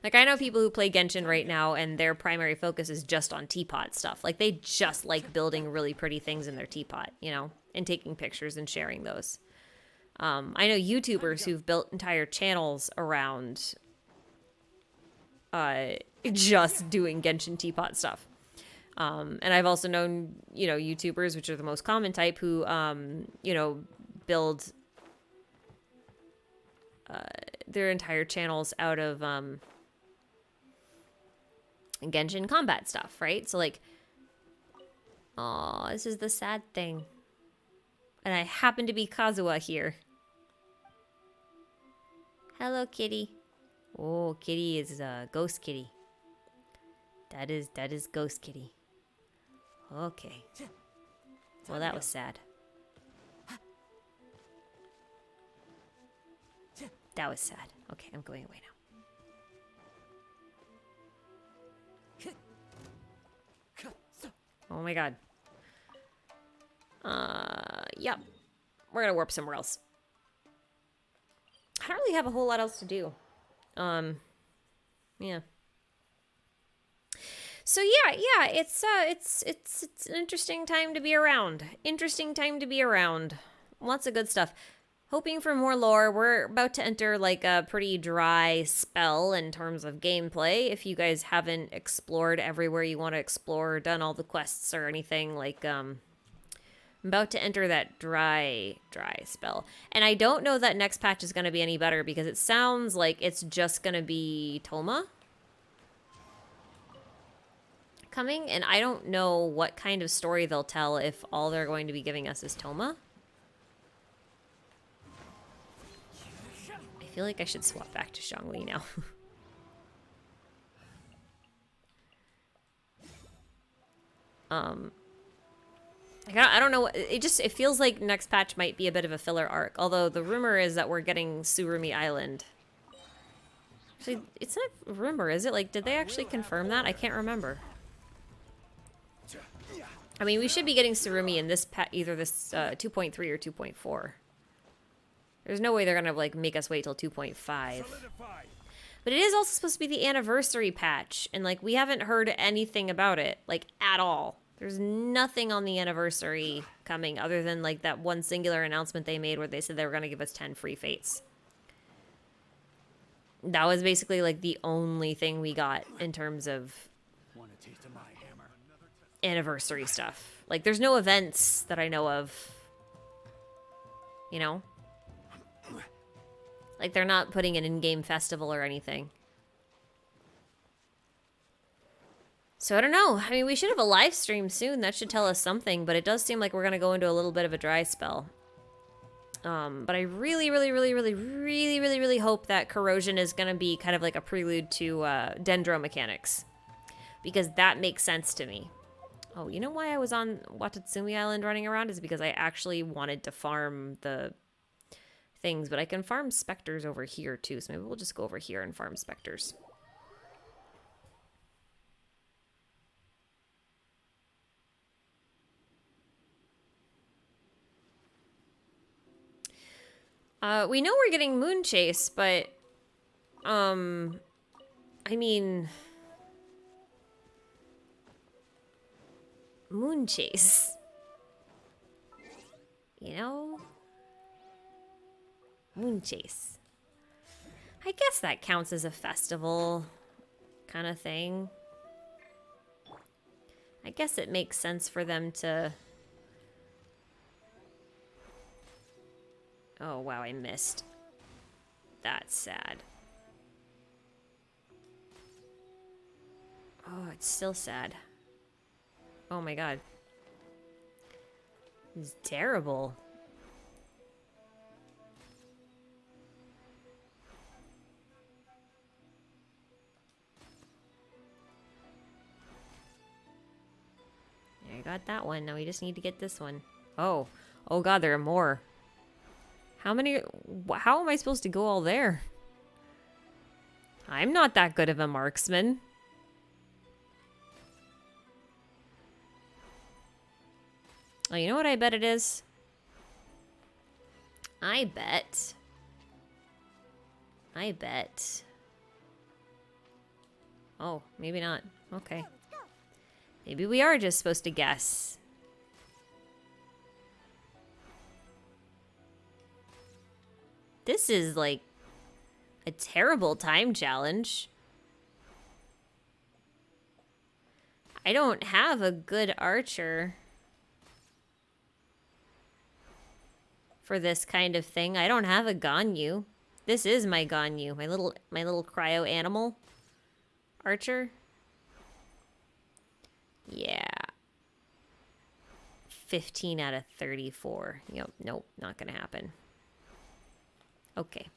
[SPEAKER 1] Like, I know people who play Genshin right now, and their primary focus is just on teapot stuff. Like, they just like building really pretty things in their teapot, you know, and taking pictures and sharing those. I know YouTubers who've built entire channels around just doing Genshin teapot stuff. And I've also known, you know, YouTubers, which are the most common type, who, you know, build their entire channels out of Genshin combat stuff, right? So, like, oh, this is the sad thing. And I happen to be Kazuha here. Hello, kitty. Oh, kitty is ghost kitty. That is ghost kitty. Okay. Well, that was sad. That was sad. Okay, I'm going away now. Oh my god. Yep. We're gonna warp somewhere else. I don't really have a whole lot else to do. Yeah. So yeah, it's an interesting time to be around. Lots of good stuff. Hoping for more lore. We're about to enter, like, a pretty dry spell in terms of gameplay. If you guys haven't explored everywhere you want to explore, done all the quests or anything, like, I'm about to enter that dry spell. And I don't know that next patch is going to be any better, because it sounds like it's just going to be Toma coming. And I don't know what kind of story they'll tell if all they're going to be giving us is Toma. I feel like I should swap back to Zhongli now. I don't know. It feels like next patch might be a bit of a filler arc. Although the rumor is that we're getting Surumi Island. Actually, it's not a rumor, is it? Like, did they actually confirm that? I can't remember. I mean, we should be getting Surumi in this either this 2.3 or 2.4. There's no way they're gonna, like, make us wait till 2.5. But it is also supposed to be the anniversary patch, and, like, we haven't heard anything about it, like, at all. There's nothing on the anniversary coming other than like that one singular announcement they made where they said they were going to give us 10 free fates. That was basically like the only thing we got in terms of
[SPEAKER 3] Want a taste of my hammer?
[SPEAKER 1] anniversary stuff. Like there's no events that I know of. You know? Like they're not putting an in-game festival or anything. So I don't know. I mean, we should have a live stream soon. That should tell us something, but it does seem like we're going to go into a little bit of a dry spell. But I really hope that Corrosion is going to be kind of like a prelude to Dendro mechanics. Because that makes sense to me. Oh, you know why I was on Watatsumi Island running around? Is because I actually wanted to farm the things. But I can farm specters over here too. So maybe we'll just go over here and farm specters. We know we're getting Moon Chase, but, I mean, Moon Chase, you know, Moon Chase. I guess that counts as a festival kind of thing. I guess it makes sense for them to... Oh, wow, I missed. That's sad. Oh, it's still sad. Oh my god. This is terrible. I got that one. Now we just need to get this one. Oh. Oh god, there are more. How many... How am I supposed to go all there? I'm not that good of a marksman. Oh, you know what I bet it is? I bet... Oh, maybe not. Okay. Maybe we are just supposed to guess. This is, like, a terrible time challenge. I don't have a good archer for this kind of thing. I don't have a Ganyu. This is my Ganyu, my little cryo animal archer. Yeah. 15 out of 34. Yep, nope, not gonna happen. Okay.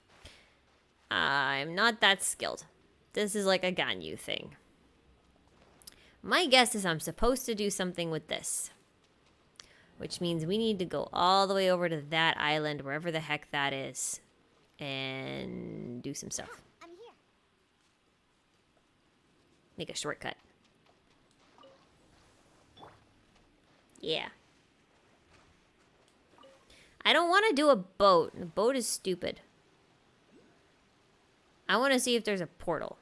[SPEAKER 1] I'm not that skilled. This is like a Ganyu thing. My guess is I'm supposed to do something with this. Which means we need to go all the way over to that island, wherever the heck that is. And do some stuff.
[SPEAKER 2] I'm here.
[SPEAKER 1] Make a shortcut. Yeah. I don't want to do a boat. The boat is stupid. I want to see if there's a portal.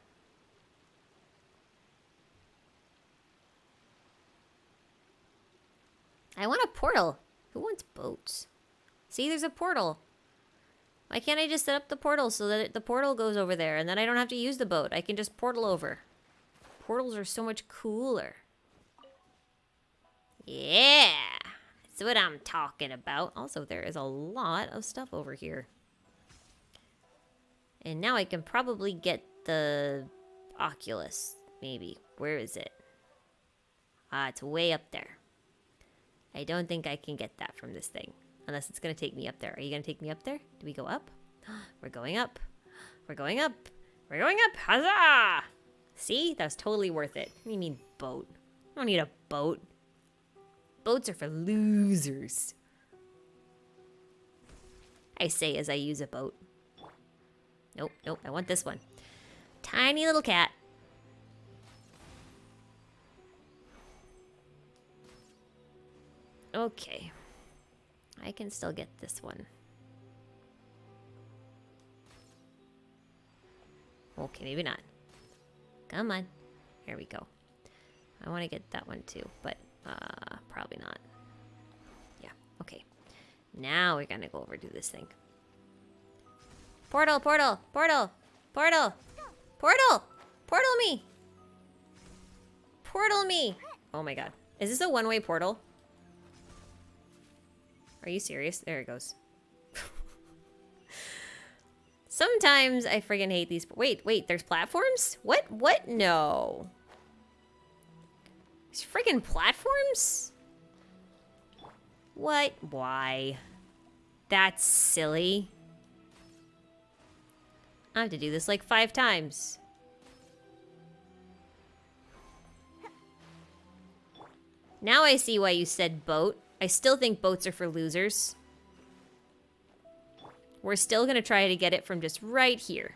[SPEAKER 1] I want a portal. Who wants boats? See, there's a portal. Why can't I just set up the portal so that the portal goes over there and then I don't have to use the boat? I can just portal over. Portals are so much cooler. Yeah. That's what I'm talking about. Also, there is a lot of stuff over here. And now I can probably get the Oculus, maybe. Where is it? Ah, it's way up there. I don't think I can get that from this thing. Unless it's going to take me up there. Are you going to take me up there? Do we go up? We're going up. We're going up. We're going up. Huzzah! See? That was totally worth it. What do you mean boat? I don't need a boat. Boats are for losers. I say as I use a boat. Nope, nope, I want this one. Tiny little cat. Okay. I can still get this one. Okay, maybe not. Come on. Here we go. I want to get that one too, but Probably not. Yeah, okay. Now we're gonna go over to this thing. Portal, portal, portal, portal, portal, portal me. Portal me. Oh my god. Is this a one-way portal? Are you serious? There it goes. Sometimes I friggin' hate these. Wait, there's platforms? What? No. There's friggin' platforms? What? Why? That's silly. I have to do this like 5 times. Now I see why you said boat. I still think boats are for losers. We're still going to try to get it from just right here.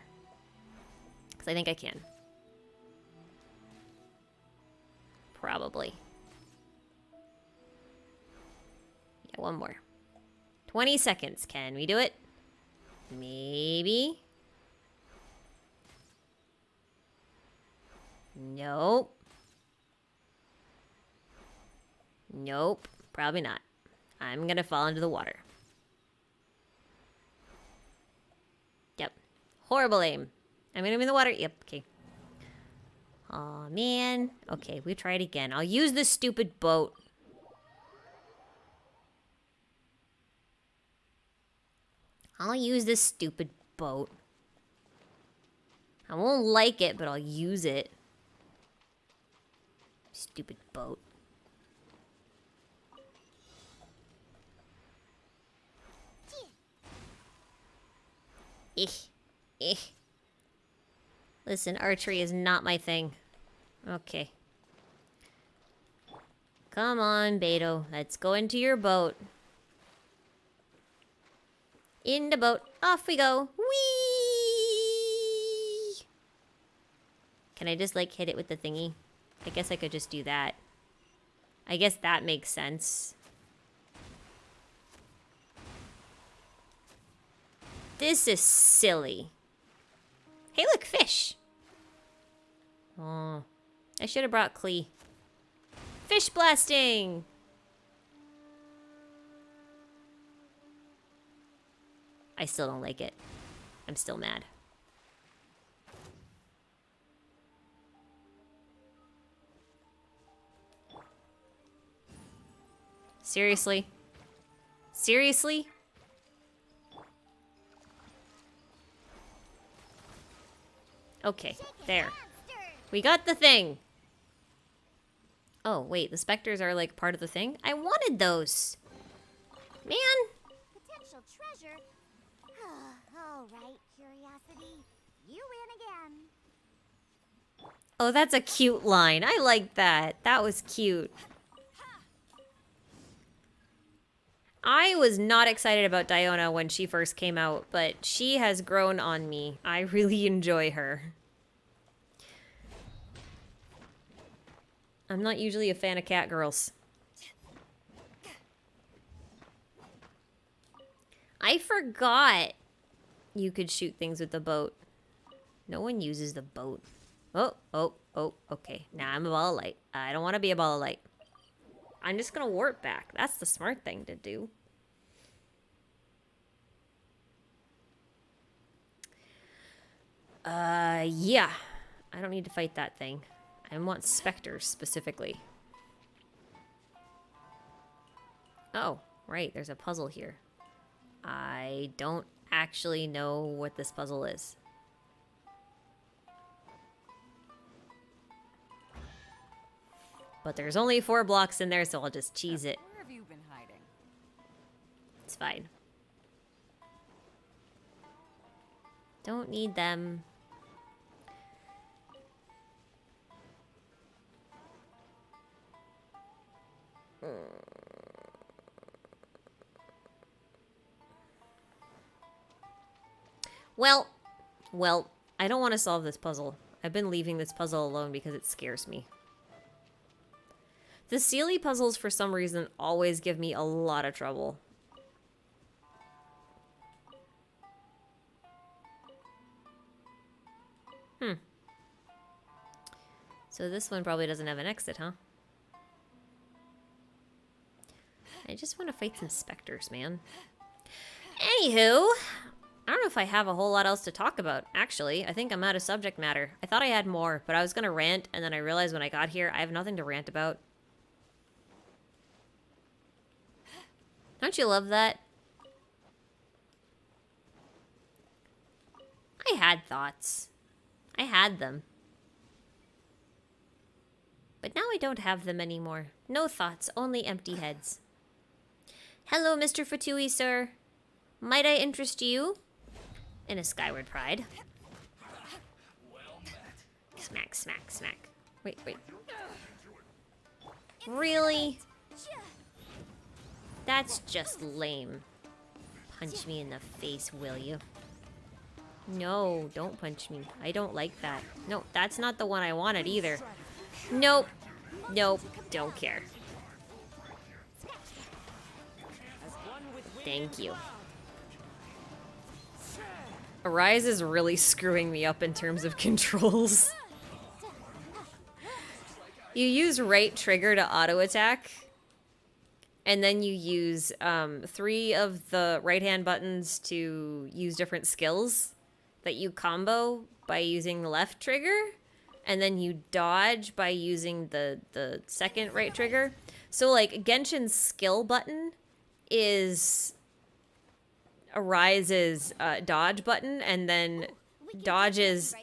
[SPEAKER 1] Because I think I can. Probably. Yeah, one more. 20 seconds. Can we do it? Maybe. Nope. Nope. Probably not. I'm going to fall into the water. Yep. Horrible aim. I'm going to be in the water. Yep. Okay. Aw, man. Okay, we try it again. I'll use this stupid boat. I'll use this stupid boat. I won't like it, but I'll use it. Stupid boat. Listen, archery is not my thing. Okay. Come on, Beto. Let's go into your boat. In the boat. Off we go. Whee! Can I just, like, hit it with the thingy? I guess I could just do that. I guess that makes sense. This is silly. Hey, look, fish. Oh, I should have brought Klee. Fish blasting. I still don't like it. I'm still mad. Seriously? Seriously? Okay, there. We got the thing. Oh, wait, the specters are like part of the thing? I wanted those. Man.
[SPEAKER 2] Potential treasure. All right, curiosity. You win again.
[SPEAKER 1] Oh, that's a cute line. I like that. That was cute. I was not excited about Diona when she first came out, but she has grown on me. I really enjoy her. I'm not usually a fan of cat girls. I forgot you could shoot things with the boat. No one uses the boat. Oh, okay. Now I'm a ball of light. I don't want to be a ball of light. I'm just gonna warp back. That's the smart thing to do. Yeah. I don't need to fight that thing. I want specters specifically. Oh, right. There's a puzzle here. I don't actually know what this puzzle is. But there's only 4 blocks in there, so I'll just cheese it.
[SPEAKER 5] Where have you been hiding?
[SPEAKER 1] It's fine. Don't need them. Well, I don't want to solve this puzzle. I've been leaving this puzzle alone because it scares me. The Sealy puzzles, for some reason, always give me a lot of trouble. So this one probably doesn't have an exit, huh? I just want to fight some specters, man. Anywho, I don't know if I have a whole lot else to talk about, actually. I think I'm out of subject matter. I thought I had more, but I was going to rant, and then I realized when I got here, I have nothing to rant about. Don't you love that? I had thoughts. I had them. But now I don't have them anymore. No thoughts, only empty heads. Hello, Mr. Fatui, sir. Might I interest you in a Skyward Pride? Smack, smack, smack. Wait, wait. Really? That's just lame. Punch me in the face, will you? No, don't punch me. I don't like that. No, that's not the one I wanted either. Nope. Nope. Don't care. Thank you. Arise is really screwing me up in terms of controls. You use right trigger to auto attack. And then you use 3 of the right-hand buttons to use different skills that you combo by using the left trigger. And then you dodge by using the second right trigger. So, like, Genshin's skill button is Arise's dodge button. And then dodges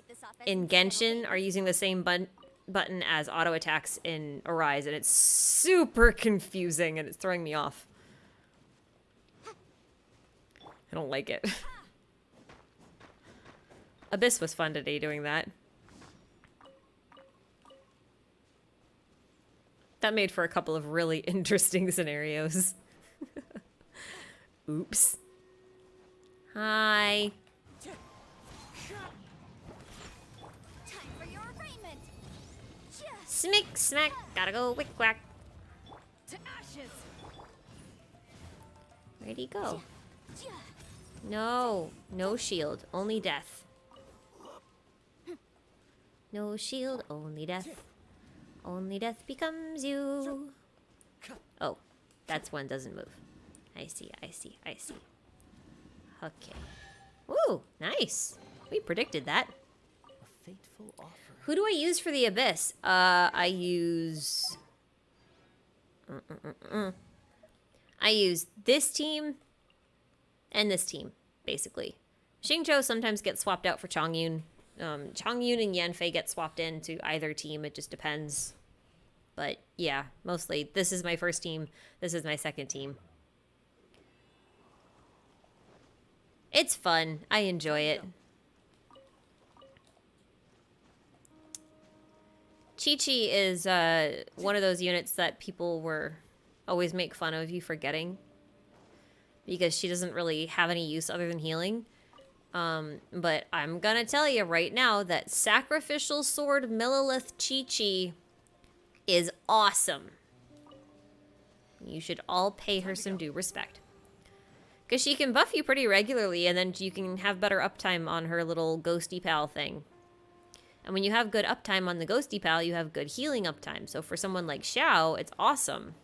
[SPEAKER 1] in Genshin are using the same button as auto attacks in Arise, and it's super confusing and it's throwing me off. I don't like it. Abyss was fun today doing that. That made for a couple of really interesting scenarios. Oops. Hi. Smack, smack, gotta go, wick, whack. Where'd he go? No, no shield, only death. No shield, only death. Only death becomes you. Oh, that's one doesn't move. I see, I see, I see. Okay. Ooh, nice. We predicted that.
[SPEAKER 3] A fateful offer.
[SPEAKER 1] Who do I use for the Abyss? I use... I use this team and this team, basically. Xingqiu sometimes gets swapped out for Chongyun. Chongyun and Yanfei get swapped into either team. It just depends. But yeah, mostly this is my first team. This is my second team. It's fun. I enjoy it. Chi-Chi is one of those units that people were always make fun of you for getting. Because she doesn't really have any use other than healing. But I'm gonna tell you right now that Sacrificial Sword Millilith Chi-Chi is awesome. You should all pay her some due respect. Because she can buff you pretty regularly, and then you can have better uptime on her little ghosty pal thing. And when you have good uptime on the ghosty pal, you have good healing uptime. So for someone like Xiao, it's awesome.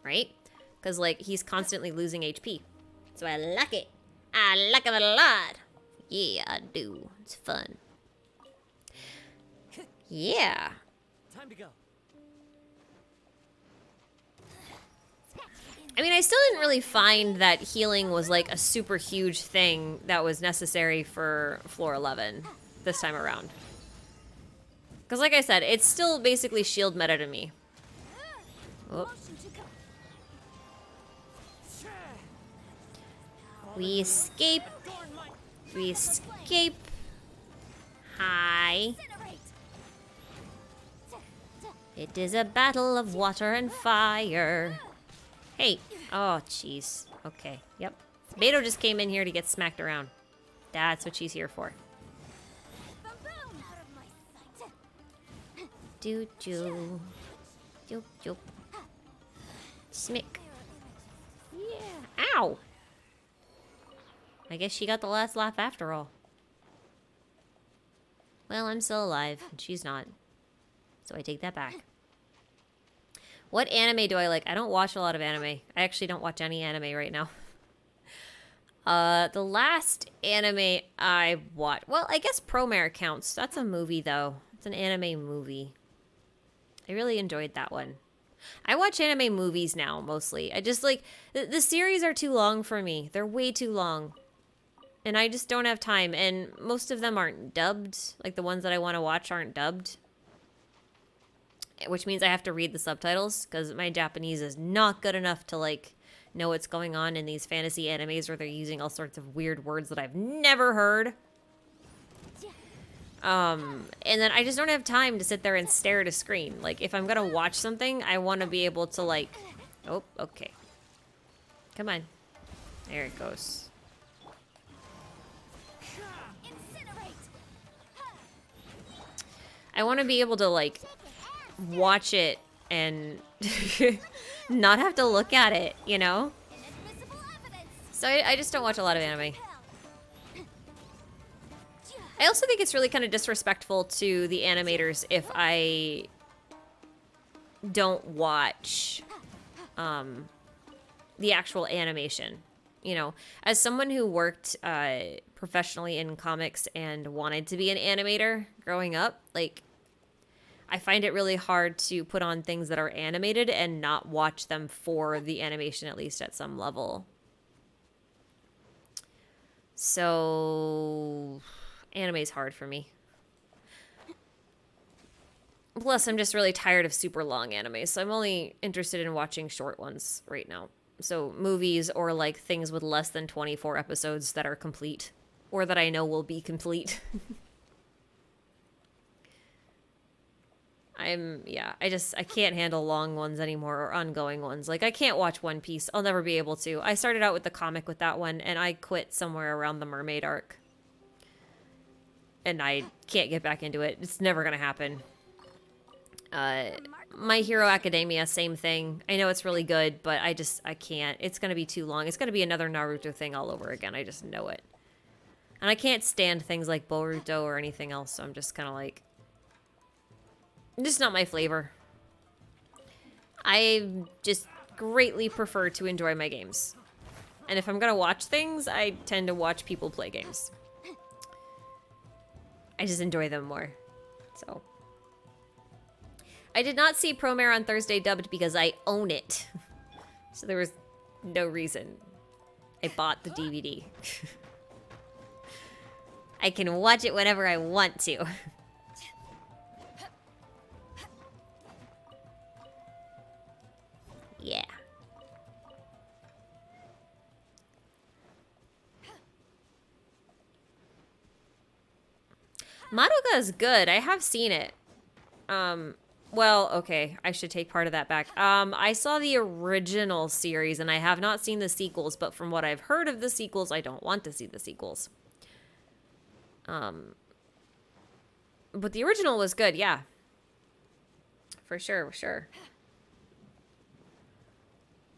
[SPEAKER 1] Right? Because, like, he's constantly losing HP. So I like it. I like it a lot. Yeah, I do. It's fun. Yeah.
[SPEAKER 4] Time to go.
[SPEAKER 1] I mean, I still didn't really find that healing was, like, a super huge thing that was necessary for floor 11 this time around. Because, like I said, it's still basically shield meta to me. Oh. We escape. We escape. Hi. It is a battle of water and fire. Hey. Oh, jeez. Okay. Yep. Beto just came in here to get smacked around. That's what she's here for. Do-do. Doop-doop. Smick. Yeah. Ow! I guess she got the last laugh after all. Well, I'm still alive, and she's not. So I take that back. What anime do I like? I don't watch a lot of anime. I actually don't watch any anime right now. The last anime I watched... Well, I guess Promare counts. That's a movie, though. It's an anime movie. I really enjoyed that one. I watch anime movies now, mostly. I just, like... The series are too long for me. They're way too long. And I just don't have time. And most of them aren't dubbed. Like, the ones that I want to watch aren't dubbed. Which means I have to read the subtitles, because my Japanese is not good enough to, like... know what's going on in these fantasy animes where they're using all sorts of weird words that I've never heard. And then I just don't have time to sit there and stare at a screen. Like, if I'm gonna watch something, I want to be able to, like... Oh, okay. Come on. There it goes. I want to be able to, like, watch it and... not have to look at it, you know? So I just don't watch a lot of anime. I also think it's really kind of disrespectful to the animators if I don't watch the actual animation. You know, as someone who worked professionally in comics and wanted to be an animator growing up, like, I find it really hard to put on things that are animated and not watch them for the animation, at least at some level. So, anime's hard for me. Plus, I'm just really tired of super long anime, so I'm only interested in watching short ones right now. So, movies or, like, things with less than 24 episodes that are complete, or that I know will be complete. I can't handle long ones anymore or ongoing ones. Like, I can't watch One Piece. I'll never be able to. I started out with the comic with that one, and I quit somewhere around the mermaid arc. And I can't get back into it. It's never gonna happen. My Hero Academia, same thing. I know it's really good, but I can't. It's gonna be too long. It's gonna be another Naruto thing all over again. I just know it. And I can't stand things like Boruto or anything else, so I'm just kind of like... just not my flavor. I just greatly prefer to enjoy my games. And if I'm gonna watch things, I tend to watch people play games. I just enjoy them more. So. I did not see Promare on Thursday dubbed because I own it. So there was no reason. I bought the DVD. I can watch it whenever I want to. Yeah. Madoka is good. I have seen it. Well, okay. I should take part of that back. I saw the original series, and I have not seen the sequels, but from what I've heard of the sequels, I don't want to see the sequels. But the original was good, yeah. For sure, for sure.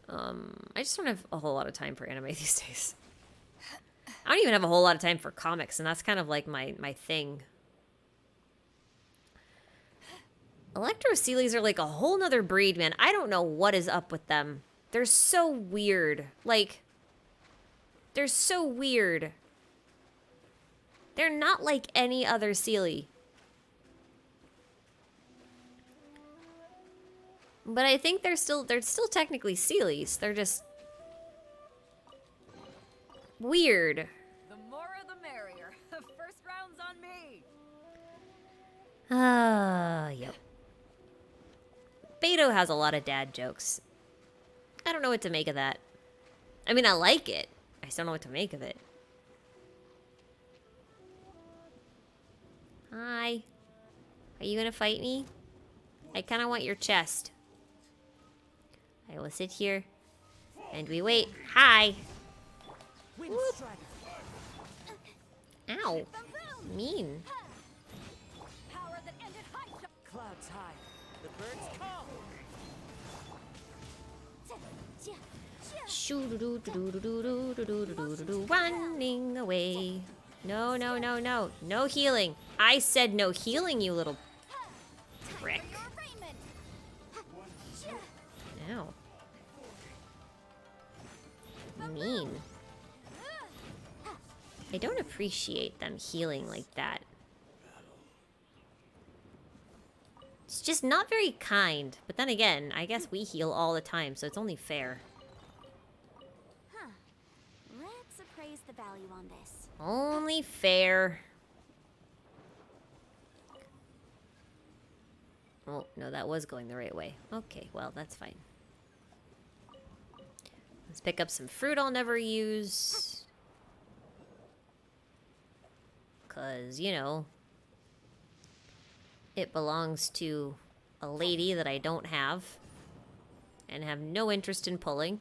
[SPEAKER 1] I just don't have a whole lot of time for anime these days. I don't even have a whole lot of time for comics, and that's kind of like my thing. Electroceles are like a whole nother breed, man. I don't know what is up with them. They're so weird. Like, they're so weird. They're not like any other Sealy. But I think they're still technically Sealies. They're just weird.
[SPEAKER 5] The more the merrier. First round's on me.
[SPEAKER 1] Yep. Beto has a lot of dad jokes. I don't know what to make of that. I mean, I like it. I just don't know what to make of it. Hi. Are you gonna fight me? I kind of want your chest. I will sit here and we wait. Hi. Whoop. Ow. Mean.
[SPEAKER 5] Power that ended high.
[SPEAKER 3] Clouds high. The birds call.
[SPEAKER 1] Shoo-doo-doo-doo-doo-doo-doo-doo-doo-doo-doo-doo, running away. No, no, no, no. No healing. I said no healing, you little prick. mean. I don't appreciate them healing like that. It's just not very kind. But then again, I guess we heal all the time, so it's only fair.
[SPEAKER 2] Huh. Let's appraise the value on this.
[SPEAKER 1] Only fair. Oh, no, that was going the right way. Okay, well, that's fine. Let's pick up some fruit I'll never use. Because, you know, it belongs to a lady that I don't have and have no interest in pulling.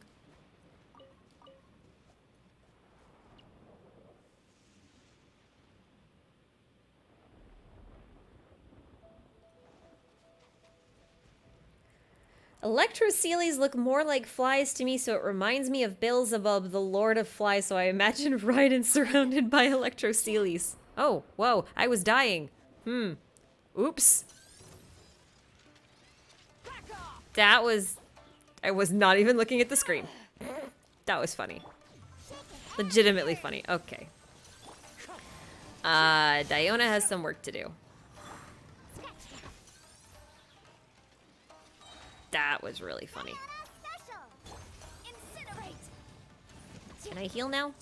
[SPEAKER 1] Electroceles look more like flies to me, so it reminds me of Beelzebub, the Lord of Flies, so I imagine Raiden surrounded by Electroceles. Oh, whoa, I was dying. Oops. That was... I was not even looking at the screen. That was funny. Legitimately funny. Okay. Diona has some work to do. That was really funny. Can I heal now?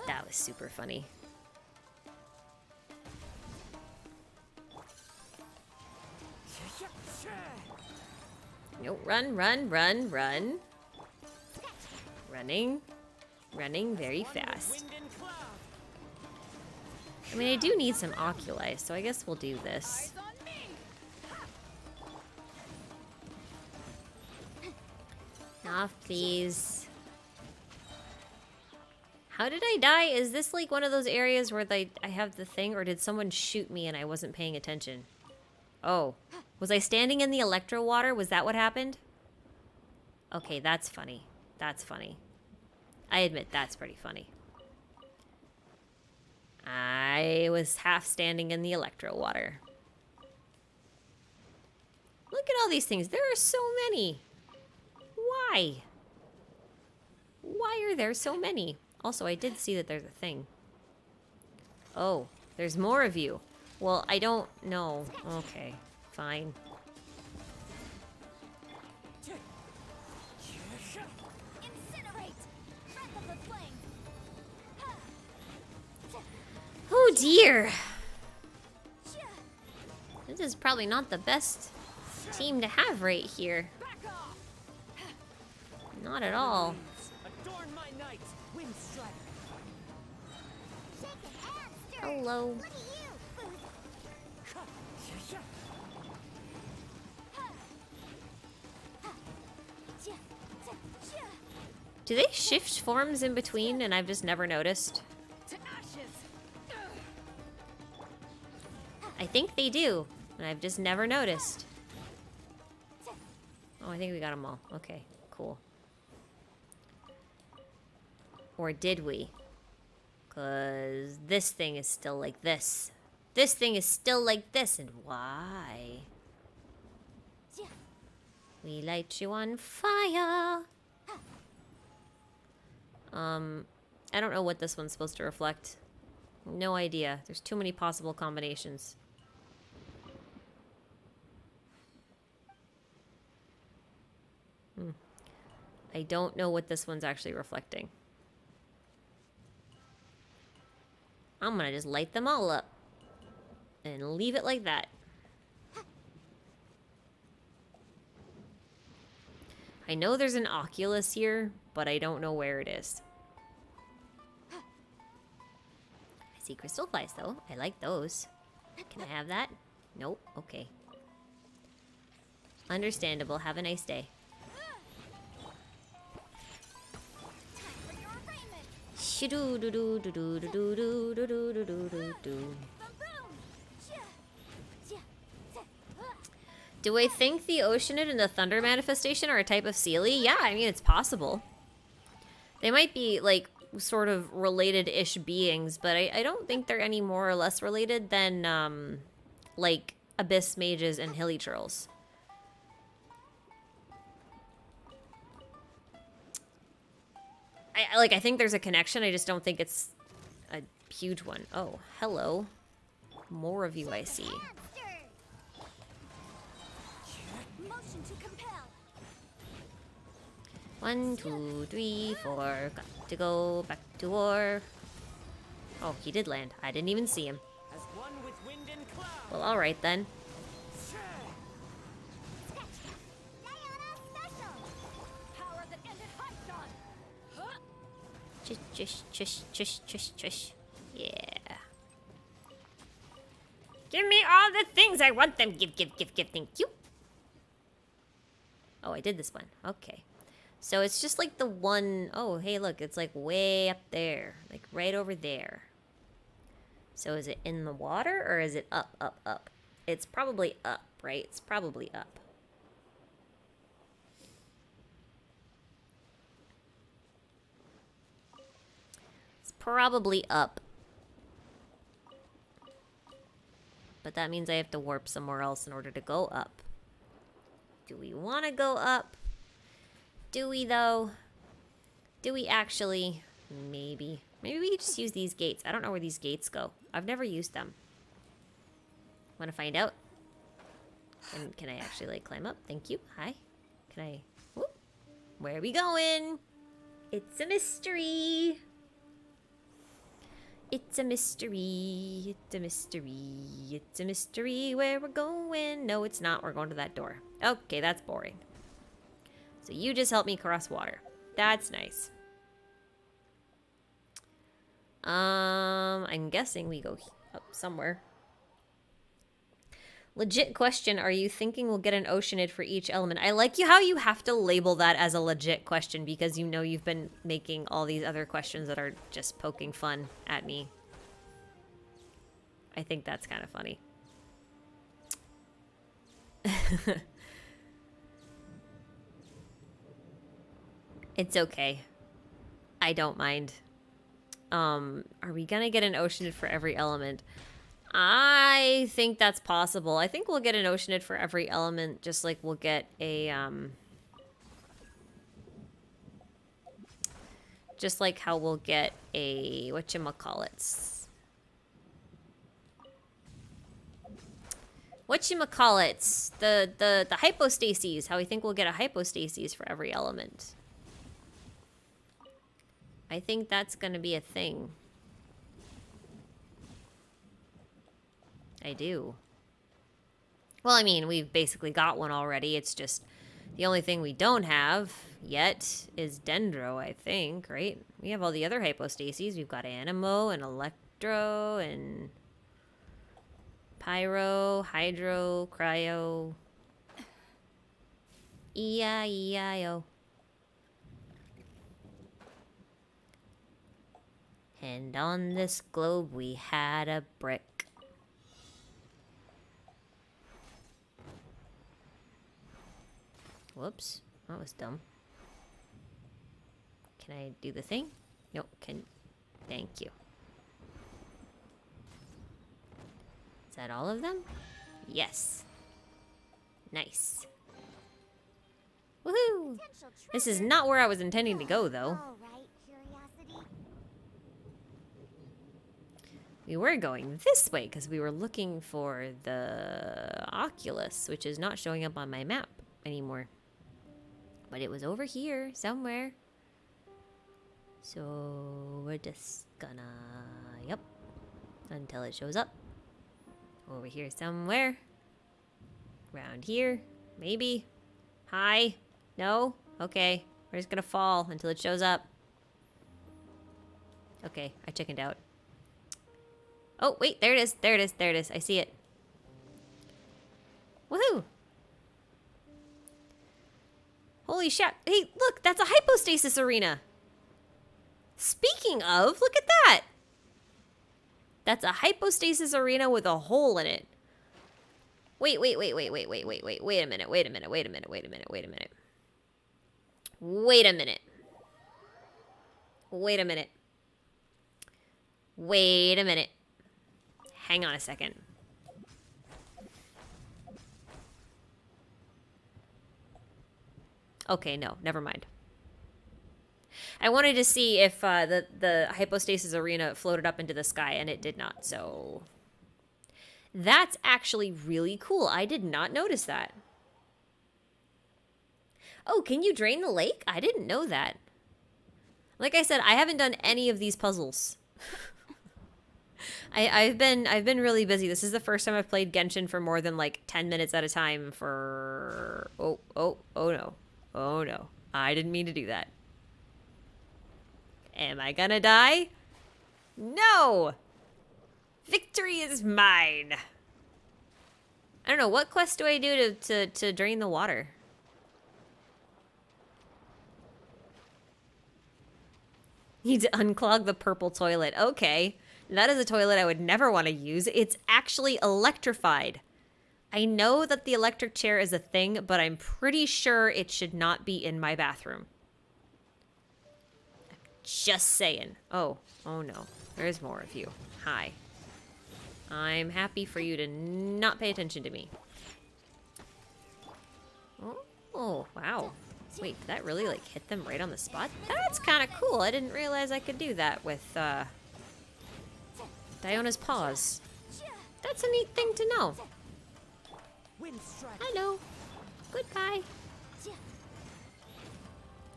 [SPEAKER 1] That was super funny. Nope, run, run, run, run. Running. Running very fast. I mean, I do need some oculi, so I guess we'll do this. Off, please. How did I die? Is this like one of those areas where I have the thing, or did someone shoot me and I wasn't paying attention? Oh. Was I standing in the electro water? Was that what happened? Okay, that's funny. That's funny. I admit that's pretty funny. I was half standing in the electro water. Look at all these things. There are so many. Why? Why are there so many? Also, I did see that there's a thing. Oh, there's more of you. Well, I don't know. Okay, fine. Oh dear. This is probably not the best team to have right here. Not at all. Hello. Do they shift forms in between and I've just never noticed? I think they do, and I've just never noticed. Oh, I think we got them all. Okay, cool. Or did we? Because this thing is still like this. This thing is still like this, and why? We light you on fire. I don't know what this one's supposed to reflect. No idea. There's too many possible combinations. I don't know what this one's actually reflecting. I'm gonna just light them all up and leave it like that. I know there's an Oculus here, but I don't know where it is. I see crystal flies though. I like those. Can I have that? Nope. Okay. Understandable. Have a nice day. Do I think the Oceanid and the Thunder Manifestation are a type of Seelie? Yeah, I mean, it's possible. They might be, like, sort of related-ish beings, but I don't think they're any more or less related than, like, abyss mages and hilly churls. I think there's a connection. I just don't think it's a huge one. Oh, hello. More of you I see.
[SPEAKER 2] Motion to compel.
[SPEAKER 1] 1, 2, 3, 4. Got to go back to war. Oh, he did land. I didn't even see him.
[SPEAKER 3] As one with wind and cloud.
[SPEAKER 1] Well, alright then.
[SPEAKER 2] Diana special.
[SPEAKER 5] Power that ended Hypnon. Huh?
[SPEAKER 1] Chush. Yeah. Give me all the things I want them. Give. Thank you. Oh, I did this one. Okay. So it's just like the one... Oh, hey, look. It's like way up there. Like right over there. So is it in the water or is it up? It's probably up, right? It's probably up. It's probably up. But that means I have to warp somewhere else in order to go up. Do we want to go up? Do we, though? Do we actually? Maybe. Maybe we just use these gates. I don't know where these gates go. I've never used them. Want to find out? And can I actually, like, climb up? Thank you. Hi. Can I... Whoop. Where are we going? It's a mystery. It's a mystery. It's a mystery. It's a mystery where we're going. No, it's not. We're going to that door. Okay, that's boring. So you just help me cross water. That's nice. I'm guessing we go up somewhere. Legit question, are you thinking we'll get an oceanid for each element? I like how you have to label that as a legit question because you know you've been making all these other questions that are just poking fun at me. I think that's kind of funny. It's okay. I don't mind. Are we gonna get an oceanid for every element? I think that's possible. I think we'll get an oceanid for every element, just like we'll get a, just like how we'll get a, whatchamacallits. The hypostases, how we think we'll get a hypostases for every element. I think that's gonna be a thing. I do. Well, I mean, we've basically got one already. It's just the only thing we don't have yet is Dendro, I think, right? We have all the other hypostases. We've got Animo and Electro and Pyro, Hydro, Cryo. E-I-E-I-O. And on this globe we had a brick. Whoops, that was dumb. Can I do the thing? Nope, thank you. Is that all of them? Yes. Nice. Woohoo! This is not where I was intending to go, though.
[SPEAKER 2] All right, curiosity.
[SPEAKER 1] We were going this way because we were looking for the Oculus, which is not showing up on my map anymore. But it was over here somewhere. So we're just gonna, yep, until it shows up. Over here somewhere. Around here, maybe. Hi? No? Okay, we're just gonna fall until it shows up. Okay, I chickened out. Oh, wait, there it is, there it is, there it is. I see it. Woohoo! Holy shit. Hey, look, that's a hypostasis arena. Speaking of, look at that. That's a hypostasis arena with a hole in it. Wait a minute. Wait a minute. Hang on a second. Okay, no, never mind. I wanted to see if the hypostasis arena floated up into the sky, and it did not, so... That's actually really cool. I did not notice that. Oh, can you drain the lake? I didn't know that. Like I said, I haven't done any of these puzzles. I've been really busy. This is the first time I've played Genshin for more than like 10 minutes at a time for... Oh no. Oh no. I didn't mean to do that. Am I gonna die? No! Victory is mine! I don't know, what quest do I do to drain the water? Need to unclog the purple toilet. Okay. That is a toilet I would never want to use. It's actually electrified. I know that the electric chair is a thing, but I'm pretty sure it should not be in my bathroom. Just saying. Oh no. There's more of you. Hi. I'm happy for you to not pay attention to me. Oh, wow. Wait, did that really, like, hit them right on the spot? That's kind of cool. I didn't realize I could do that with, Diona's paws. That's a neat thing to know. Hello. Goodbye.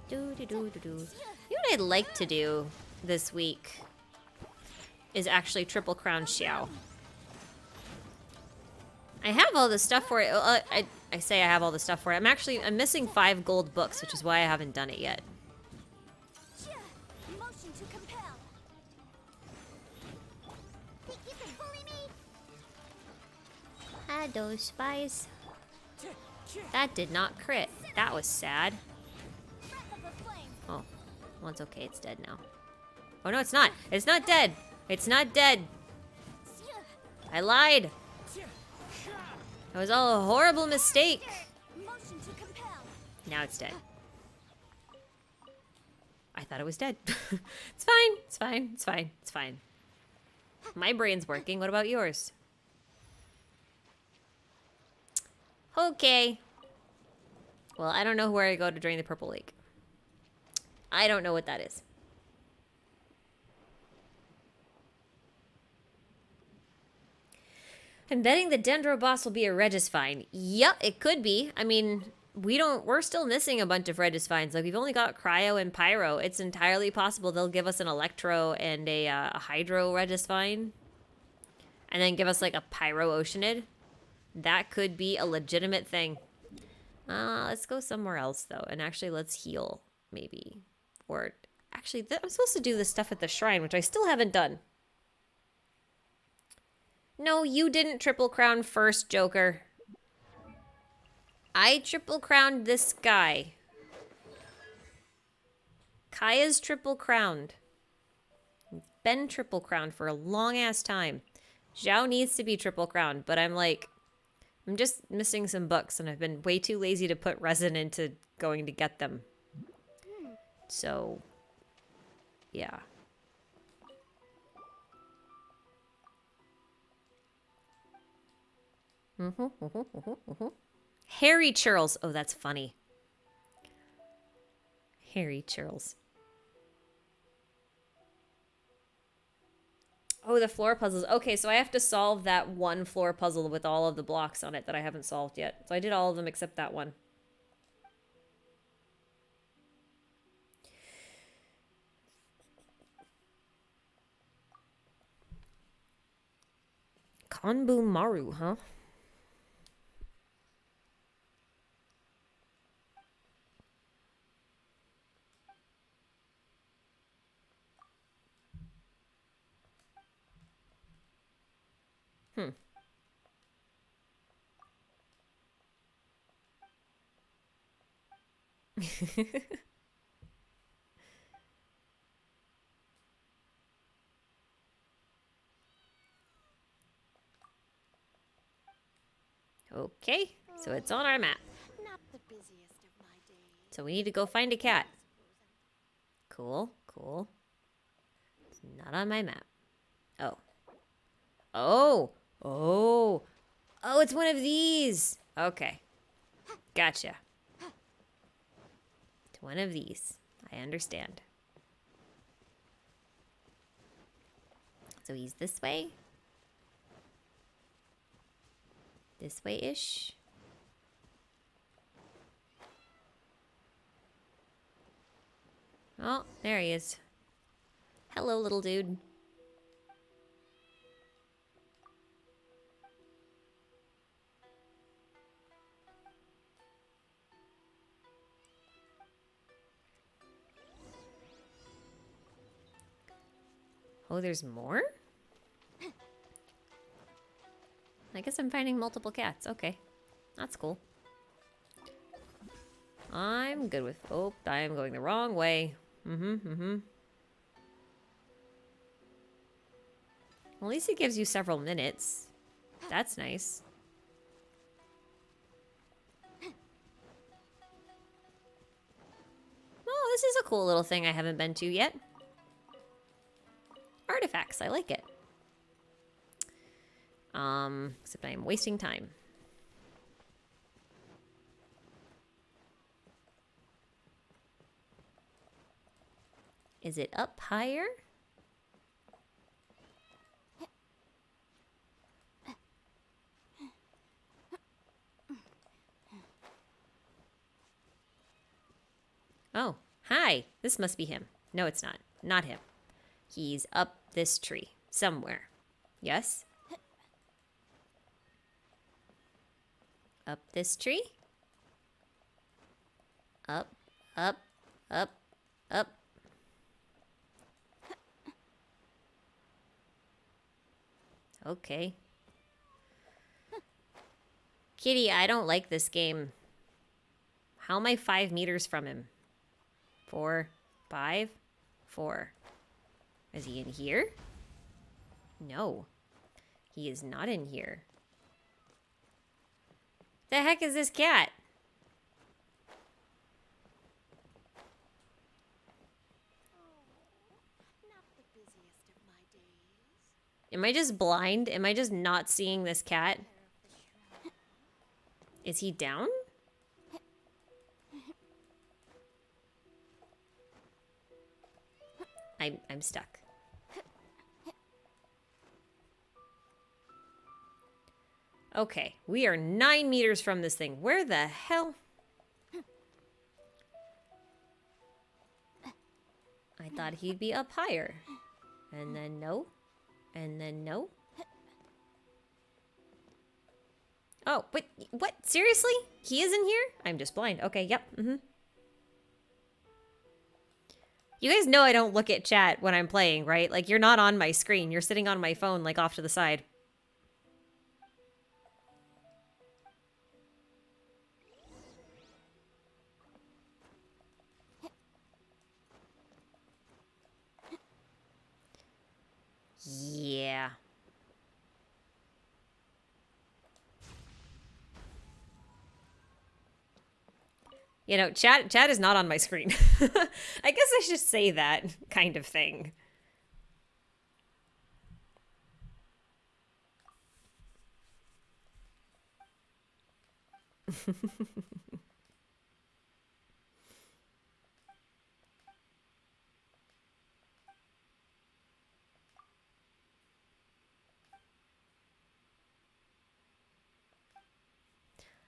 [SPEAKER 1] Do-do-do-do-do. You know what I'd like to do this week is actually Triple Crown Xiao. I have all the stuff for it. I say I have all the stuff for it. I'm missing 5 gold books, which is why I haven't done it yet.
[SPEAKER 2] Motion to compel. Think you can bully me?
[SPEAKER 1] Hello, spies. That did not crit. That was sad.
[SPEAKER 2] Breath of the flame.
[SPEAKER 1] Oh, well, it's okay. It's dead now. Oh, no, it's not. It's not dead. It's not dead. I lied. It was all a horrible mistake.
[SPEAKER 2] Motion to compel.
[SPEAKER 1] Now it's dead. I thought it was dead. It's fine. It's fine. It's fine. It's fine. My brain's working. What about yours? Okay. Well, I don't know where I go to drain the purple lake. I don't know what that is. I'm betting the Dendro boss will be a Regisvine. Yep, it could be. I mean, we're still missing a bunch of Regisvines. Like, we've only got Cryo and Pyro. It's entirely possible they'll give us an Electro and a Hydro Regisvine. And then give us, like, a Pyro Oceanid. That could be a legitimate thing. Let's go somewhere else, though. And actually, let's heal, maybe. Or, actually, I'm supposed to do this stuff at the shrine, which I still haven't done. No, you didn't triple crown first, Joker. I triple crowned this guy. Kaya's triple crowned. Been triple crowned for a long ass time. Zhao needs to be triple crowned, but I'm just missing some books, and I've been way too lazy to put resin into going to get them. So, yeah. Harry Churls. Oh, that's funny. Harry Churls. Oh, the floor puzzles. Okay, so I have to solve that one floor puzzle with all of the blocks on it that I haven't solved yet. So I did all of them except that one. Konbu Maru, huh? Okay, so it's on our map.
[SPEAKER 2] Not the busiest of my days.
[SPEAKER 1] So we need to go find a cat. Cool, cool. It's not on my map. Oh. Oh! Oh! Oh, it's one of these! Okay. Gotcha. One of these. I understand. So he's this way. This way-ish. Oh, there he is. Hello, little dude. Oh, there's more? I guess I'm finding multiple cats. Okay. That's cool. I'm good with... Oh, I am going the wrong way. Well, at least it gives you several minutes. That's nice. Oh, this is a cool little thing I haven't been to yet. Artifacts, I like it. Except I am wasting time. Is it up higher? Oh, hi. This must be him. No, it's not. Not him. He's up this tree. Somewhere. Yes? Up this tree? Up, up, up, up. Okay. Kitty, I don't like this game. How am I 5 meters from him? 4, 5, 4. Is he in here? No. He is not in here. The heck is this cat?
[SPEAKER 2] Not the busiest of my days.
[SPEAKER 1] Am I just blind? Am I just not seeing this cat? Is he down? I'm stuck. Okay, we are 9 meters from this thing. Where the hell? I thought he'd be up higher. And then no. And then no. Oh, wait, what? Seriously? He is in here? I'm just blind. Okay, yep. You guys know I don't look at chat when I'm playing, right? Like, you're not on my screen. You're sitting on my phone, like, off to the side. Yeah. You know, chat is not on my screen. I guess I should say that kind of thing.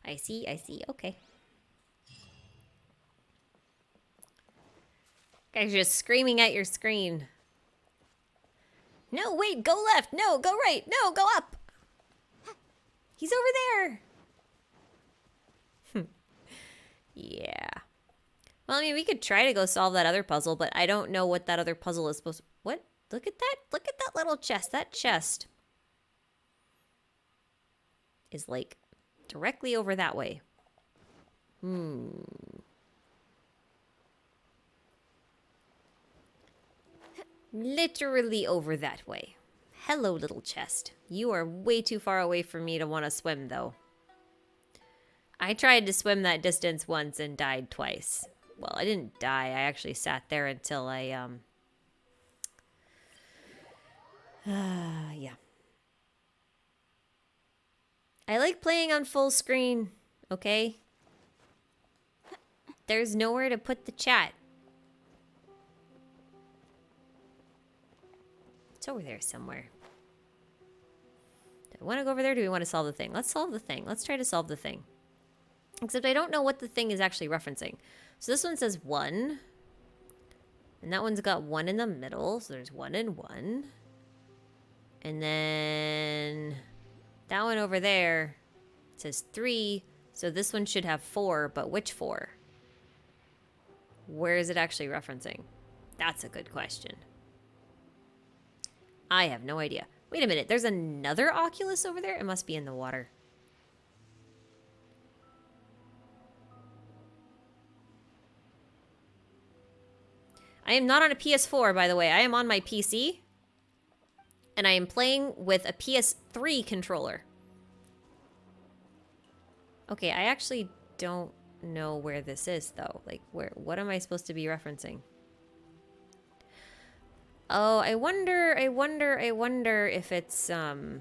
[SPEAKER 1] I see, okay. Guys, you're just screaming at your screen. No, wait, go left. No, go right. No, go up. He's over there. Yeah. Well, I mean, we could try to go solve that other puzzle, but I don't know what that other puzzle is supposed to... What? Look at that. Look at that little chest. That chest is, like, directly over that way. Literally over that way. Hello, little chest. You are way too far away for me to want to swim, though. I tried to swim that distance once and died twice. Well, I didn't die. I actually sat there until I, yeah. I like playing on full screen, okay? There's nowhere to put the chat. It's over there somewhere. Do I want to go over there or do we want to solve the thing? Let's solve the thing. Let's try to solve the thing. Except I don't know what the thing is actually referencing. So this one says 1. And that one's got 1 in the middle. So there's 1 and 1. And then that one over there says 3. So this one should have 4, but which 4? Where is it actually referencing? That's a good question. I have no idea. Wait a minute, there's another Oculus over there? It must be in the water. I am not on a PS4, by the way. I am on my PC. And I am playing with a PS3 controller. Okay, I actually don't know where this is, though. Like, what am I supposed to be referencing? Oh, I wonder if it's, a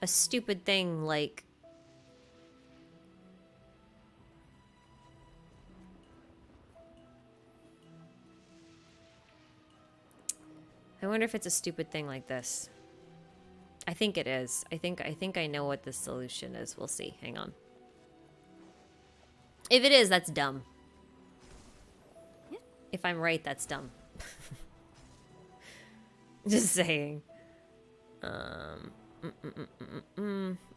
[SPEAKER 1] stupid thing, like... I wonder if it's a stupid thing like this. I think it is. I think I know what the solution is. We'll see. Hang on. If it is, that's dumb. If I'm right, that's dumb. Just saying.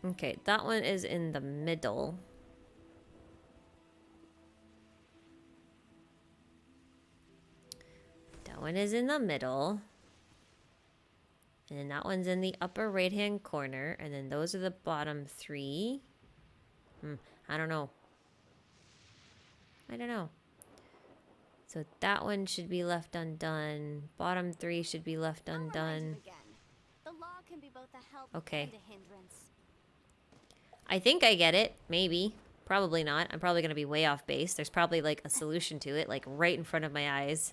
[SPEAKER 1] Okay, that one is in the middle. That one is in the middle. And then that one's in the upper right-hand corner. And then those are the bottom 3. I don't know. I don't know. So that one should be left undone. Bottom 3 should be left undone.
[SPEAKER 2] The law can be both a help
[SPEAKER 1] Okay.
[SPEAKER 2] and a hindrance.
[SPEAKER 1] I think I get it. Maybe. Probably not. I'm probably going to be way off base. There's probably like a solution to it, like right in front of my eyes.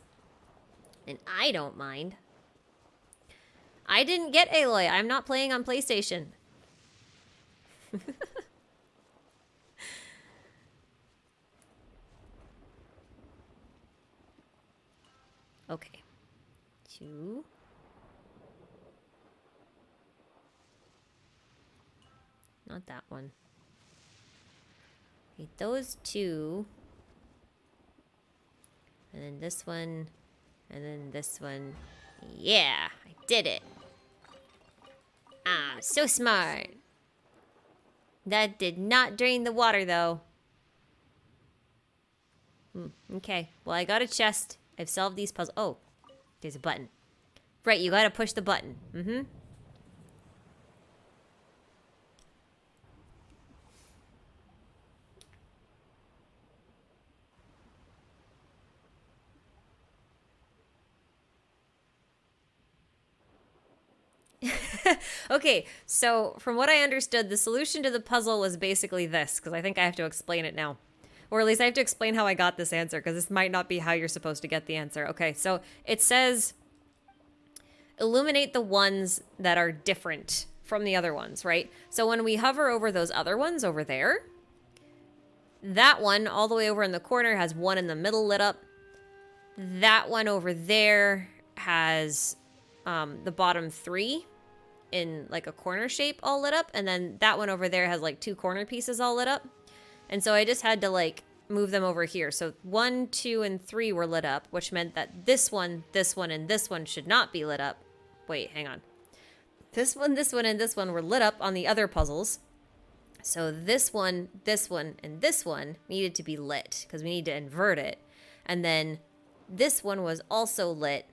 [SPEAKER 1] And I don't mind. I didn't get Aloy. I'm not playing on PlayStation. Okay. 2. Not that one. Okay, those 2. And then this one. And then this one. Yeah, I did it. I'm so smart. That did not drain the water, though. Okay, well, I got a chest. I've solved these puzzles. Oh, there's a button. Right, you gotta push the button. Okay, so from what I understood, the solution to the puzzle was basically this, because I think I have to explain it now. Or at least I have to explain how I got this answer, because this might not be how you're supposed to get the answer. Okay, so it says, illuminate the ones that are different from the other ones, right? So when we hover over those other ones over there, that one all the way over in the corner has 1 in the middle lit up. That one over there has the bottom 3 in like a corner shape all lit up, and then that one over there has like 2 corner pieces all lit up. And so I just had to like move them over here. So 1, 2, and 3 were lit up, which meant that this one, and this one should not be lit up. Wait, hang on. This one, and this one were lit up on the other puzzles. So this one, and this one needed to be lit because we need to invert it. And then this one was also lit,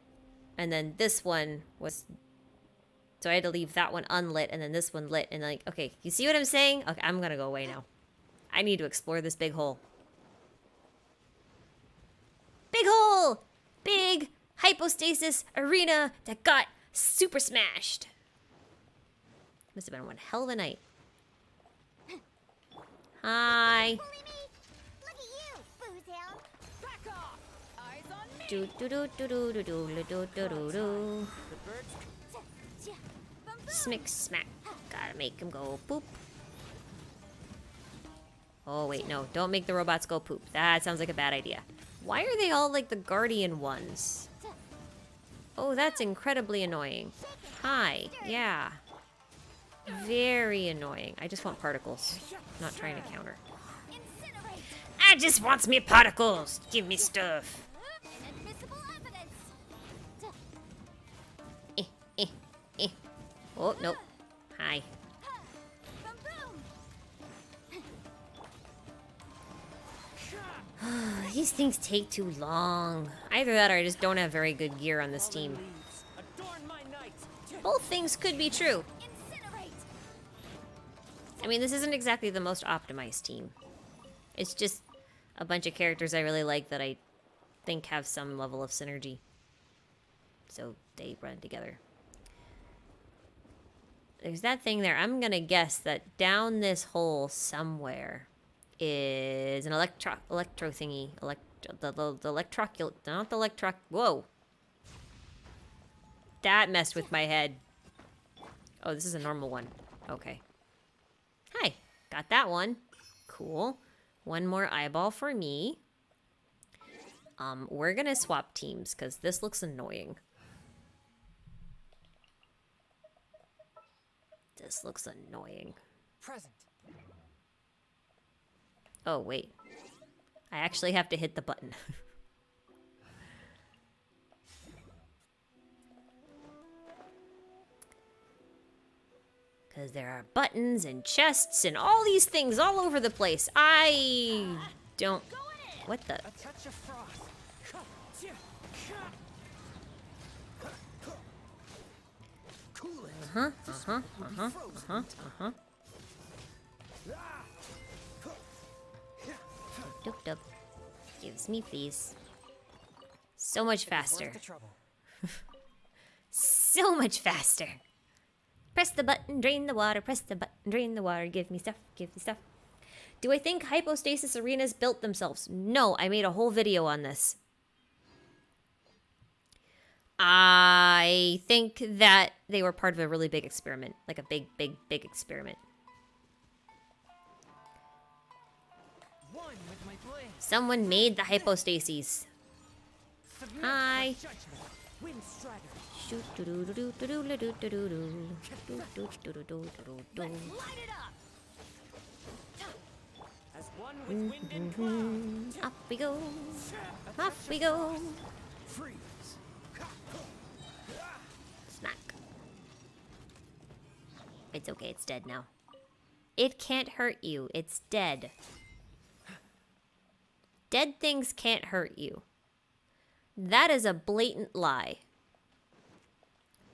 [SPEAKER 1] and then this one was... So I had to leave that one unlit, and then this one lit, and like, okay, you see what I'm saying? Okay, I'm gonna go away now. I need to explore this big hole. Big hole! Big hypostasis arena that got super smashed. Must have been one hell of a night. Hi.
[SPEAKER 2] Look at you, Boozhound.
[SPEAKER 5] Back off! Eyes on me!
[SPEAKER 1] Do do do do do do do do do do do. Smick smack. Gotta make him go boop. Oh, wait, no. Don't make the robots go poop. That sounds like a bad idea. Why are they all like the guardian ones? Oh, that's incredibly annoying. Hi. Yeah. Very annoying. I just want particles. I'm not trying to counter.
[SPEAKER 2] Incinerate.
[SPEAKER 1] I just wants me particles. Give me stuff.
[SPEAKER 2] Admissible evidence.
[SPEAKER 1] Eh, eh, eh. Oh, nope. Hi.
[SPEAKER 2] Boom boom.
[SPEAKER 1] These things take too long. Either that or I just don't have very good gear on this team.
[SPEAKER 3] Leaves, adorn my night.
[SPEAKER 1] Both things could be true.
[SPEAKER 2] Incinerate.
[SPEAKER 1] I mean, this isn't exactly the most optimized team. It's just a bunch of characters I really like that I think have some level of synergy. So they run together. There's that thing there. I'm gonna guess that down this hole somewhere is an electro thingy. Whoa. That messed with my head. Oh, this is a normal one. Okay. Hi. Got that one. Cool. One more eyeball for me. We're gonna swap teams because this looks annoying. This looks annoying.
[SPEAKER 3] Present.
[SPEAKER 1] Oh, wait. I actually have to hit the button. Because there are buttons and chests and all these things all over the place. I don't... What the...
[SPEAKER 3] A touch of frost. Cool it.
[SPEAKER 1] Duk duk. Gives me, please. So much faster.
[SPEAKER 3] Worth the trouble.
[SPEAKER 1] So much faster. Press the button, drain the water. Press the button, drain the water. Give me stuff, give me stuff. Do I think hypostasis arenas built themselves? No, I made a whole video on this. I think that they were part of a really big experiment. Like a big, big, big experiment.
[SPEAKER 3] One with my blade.
[SPEAKER 1] Someone made the hypostases.
[SPEAKER 3] Submit
[SPEAKER 1] Hi.
[SPEAKER 3] for judgment. Wind strider.
[SPEAKER 2] Light it up.
[SPEAKER 3] As one with wind and cloud.
[SPEAKER 1] Up we go. Off we go.
[SPEAKER 3] Freeze.
[SPEAKER 1] Smack. It's okay, it's dead now. It can't hurt you. It's dead. Dead things can't hurt you. That is a blatant lie.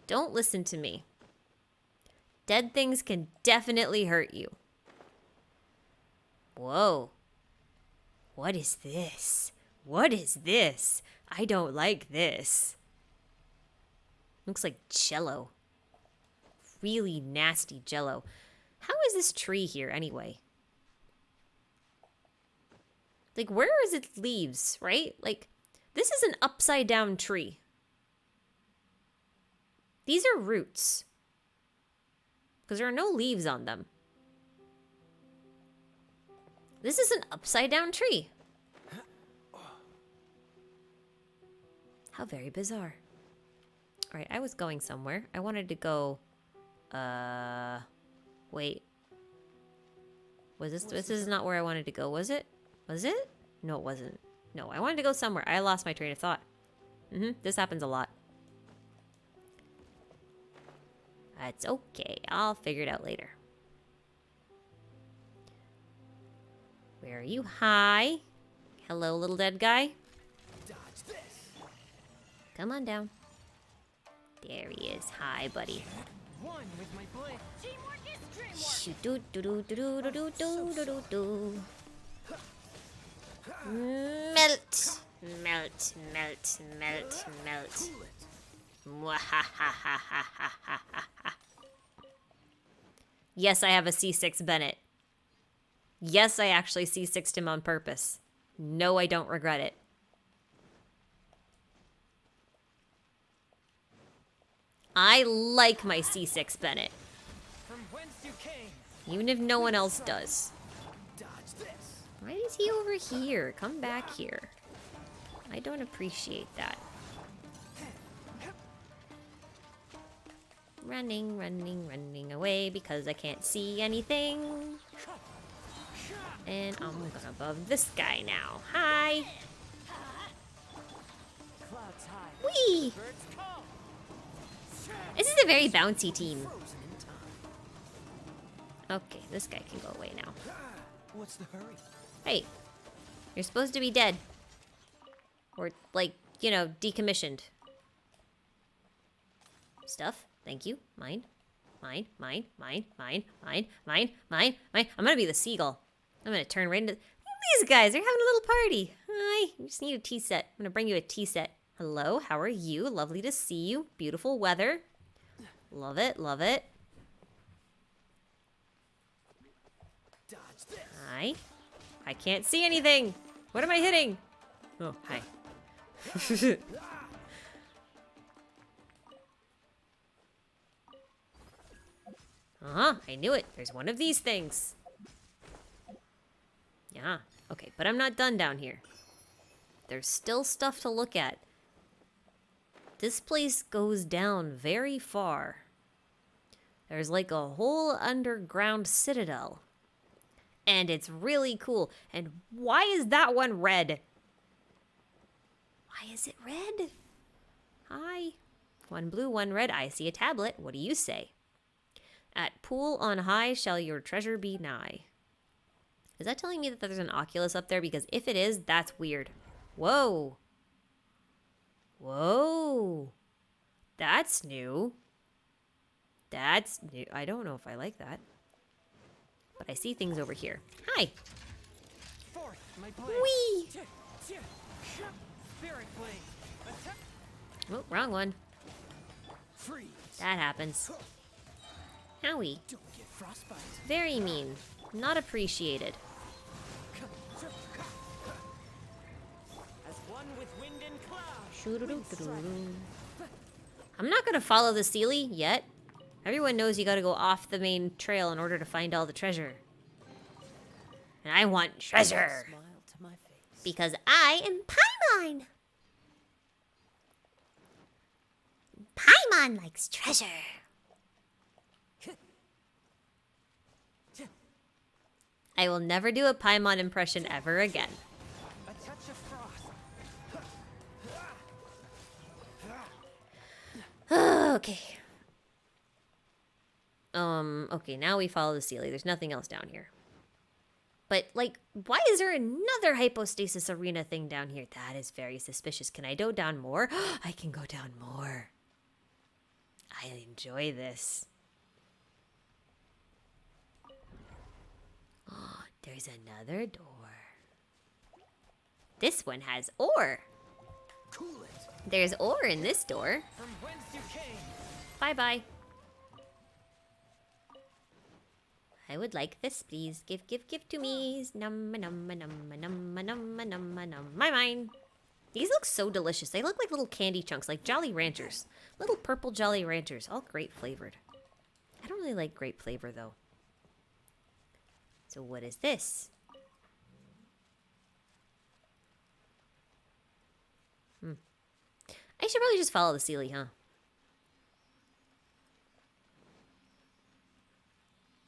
[SPEAKER 1] Don't listen to me. Dead things can definitely hurt you. Whoa. What is this? What is this? I don't like this. Looks like jello. Really nasty jello. How is this tree here anyway? Like, where is its leaves, right? Like, this is an upside down tree. These are roots. Because there are no leaves on them. This is an upside down tree. How very bizarre. Alright, I was going somewhere. I wanted to go... Wait. Was this is not where I wanted to go, was it? Was it? No, it wasn't. No, I wanted to go somewhere. I lost my train of thought. This happens a lot. That's okay. I'll figure it out later. Where are you? Hi. Hello, little dead guy.
[SPEAKER 3] Dodge this.
[SPEAKER 1] Come on down. There he is. Hi, buddy.
[SPEAKER 3] One with my blade.
[SPEAKER 2] Teamwork is dreamwork.
[SPEAKER 1] Shoot, do do do do do do do do do do. Melt, melt, melt, melt, melt. Mwahahahahahaha. Yes, I have a C6 Bennett. Yes, I actually C6'd him on purpose. No, I don't regret it. I like my C6 Bennett.
[SPEAKER 3] From whence you came.
[SPEAKER 1] Even if no one else does.
[SPEAKER 3] Dodge this.
[SPEAKER 1] Why is he over here? Come back here. I don't appreciate that. Running, running, running away because I can't see anything. And I'm gonna above this guy now. Hi!
[SPEAKER 3] Clouds high.
[SPEAKER 1] Whee!
[SPEAKER 3] Birds call.
[SPEAKER 1] This is a very bouncy team.
[SPEAKER 3] Frozen in time.
[SPEAKER 1] Okay, this guy can go away now.
[SPEAKER 3] What's the hurry?
[SPEAKER 1] Hey, you're supposed to be dead. Or, like, you know, decommissioned. Stuff. Thank you. Mine. Mine. Mine. Mine. Mine. Mine. Mine. Mine. Mine. I'm gonna be the seagull. I'm gonna turn right into... These guys, they're having a little party. Hi. You just need a tea set. I'm gonna bring you a tea set. Hello, how are you? Lovely to see you. Beautiful weather. Love it. Love it.
[SPEAKER 3] Dodge this.
[SPEAKER 1] Hi. I can't see anything. What am I hitting? Oh, hi. Uh-huh, I knew it. There's one of these things. Yeah, okay, but I'm not done down here. There's still stuff to look at. This place goes down very far. There's like a whole underground citadel. And it's really cool. And why is that one red? Why is it red? Hi. One blue, one red. I see a tablet. What do you say? At pool on high shall your treasure be nigh. Is that telling me that there's an Oculus up there? Because if it is, that's weird. Whoa. Whoa. That's new. That's new. I don't know if I like that. But I see things over here. Hi.
[SPEAKER 3] Forth, my blade.
[SPEAKER 1] Whee!
[SPEAKER 3] Spirit blade. Attack.
[SPEAKER 1] Oh, wrong one.
[SPEAKER 3] Freeze.
[SPEAKER 1] That happens. Howie.
[SPEAKER 3] Don't get frostbite.
[SPEAKER 1] Very mean. Not appreciated.
[SPEAKER 3] As one with wind and cloud.
[SPEAKER 1] Shoo-doo-doo-doo-doo. I'm not gonna follow the Sealy yet. Everyone knows you gotta go off the main trail in order to find all the treasure. And I want treasure.
[SPEAKER 4] Smile to my face.
[SPEAKER 1] Because I am Paimon. Paimon likes treasure. I will never do a Paimon impression ever again.
[SPEAKER 3] A touch of frost.
[SPEAKER 1] Okay. Okay, now we follow the Sealy. There's nothing else down here. But, like, why is there another hypostasis arena thing down here? That is very suspicious. Can I go down more? I can go down more. I enjoy this. Oh, there's another door. This one has ore.
[SPEAKER 3] Cool it.
[SPEAKER 1] There's ore in this door.
[SPEAKER 3] From whence you came.
[SPEAKER 1] Bye-bye. I would like this, please. Give to me. Num num num num num num num. My mine. These look so delicious. They look like little candy chunks, like Jolly Ranchers. Little purple Jolly Ranchers, all grape flavored. I don't really like grape flavor though. So what is this? I should probably just follow the Sealy, huh?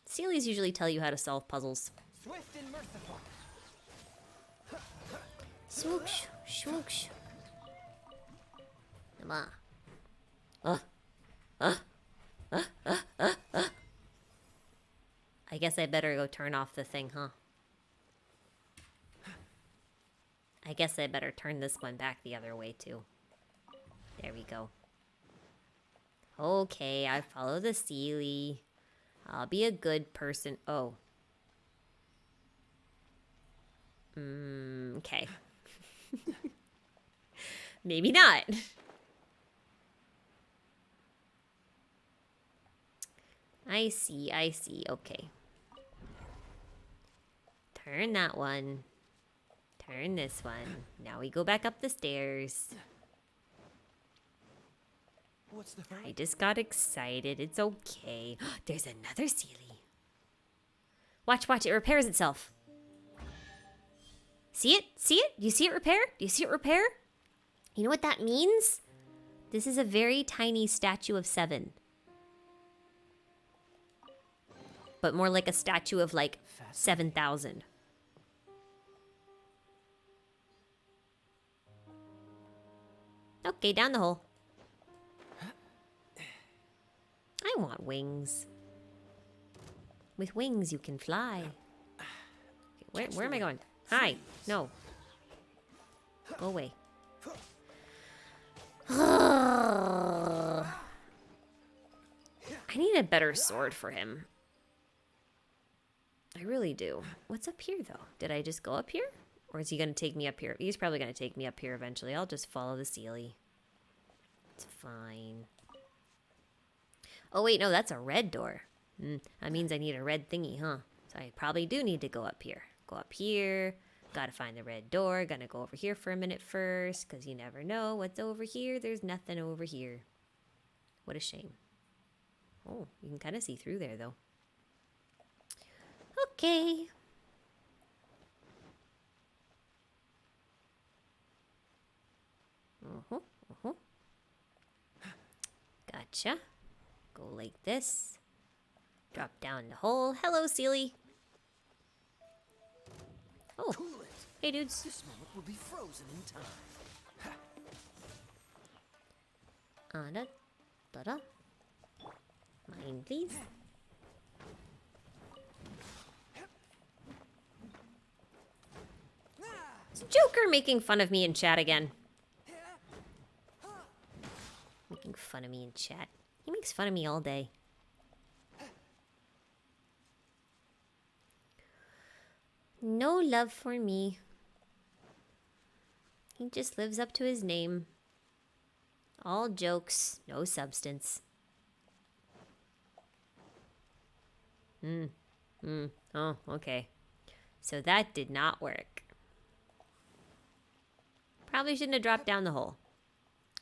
[SPEAKER 1] Sealies usually tell you how to solve puzzles.
[SPEAKER 3] Swift and merciful.
[SPEAKER 1] Swoosh, swoosh. Come on. I guess I better go turn off the thing, huh? I guess I better turn this one back the other way, too. There we go. Okay, I follow the Sealy. I'll be a good person. Oh. Okay. Maybe not. I see. Okay. Turn that one. Turn this one. Now we go back up the stairs.
[SPEAKER 3] What's the hurry?
[SPEAKER 1] I just got excited. It's okay. There's another Sealy. Watch. It repairs itself. See it? See it? Do you see it repair? Do you see it repair? You know what that means? This is a very tiny statue of 7. But more like a statue of like 7,000. Okay, down the hole. I want wings. With wings you can fly. Okay, where am I going? Hi. No. Go away. I need a better sword for him. I really do. What's up here, though? Did I just go up here? Or is he going to take me up here? He's probably going to take me up here eventually. I'll just follow the Sealy. It's fine. Oh, wait, no, that's a red door. That means I need a red thingy, huh? So I probably do need to go up here. Go up here. Gotta find the red door. Gonna go over here for a minute first, because you never know what's over here. There's nothing over here. What a shame. Oh, you can kind of see through there, though. Okay. Gotcha. Go like this. Drop down the hole. Hello, Sealy. Oh, hey, dudes.
[SPEAKER 3] This moment will be frozen in time.
[SPEAKER 1] Da-da. Mine, please. Is Joker making fun of me in chat again? Making fun of me in chat. He makes fun of me all day. No love for me. He just lives up to his name. All jokes, no substance. Oh, okay. So that did not work. Probably shouldn't have dropped down the hole.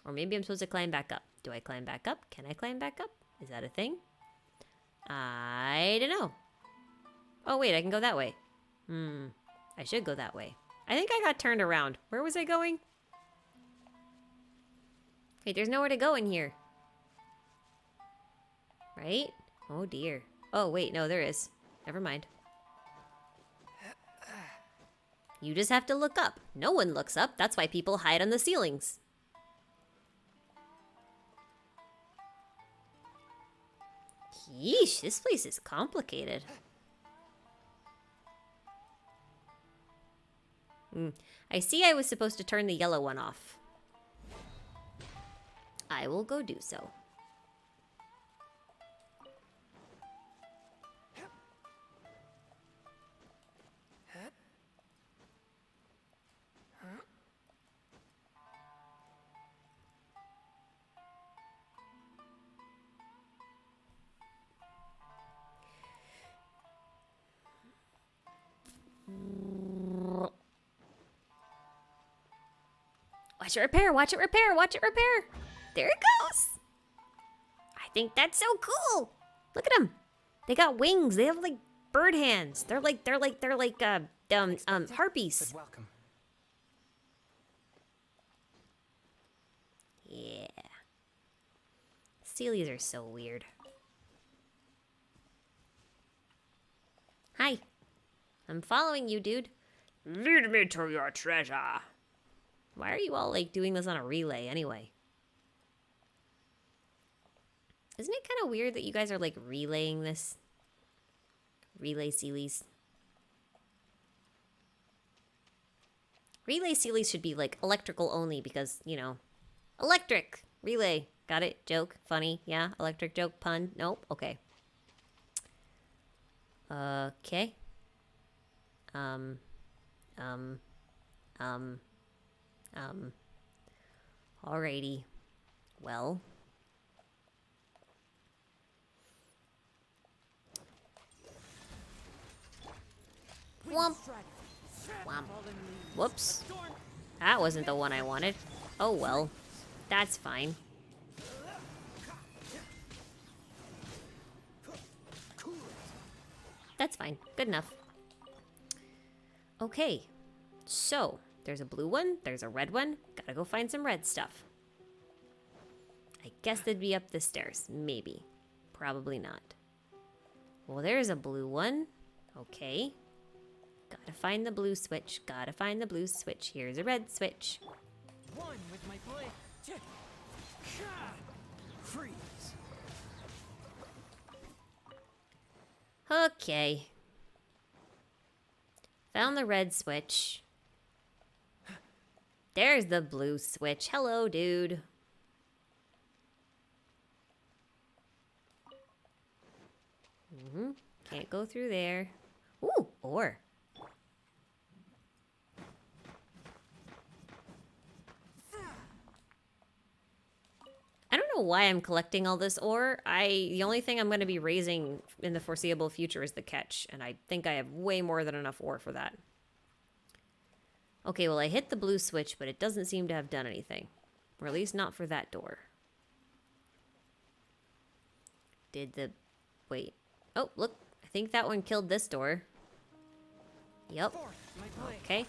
[SPEAKER 1] Or maybe I'm supposed to climb back up. Do I climb back up? Can I climb back up? Is that a thing? I don't know. Oh, wait, I can go that way. I should go that way. I think I got turned around. Where was I going? Wait, there's nowhere to go in here. Right? Oh, dear. Oh, wait, no, there is. Never mind. You just have to look up. No one looks up. That's why people hide on the ceilings. Yeesh, this place is complicated. I see I was supposed to turn the yellow one off. I will go do so. Watch it repair, watch it repair, watch it repair. There it goes. I think that's so cool. Look at them. They got wings. They have like bird hands. They're like harpies.
[SPEAKER 3] Welcome.
[SPEAKER 1] Yeah. Sealies are so weird. Hi. I'm following you, dude. Lead me to your treasure. Why are you all, like, doing this on a relay anyway? Isn't it kind of weird that you guys are, like, relaying this? Relay Sealies. Relay Sealies should be, like, electrical only because, you know, electric! Relay. Got it? Joke? Funny? Yeah? Electric joke? Pun? Nope? Okay. Okay. Alrighty. Well. Whomp. Whomp. Whoops. That wasn't the one I wanted. Oh well. That's fine. That's fine. Good enough. Okay. So, there's a blue one, there's a red one. Gotta go find some red stuff. I guess they'd be up the stairs. Maybe. Probably not. Well, there's a blue one. Okay. Gotta find the blue switch. Gotta find the blue switch. Here's a red switch.
[SPEAKER 3] One with my blade. Freeze.
[SPEAKER 1] Okay. Found the red switch. There's the blue switch. Hello, dude. Can't go through there. Ooh, ore. I don't know why I'm collecting all this ore. The only thing I'm going to be raising in the foreseeable future is the catch, and I think I have way more than enough ore for that. Okay, well, I hit the blue switch, but it doesn't seem to have done anything. Or at least not for that door. Wait. Oh, look. I think that one killed this door. Yep. Okay.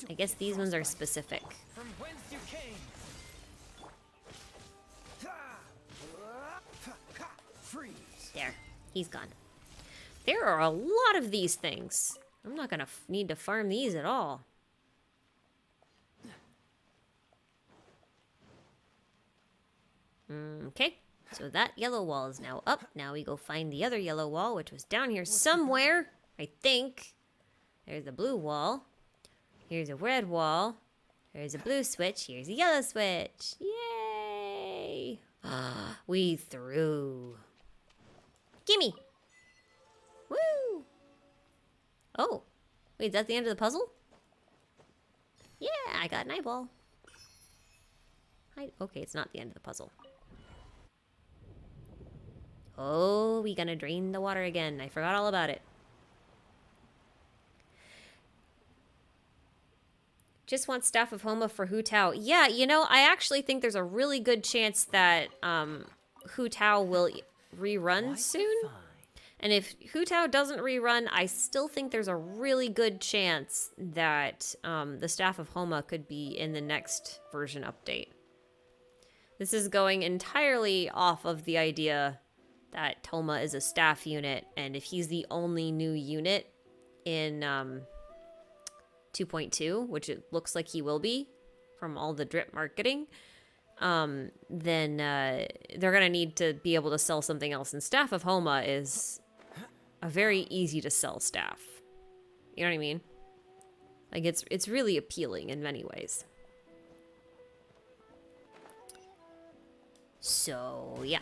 [SPEAKER 1] I guess these ones are specific.
[SPEAKER 3] From whence you came. Freeze.
[SPEAKER 1] There. He's gone. There are a lot of these things. I'm not gonna need to farm these at all. Okay. So that yellow wall is now up. Now we go find the other yellow wall, which was down here somewhere, I think. There's the blue wall. Here's a red wall. There's a blue switch. Here's a yellow switch. Yay! We through. Gimme! Woo! Oh. Wait, is that the end of the puzzle? Yeah, I got an eyeball. Okay, it's not the end of the puzzle. Oh, we gonna drain the water again. I forgot all about it. Just want Staff of Homa for Hu Tao. Yeah, you know, I actually think there's a really good chance that Hu Tao will rerun soon. And if Hu Tao doesn't rerun, I still think there's a really good chance that the Staff of Homa could be in the next version update. This is going entirely off of the idea that Toma is a staff unit, and if he's the only new unit in 2.2, which it looks like he will be from all the drip marketing, then they're going to need to be able to sell something else. And Staff of Homa is a very easy to sell staff. You know what I mean? Like, it's really appealing in many ways. So, yeah.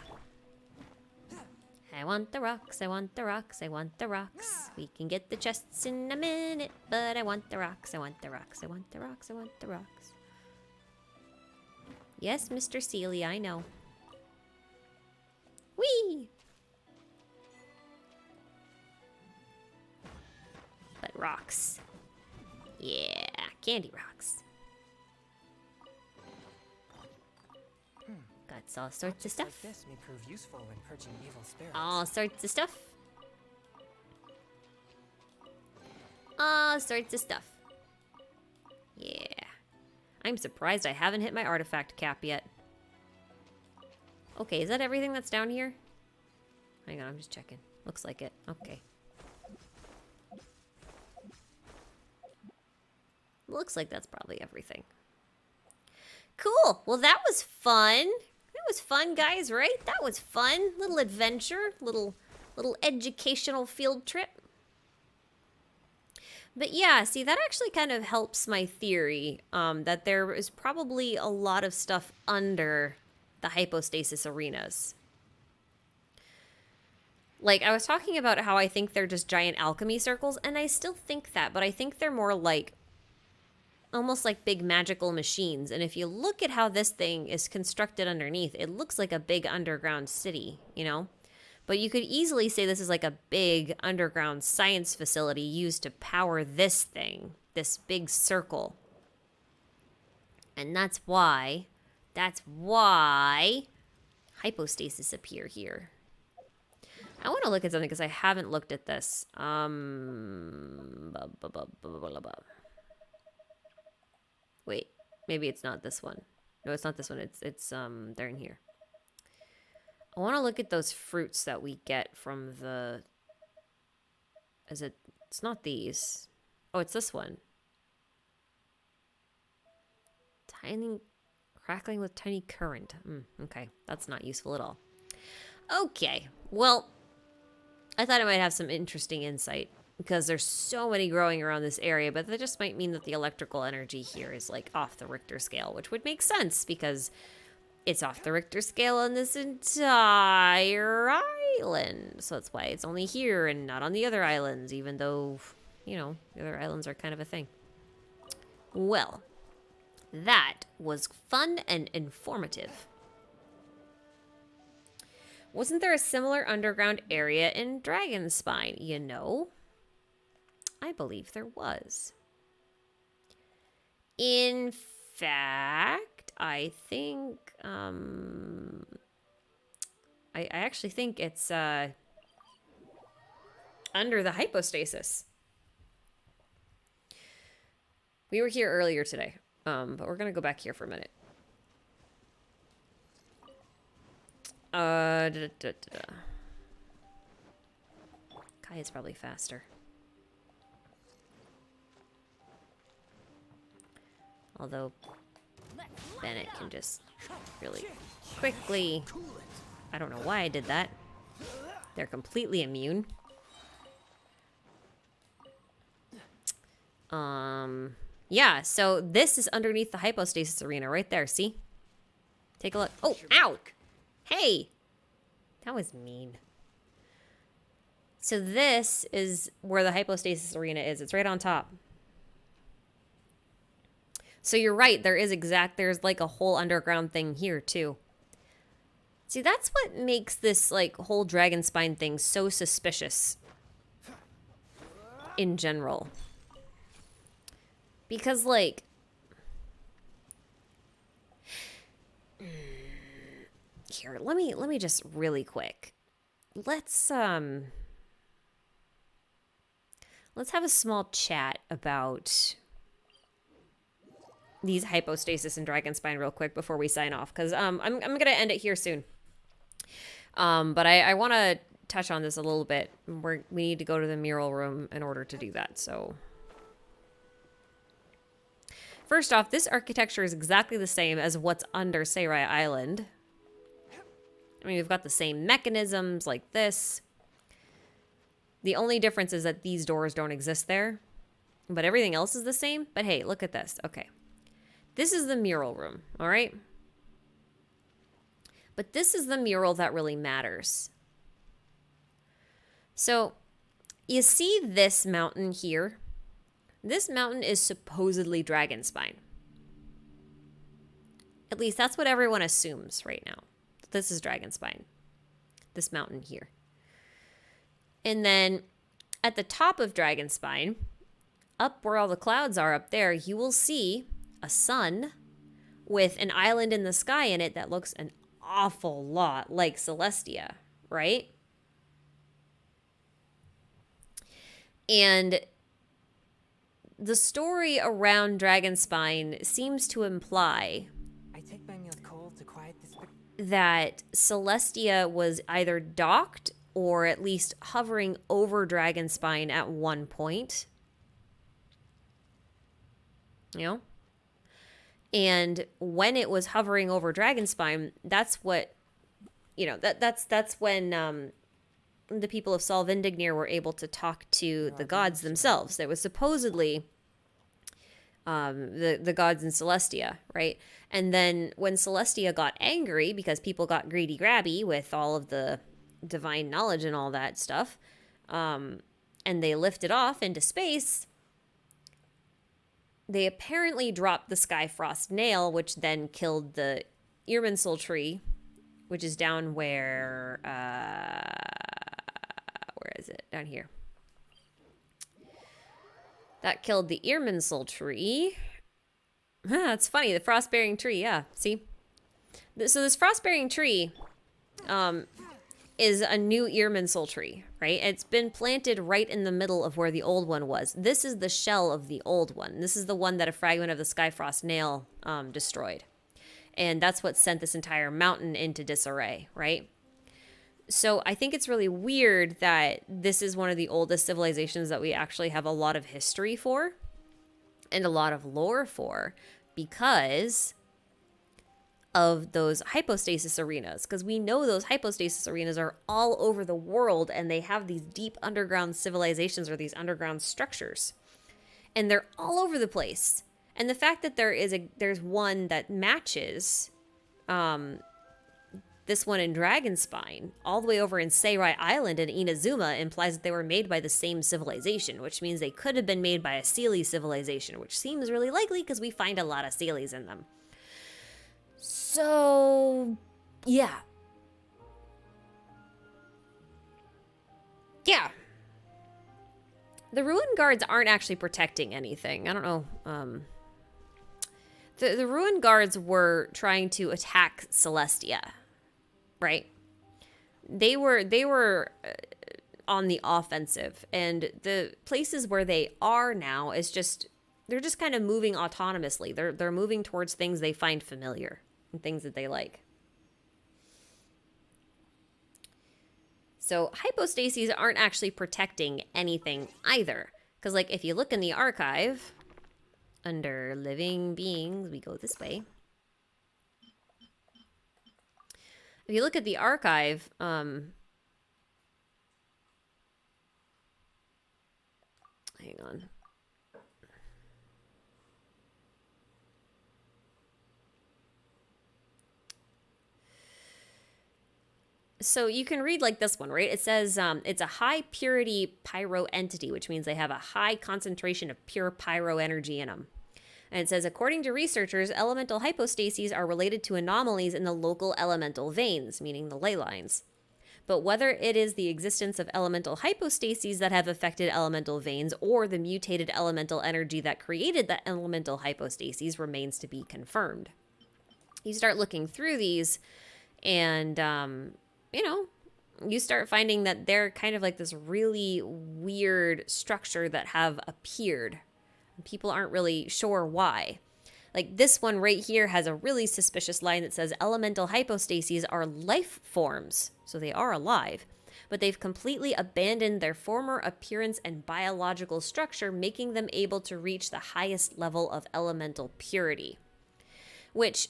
[SPEAKER 1] I want the rocks, I want the rocks, I want the rocks. We can get the chests in a minute, but I want the rocks, I want the rocks, I want the rocks, I want the rocks. Yes, Mr. Sealy, I know. Whee! But rocks. Yeah, candy rocks. Got all sorts of stuff.
[SPEAKER 3] Like this may prove useful when purging evil spirits.
[SPEAKER 1] All sorts of stuff. All sorts of stuff. Yeah. I'm surprised I haven't hit my artifact cap yet. Okay, is that everything that's down here? Hang on, I'm just checking. Looks like it. Okay. Looks like that's probably everything. Cool. Well, that was fun. That was fun, guys, right? That was fun. Little adventure, little educational field trip. But yeah, see, that actually kind of helps my theory that there is probably a lot of stuff under the hypostasis arenas. Like, I was talking about how I think they're just giant alchemy circles, and I still think that, but I think they're more like almost like big magical machines. And if you look at how this thing is constructed underneath, it looks like a big underground city, you know? But you could easily say this is like a big underground science facility used to power this thing, this big circle. And that's why hypostasis appear here. I want to look at something because I haven't looked at this. Maybe it's not this one. No, it's not this one. It's they're in here. I want to look at those fruits that we get from the... It's not these. Oh, it's this one. Tiny... Crackling with tiny current. Okay, that's not useful at all. Okay, well, I thought it might have some interesting insight because there's so many growing around this area, but that just might mean that the electrical energy here is like off the Richter scale, which would make sense because it's off the Richter scale on this entire island. So that's why it's only here and not on the other islands, even though, you know, the other islands are kind of a thing. Well, that was fun and informative. Wasn't there a similar underground area in Dragonspine, you know? I believe there was. In fact, I think, I actually think it's, under the hypostasis. We were here earlier today. But we're gonna go back here for a minute. Kai is probably faster. Although Bennett can just really quickly... I don't know why I did that. They're completely immune. Yeah, so this is underneath the hypostasis arena right there, see? Take a look. Oh, ow! Hey! That was mean. So this is where the hypostasis arena is. It's right on top. So you're right, there's like a whole underground thing here too. See, that's what makes this like whole Dragonspine thing so suspicious in general. Because, like, here, let me just really quick. Let's have a small chat about these hypostasis and Dragonspine real quick before we sign off, because I'm gonna end it here soon. But I want to touch on this a little bit. We need to go to the mural room in order to do that, so... First off, this architecture is exactly the same as what's under Seirai Island. I mean, we've got the same mechanisms like this. The only difference is that these doors don't exist there. But everything else is the same. But hey, look at this. Okay. This is the mural room, all right? But this is the mural that really matters. So, you see this mountain here? This mountain is supposedly Dragonspine. At least that's what everyone assumes right now. This is Dragonspine. This mountain here. And then at the top of Dragonspine, up where all the clouds are up there, you will see a sun with an island in the sky in it that looks an awful lot like Celestia, right? And the story around Dragonspine seems to imply
[SPEAKER 3] I take my meal cold to quiet this.
[SPEAKER 1] that Celestia was either docked or at least hovering over Dragonspine at one point. You know? And when it was hovering over Dragonspine, that's what, you know, that's when the people of Sol Vindignir were able to talk to the gods themselves. There was supposedly the gods in Celestia, right? And then when Celestia got angry because people got greedy grabby with all of the divine knowledge and all that stuff, and they lifted off into space, they apparently dropped the Skyfrost nail, which then killed the Irminsul tree, which is down where is it? Down here. That killed the Irminsul tree. That's funny. The frost-bearing tree. Yeah. See? So this frost-bearing tree, is a new Earmansel tree, right? It's been planted right in the middle of where the old one was. This is the shell of the old one. This is the one that a fragment of the Skyfrost nail destroyed. And that's what sent this entire mountain into disarray, right? So I think it's really weird that this is one of the oldest civilizations that we actually have a lot of history for and a lot of lore for, because of those hypostasis arenas, because we know those hypostasis arenas are all over the world, and they have these deep underground civilizations or these underground structures, and they're all over the place. And the fact that there's one that matches this one in Dragonspine all the way over in Seirai Island in Inazuma implies that they were made by the same civilization, which means they could have been made by a Seelie civilization, which seems really likely because we find a lot of Seelies in them. So, yeah. Yeah. The Ruin Guards aren't actually protecting anything. I don't know. The Ruin Guards were trying to attack Celestia, right? They were on the offensive, and the places where they are now is just, they're just kind of moving autonomously. They're moving towards things they find familiar and things that they like. So hypostases aren't actually protecting anything either. Because, like, if you look in the archive, under living beings, we go this way. If you look at the archive, hang on. So you can read like this one, right? It says it's a high purity pyro entity, which means they have a high concentration of pure pyro energy in them. And it says, according to researchers, elemental hypostases are related to anomalies in the local elemental veins, meaning the ley lines. But whether it is the existence of elemental hypostases that have affected elemental veins or the mutated elemental energy that created the elemental hypostases remains to be confirmed. You start looking through these and, you know, you start finding that they're kind of like this really weird structure that have appeared. People aren't really sure why. Like this one right here has a really suspicious line that says elemental hypostases are life forms, so they are alive, but they've completely abandoned their former appearance and biological structure, making them able to reach the highest level of elemental purity. Which,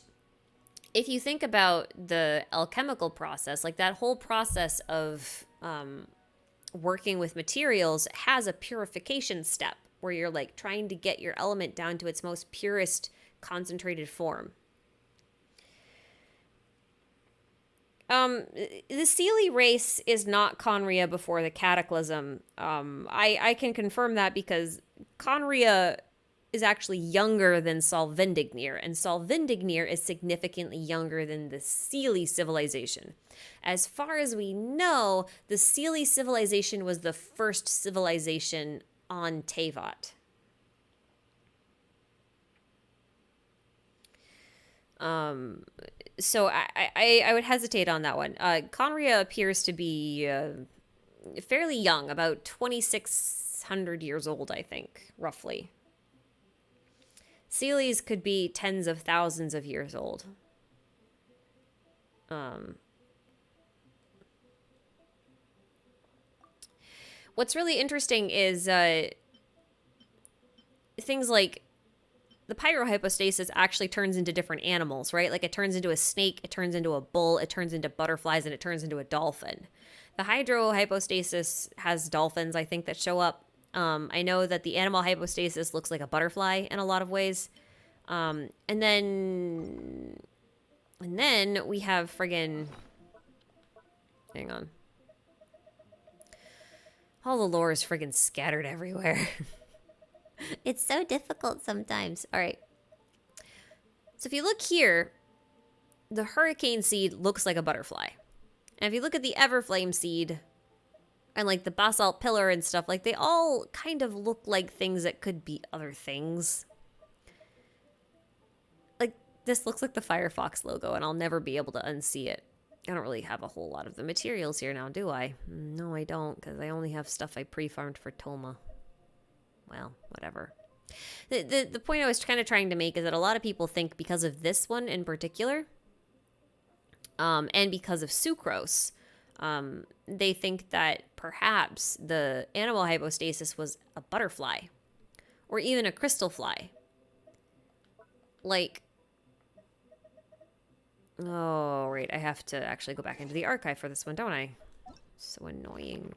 [SPEAKER 1] if you think about the alchemical process, like that whole process of working with materials has a purification step where you're like trying to get your element down to its most purest concentrated form. The Seelie race is not Conria before the Cataclysm. I can confirm that because Conria is actually younger than Solvindignir, and Solvindignir is significantly younger than the Seelie civilization. As far as we know, the Seelie civilization was the first civilization on Teyvat. So I would hesitate on that one. Conria appears to be fairly young, about 2,600 years old, I think, roughly. Seelies could be tens of thousands of years old. What's really interesting is things like the pyrohypostasis actually turns into different animals, right? Like it turns into a snake, it turns into a bull, it turns into butterflies, and it turns into a dolphin. The hydrohypostasis has dolphins, I think, that show up. I know that the animal hypostasis looks like a butterfly in a lot of ways. And then we have friggin'... Hang on. All the lore is friggin' scattered everywhere. It's so difficult sometimes. All right. So if you look here, the hurricane seed looks like a butterfly. And if you look at the everflame seed and like the basalt pillar and stuff, like they all kind of look like things that could be other things. Like this looks like the Firefox logo and I'll never be able to unsee it. I don't really have a whole lot of the materials here now, do I? No, I don't, because I only have stuff I pre-farmed for Toma. Well, whatever. The point I was kind of trying to make is that a lot of people think because of this one in particular, and because of sucrose, they think that perhaps the animal hypostasis was a butterfly or even a crystal fly. Like, oh, right, I have to actually go back into the archive for this one, don't I? So annoying.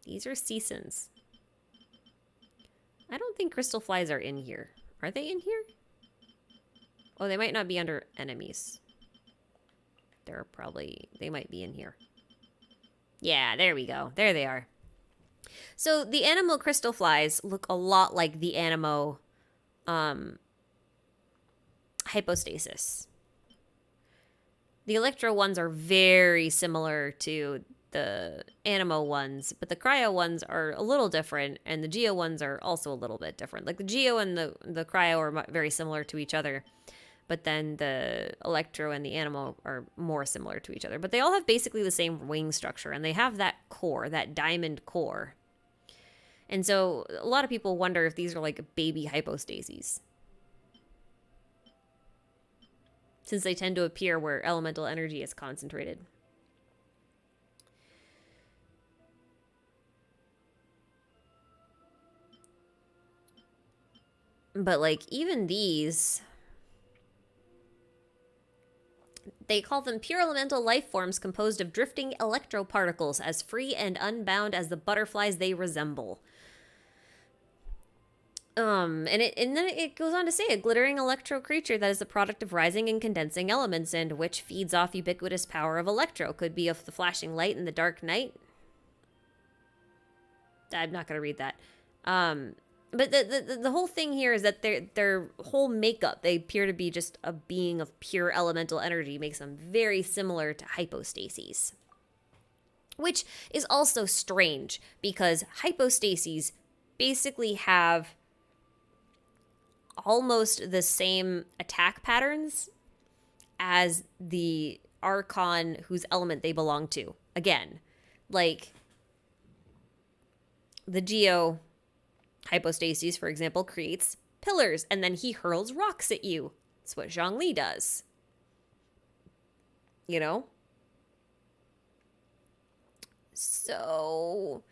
[SPEAKER 1] These are seasons. I don't think crystal flies are in here. Are they in here? Oh, they might not be under enemies. They might be in here. Yeah, there we go. There they are. So the animal crystal flies look a lot like the animo hypostasis. The electro ones are very similar to the animo ones, but the cryo ones are a little different, and the geo ones are also a little bit different. Like the geo and the cryo are very similar to each other, but then the electro and the animo are more similar to each other. But they all have basically the same wing structure, and they have that core, that diamond core. And so a lot of people wonder if these are like baby hypostases, since they tend to appear where elemental energy is concentrated. But like even these, they call them pure elemental life forms composed of drifting electroparticles, as free and unbound as the butterflies they resemble. And then it goes on to say, a glittering electro creature that is the product of rising and condensing elements, and which feeds off ubiquitous power of electro. Could be of the flashing light in the dark night. I'm not going to read that. But the whole thing here is that their whole makeup, they appear to be just a being of pure elemental energy, makes them very similar to hypostases. Which is also strange, because hypostases basically have almost the same attack patterns as the archon whose element they belong to. Again, like the geo hypostases, for example, creates pillars, and then he hurls rocks at you. That's what Zhongli does. You know? So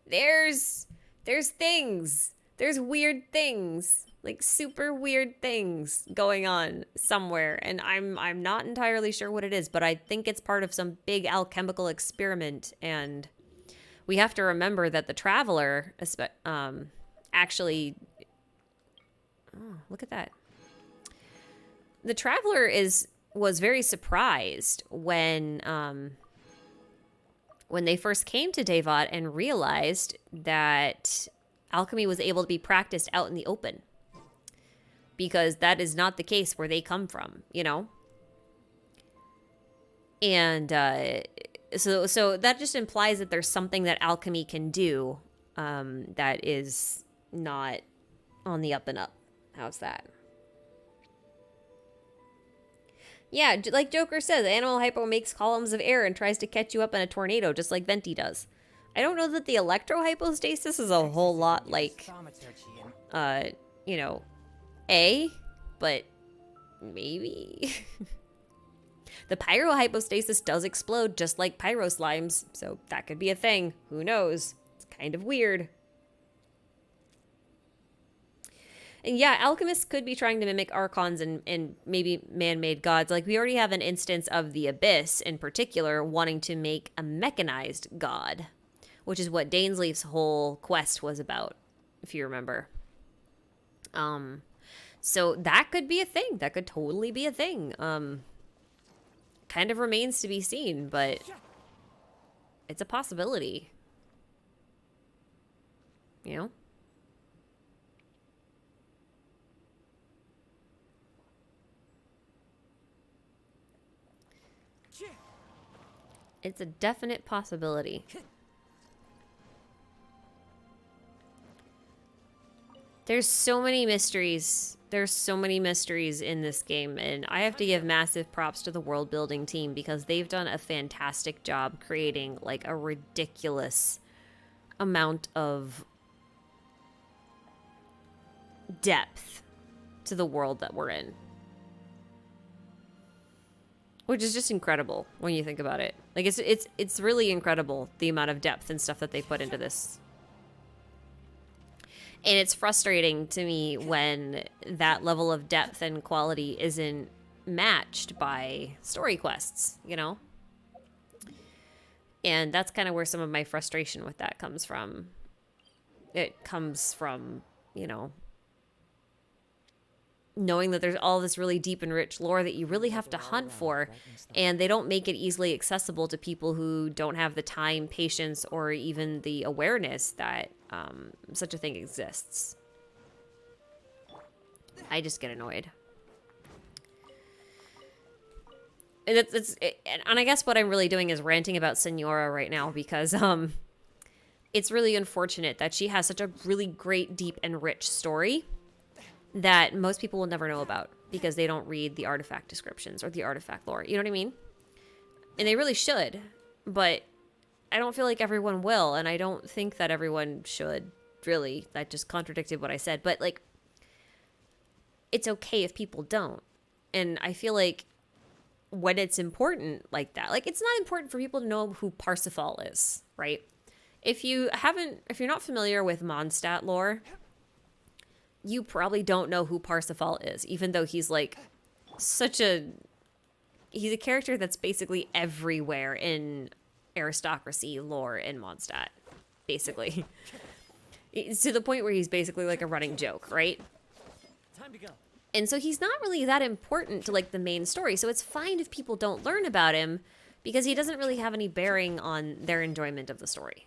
[SPEAKER 1] there's things. There's weird things. Like super weird things going on somewhere, and I'm not entirely sure what it is, but I think it's part of some big alchemical experiment. And we have to remember that the Traveler actually, oh, look at that. The Traveler was very surprised when they first came to Devat and realized that alchemy was able to be practiced out in the open, because that is not the case where they come from, you know? And so that just implies that there's something that alchemy can do that is not on the up and up. How's that? Yeah, like Joker says, animal hypo makes columns of air and tries to catch you up in a tornado, just like Venti does. I don't know that the electrohypostasis is a whole lot like, you know, but maybe. The pyrohypostasis does explode just like pyro slimes, so that could be a thing. Who knows? It's kind of weird. And yeah, alchemists could be trying to mimic archons and maybe man-made gods. Like, we already have an instance of the Abyss, in particular, wanting to make a mechanized god, which is what Dainsleif's whole quest was about, if you remember. So that could be a thing. That could totally be a thing. Kind of remains to be seen, but it's a possibility. You know? It's a definite possibility. There's so many mysteries. There's so many mysteries in this game, and I have to give massive props to the world building team because they've done a fantastic job creating like a ridiculous amount of depth to the world that we're in. Which is just incredible when you think about it. Like it's really incredible the amount of depth and stuff that they put into this. And it's frustrating to me when that level of depth and quality isn't matched by story quests, you know? And that's kind of where some of my frustration with that comes from. It comes from, you know, knowing that there's all this really deep and rich lore that you really have to hunt for, and they don't make it easily accessible to people who don't have the time, patience, or even the awareness that such a thing exists. I just get annoyed. And and I guess what I'm really doing is ranting about Senora right now because it's really unfortunate that she has such a really great, deep, and rich story that most people will never know about because they don't read the artifact descriptions or the artifact lore. You know what I mean? And they really should, but I don't feel like everyone will, and I don't think that everyone should, really. That just contradicted what I said, but, like, it's okay if people don't. And I feel like when it's important like that, like, it's not important for people to know who Parsifal is, right? If you're not familiar with Mondstadt lore, you probably don't know who Parsifal is, even though he's like he's a character that's basically everywhere in aristocracy lore in Mondstadt, basically. It's to the point where he's basically like a running joke, right?
[SPEAKER 3] Time to go.
[SPEAKER 1] And so he's not really that important to like the main story. So it's fine if people don't learn about him because he doesn't really have any bearing on their enjoyment of the story.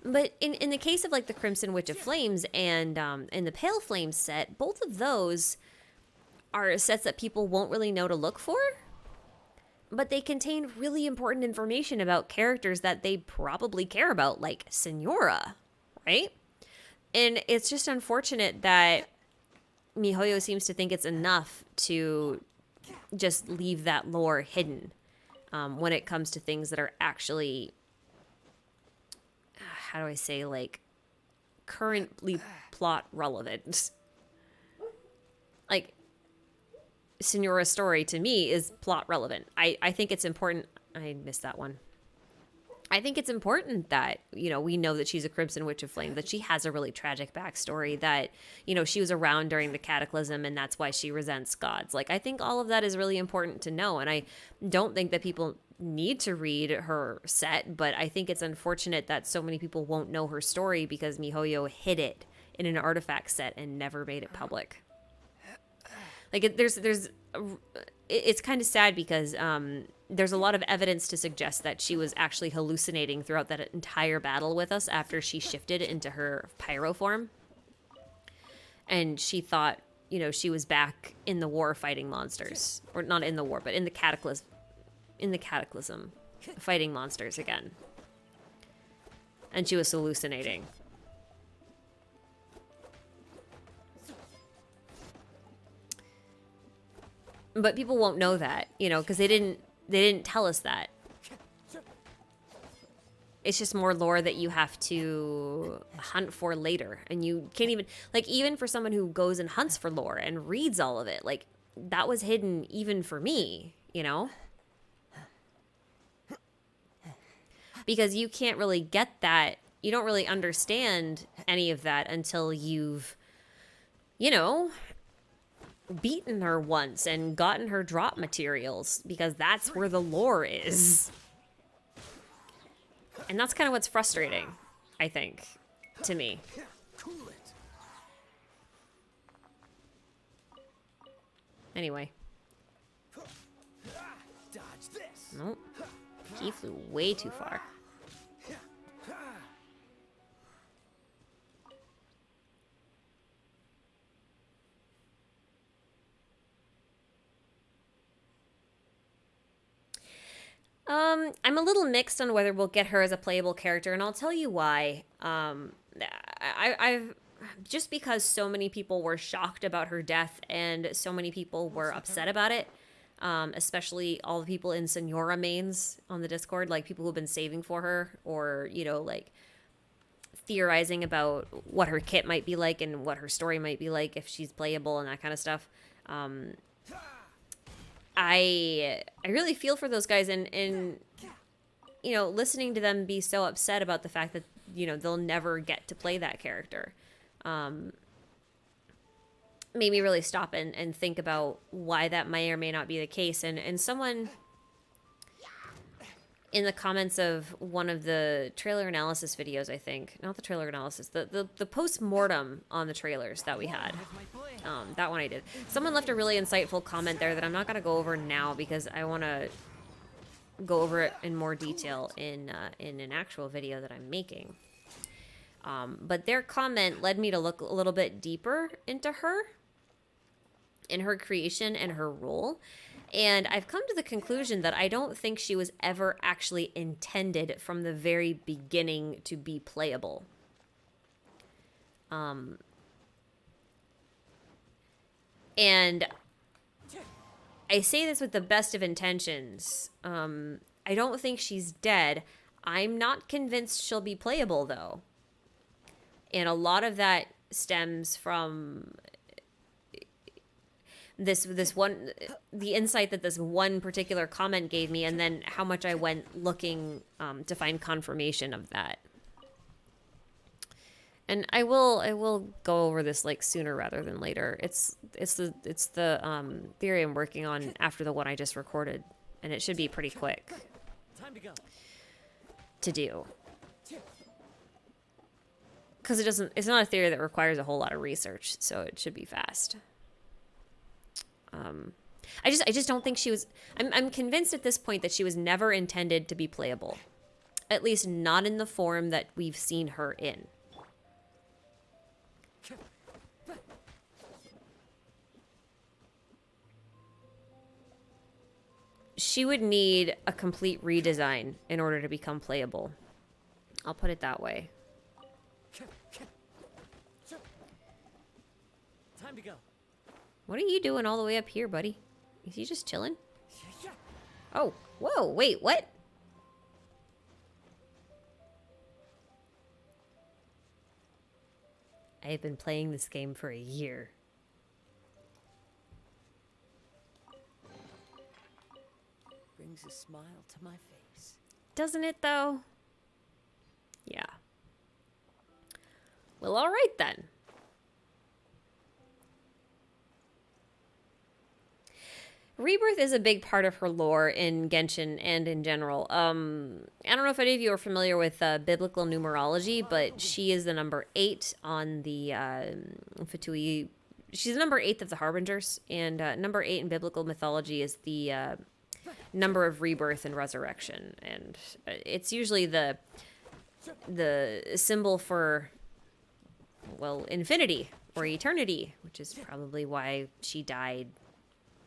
[SPEAKER 1] But in the case of like the Crimson Witch of Flames and in the Pale Flames set, both of those are sets that people won't really know to look for, but they contain really important information about characters that they probably care about, like Senora, right? And it's just unfortunate that MiHoYo seems to think it's enough to just leave that lore hidden when it comes to things that are actually, how do I say, like, currently plot relevant. Like, Senora's story to me is plot relevant. I think it's important. I missed that one. I think it's important that, you know, we know that she's a Crimson Witch of Flame, that she has a really tragic backstory, that, you know, she was around during the Cataclysm and that's why she resents gods. Like, I think all of that is really important to know. And I don't think that people need to read her set, but I think it's unfortunate that so many people won't know her story because MiHoYo hid it in an artifact set and never made it public. Like, it's kind of sad because there's a lot of evidence to suggest that she was actually hallucinating throughout that entire battle with us after she shifted into her pyro form. And she thought, you know, she was back in the war fighting monsters. Or not in the war, but in the cataclysm. In the cataclysm. Fighting monsters again. And she was hallucinating. But people won't know that, you know, because they didn't tell us that. It's just more lore that you have to hunt for later. And you can't even, like, even for someone who goes and hunts for lore and reads all of it, like, that was hidden even for me, you know? Because you can't really get that, you don't really understand any of that until you've, you know, beaten her once and gotten her drop materials, because that's where the lore is. And that's kind of what's frustrating, I think, to me. Anyway. Nope. He flew way too far. I'm a little mixed on whether we'll get her as a playable character, and I'll tell you why. just because so many people were shocked about her death and so many people were upset about it, especially all the people in Senora mains on the Discord, like people who've been saving for her, or, you know, like theorizing about what her kit might be like and what her story might be like if she's playable and that kind of stuff. I really feel for those guys, and you know, listening to them be so upset about the fact that, you know, they'll never get to play that character made me really stop and think about why that may or may not be the case. And someone in the comments of one of the trailer analysis videos, I think, not the trailer analysis, the post-mortem on the trailers that we had, that one I did. Someone left a really insightful comment there that I'm not going to go over now because I want to go over it in more detail in an actual video that I'm making. But their comment led me to look a little bit deeper into her, in her creation and her role. And I've come to the conclusion that I don't think she was ever actually intended from the very beginning to be playable. And I say this with the best of intentions. I don't think she's dead. I'm not convinced she'll be playable, though. And a lot of that stems from this one, the insight that this one particular comment gave me, and then how much I went looking to find confirmation of that. And I will go over this like sooner rather than later. It's the theory I'm working on after the one I just recorded, and it should be pretty quick
[SPEAKER 3] Time to go.
[SPEAKER 1] to do. Because it's not a theory that requires a whole lot of research, so it should be fast. I just don't think she was. I'm convinced at this point that she was never intended to be playable, at least not in the form that we've seen her in. She would need a complete redesign in order to become playable. I'll put it that way.
[SPEAKER 3] Time to go.
[SPEAKER 1] What are you doing all the way up here, buddy? Is he just chilling? Oh, whoa, wait, what? I have been playing this game for a year.
[SPEAKER 3] Brings a smile to my face.
[SPEAKER 1] Doesn't it, though? Yeah. Well, all right, then. Rebirth is a big part of her lore in Genshin and in general. I don't know if any of you are familiar with biblical numerology, but she is the number 8 on the Fatui. She's the number 8 of the Harbingers, and number 8 in biblical mythology is the number of rebirth and resurrection, and it's usually the symbol for, well, infinity or eternity, which is probably why she died,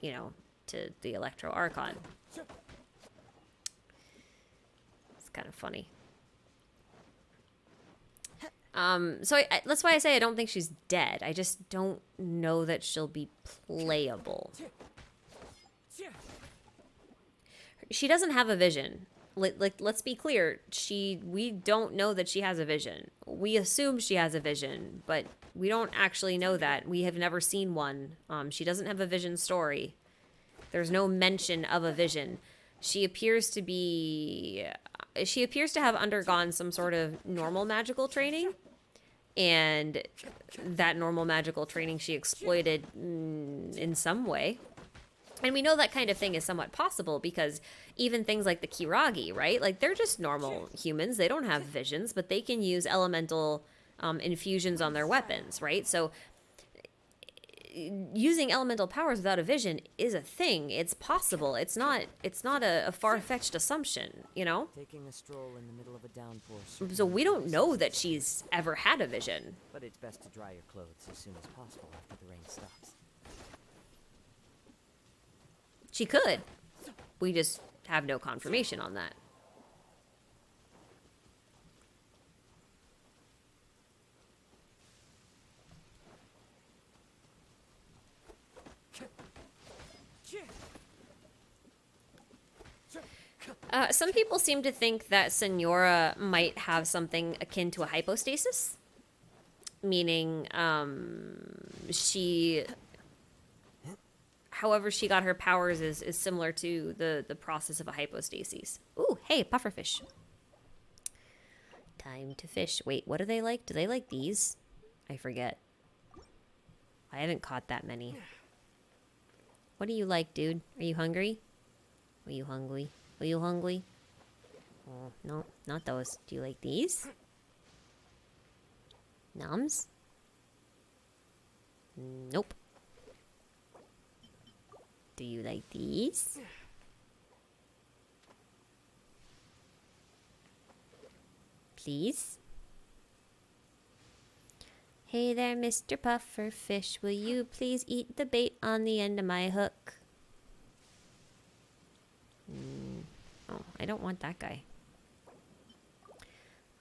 [SPEAKER 1] you know, to the Electro Archon. It's kind of funny. So that's why I say I don't think she's dead. I just don't know that she'll be playable. She doesn't have a vision. Like, let's be clear. We don't know that she has a vision. We assume she has a vision, but we don't actually know that. We have never seen one. She doesn't have a vision story. There's no mention of a vision. She appears to have undergone some sort of normal magical training, and that normal magical training she exploited in some way. And we know that kind of thing is somewhat possible because even things like the Kiragi, right? Like, they're just normal humans. They don't have visions, but they can use elemental infusions on their weapons, right? So using elemental powers without a vision is a thing. It's possible. It's not a far-fetched assumption, you know?
[SPEAKER 3] Taking a stroll in the middle of a downpour.
[SPEAKER 1] So we don't know that she's ever had a vision.
[SPEAKER 3] But it's best to dry your clothes as soon as possible after the rain stops.
[SPEAKER 1] She could. We just have no confirmation on that. Some people seem to think that Senora might have something akin to a hypostasis, meaning however she got her powers is similar to the process of a hypostasis. Ooh, hey, pufferfish. Time to fish. Wait, what do they like? Do they like these? I forget. I haven't caught that many. What do you like, dude? Are you hungry? Are you hungry? Are you hungry? Oh, no, not those. Do you like these? Noms? Nope. Do you like these? Please? Hey there, Mr. Pufferfish. Will you please eat the bait on the end of my hook? Oh, I don't want that guy.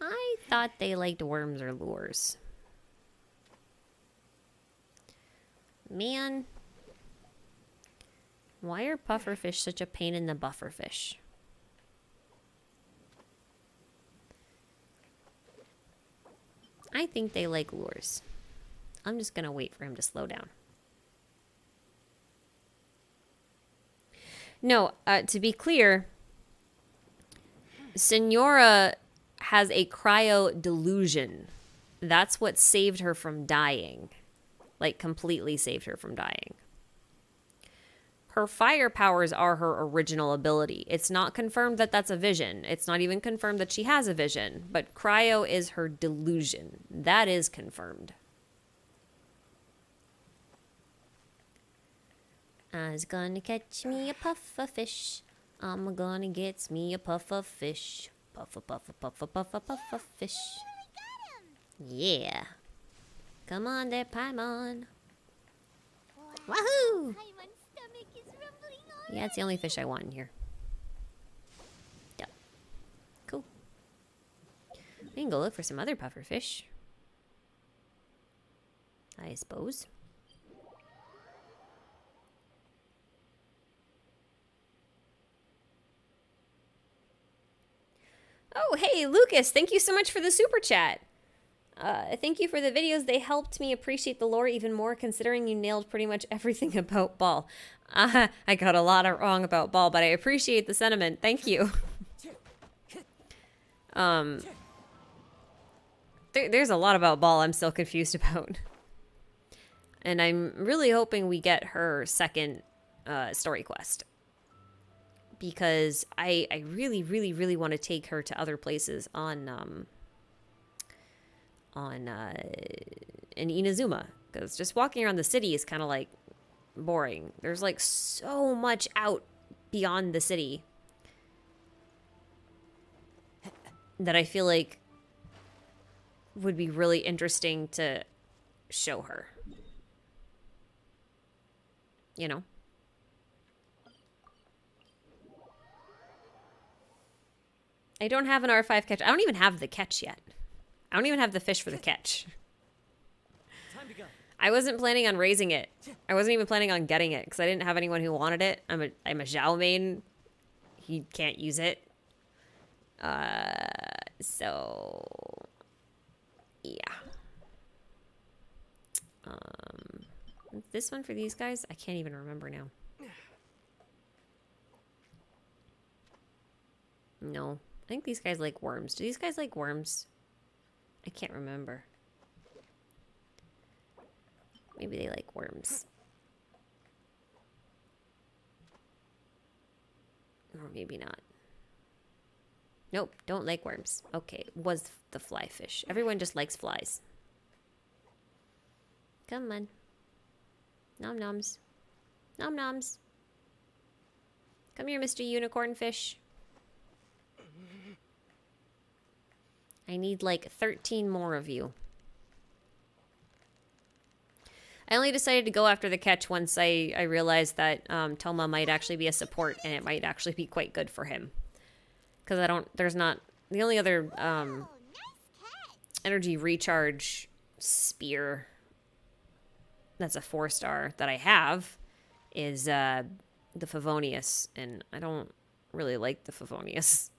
[SPEAKER 1] I thought they liked worms or lures. Man. Why are pufferfish such a pain in the bufferfish? I think they like lures. I'm just gonna wait for him to slow down. No, to be clear, Senora has a cryo delusion. That's what saved her from dying. Like, completely saved her from dying. Her fire powers are her original ability. It's not confirmed that that's a vision. It's not even confirmed that she has a vision. But cryo is her delusion. That is confirmed. I's gonna catch me a puffer fish. I'm gonna get me a puffer fish. Puffer, puffer, puffer, puffer, puffer fish. Yeah. Come on there, Paimon. Wahoo!
[SPEAKER 2] Paimon's stomach is rumbling on.
[SPEAKER 1] Yeah, it's the only fish I want in here. Yep. Cool. We can go look for some other puffer fish. I suppose. Oh, hey, Lucas, thank you so much for the super chat. Thank you for the videos. They helped me appreciate the lore even more, considering you nailed pretty much everything about Ball. I got a lot wrong about Ball, but I appreciate the sentiment. Thank you. There's a lot about Ball I'm still confused about. And I'm really hoping we get her second story quest. Because I really, really, really want to take her to other places in Inazuma. Because just walking around the city is kind of like boring. There's like so much out beyond the city that I feel like would be really interesting to show her. You know? I don't have an R5 catch. I don't even have the catch yet. I don't even have the fish for the catch.
[SPEAKER 3] Time to go.
[SPEAKER 1] I wasn't planning on raising it. I wasn't even planning on getting it because I didn't have anyone who wanted it. I'm a Zhao main. He can't use it. So yeah. This one for these guys? I can't even remember now. No. I think these guys like worms. Do these guys like worms? I can't remember. Maybe they like worms. Or maybe not. Nope, don't like worms. Okay, was the fly fish. Everyone just likes flies. Come on. Nom noms. Nom noms. Come here, Mr. Unicorn Fish. I need like 13 more of you. I only decided to go after the catch once I realized that Toma might actually be a support and it might actually be quite good for him. Because the only other energy recharge spear that's a 4-star that I have is the Favonius. And I don't really like the Favonius.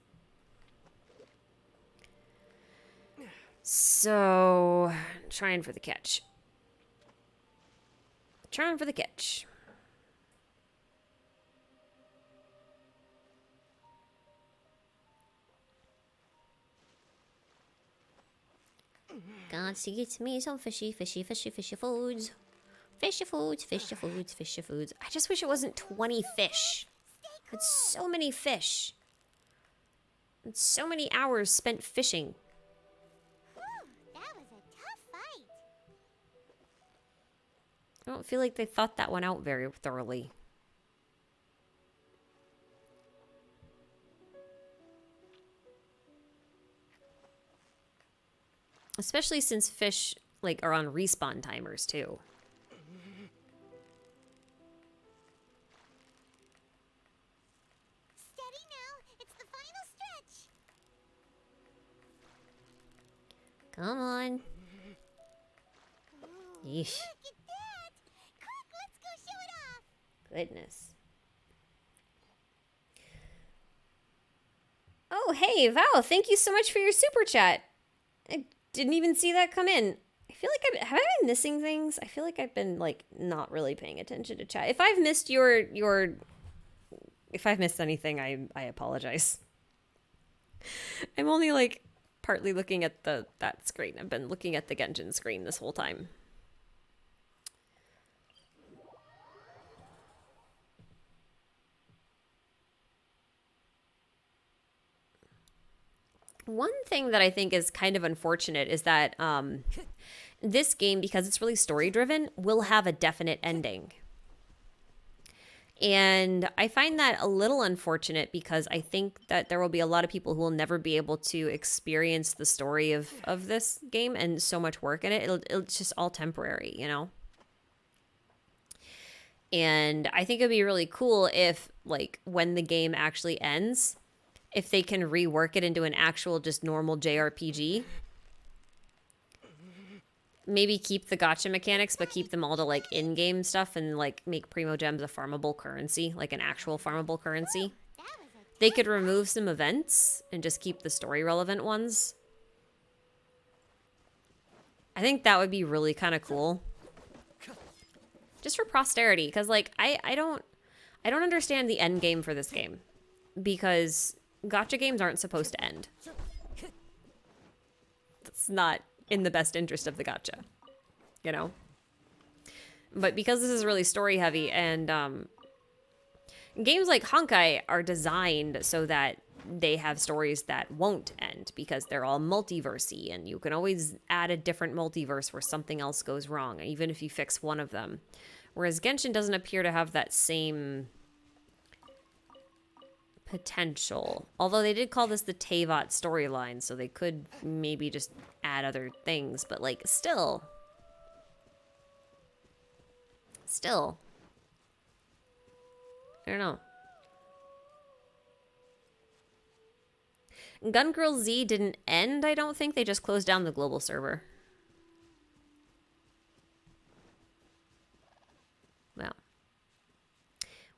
[SPEAKER 1] So, trying for the catch. Trying for the catch. Got to get me some fishy foods. Fishy foods. I just wish it wasn't 20 fish. It's so many fish. It's so many hours spent fishing.
[SPEAKER 2] That was a tough fight.
[SPEAKER 1] I don't feel like they thought that one out very thoroughly. Especially since fish, like, are on respawn timers, too.
[SPEAKER 2] Steady now. It's the final stretch.
[SPEAKER 1] Come on. Yeesh.
[SPEAKER 2] Look at that. Quick, let's go show it off.
[SPEAKER 1] Goodness. Oh, hey, Val, thank you so much for your super chat. I didn't even see that come in. I feel like have I been missing things? I feel like I've been, like, not really paying attention to chat. If I've missed if I've missed anything, I apologize. I'm only, like, partly looking at that screen. I've been looking at the Genshin screen this whole time. One thing that I think is kind of unfortunate is that this game, because it's really story-driven, will have a definite ending. And I find that a little unfortunate because I think that there will be a lot of people who will never be able to experience the story of this game and so much work in it. It's just all temporary, you know? And I think it'd be really cool if, like, when the game actually ends, if they can rework it into an actual just normal JRPG. Maybe keep the gacha mechanics, but keep them all to, like, in-game stuff and, like, make Primo Gems a farmable currency, like an actual farmable currency. They could remove some events and just keep the story-relevant ones. I think that would be really kind of cool. Just for posterity, because, like, I don't understand the end game for this game. Because gacha games aren't supposed to end. That's not in the best interest of the gacha, you know? But because this is really story heavy and games like Honkai are designed so that they have stories that won't end because they're all multiversey and you can always add a different multiverse where something else goes wrong, even if you fix one of them. Whereas Genshin doesn't appear to have that same potential. Although they did call this the Teyvat storyline, so they could maybe just add other things, but, like, still. I don't know. Gun Girl Z didn't end, I don't think. They just closed down the global server.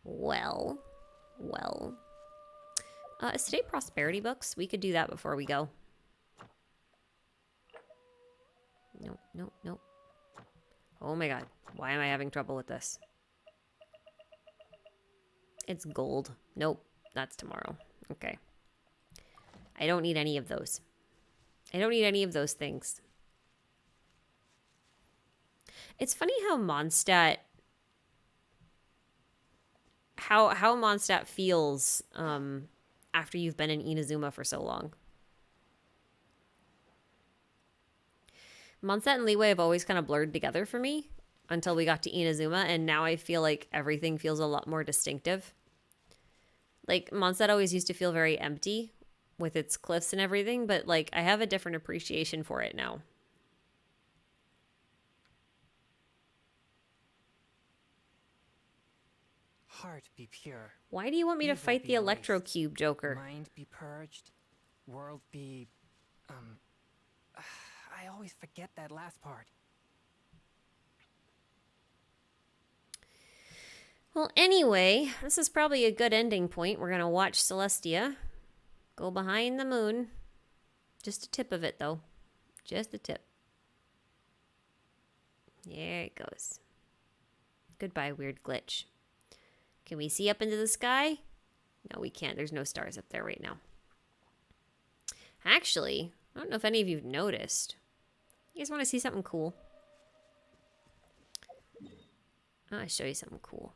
[SPEAKER 1] Well. Is today prosperity books? We could do that before we go. Nope. Oh my god. Why am I having trouble with this? It's gold. Nope. That's tomorrow. Okay. I don't need any of those. I don't need any of those things. It's funny how Mondstadt... How Mondstadt feels after you've been in Inazuma for so long. Mondstadt and Liyue have always kind of blurred together for me until we got to Inazuma, and now I feel like everything feels a lot more distinctive. Like, Mondstadt always used to feel very empty with its cliffs and everything, but, like, I have a different appreciation for it now.
[SPEAKER 3] Heart be pure.
[SPEAKER 1] Why do you want me to
[SPEAKER 3] Evil
[SPEAKER 1] fight
[SPEAKER 3] be
[SPEAKER 1] the Electro
[SPEAKER 3] erased.
[SPEAKER 1] Cube, Joker?
[SPEAKER 3] Mind be purged. World be... I always forget that last part.
[SPEAKER 1] Well, anyway, this is probably a good ending point. We're going to watch Celestia go behind the moon. Just a tip of it, though. Just a tip. There it goes. Goodbye, weird glitch. Can we see up into the sky? No, we can't. There's no stars up there right now. Actually, I don't know if any of you have noticed. You guys want to see something cool? I'll show you something cool.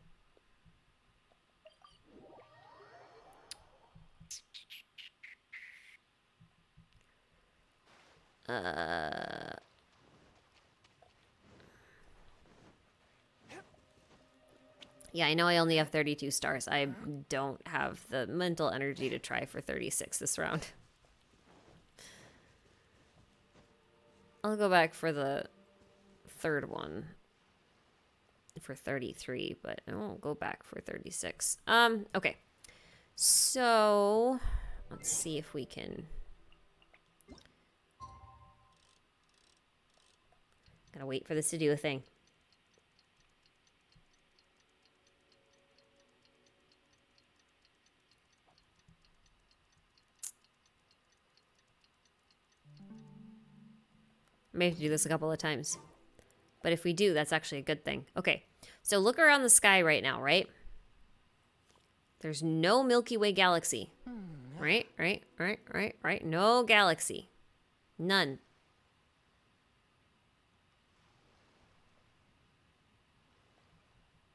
[SPEAKER 1] Yeah, I know I only have 32 stars. I don't have the mental energy to try for 36 this round. I'll go back for the third one for 33, but I won't go back for 36. Okay. So, let's see if we can... Gotta wait for this to do a thing. May have to do this a couple of times. But if we do, that's actually a good thing. Okay, so look around the sky right now, right? There's no Milky Way galaxy. Right? No galaxy. None.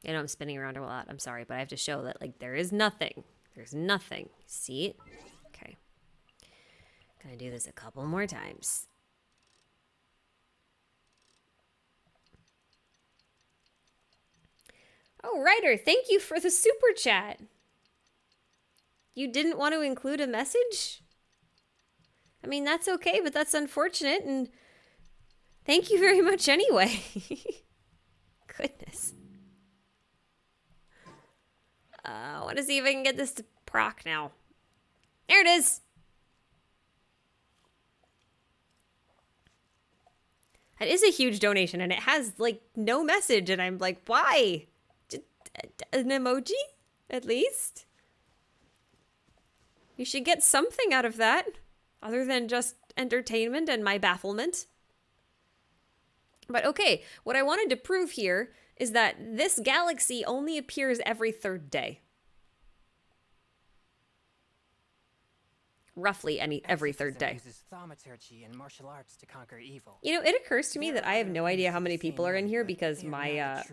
[SPEAKER 1] I know I'm spinning around a lot. I'm sorry, but I have to show that, like, there is nothing. There's nothing. See it? Okay. Gonna do this a couple more times. Oh, Ryder, thank you for the super chat. You didn't want to include a message? I mean, that's okay, but that's unfortunate, and thank you very much anyway. Goodness. I want to see if I can get this to proc now. There it is. That is a huge donation, and it has, like, no message, and I'm like, why? Just an emoji, at least? You should get something out of that, other than just entertainment and my bafflement. But okay, what I wanted to prove here is that this galaxy only appears every third day. Roughly every third day.
[SPEAKER 3] Uses thaumaturgy and martial arts to conquer evil.
[SPEAKER 1] You know, it occurs to me that I have no idea how many people are in here because my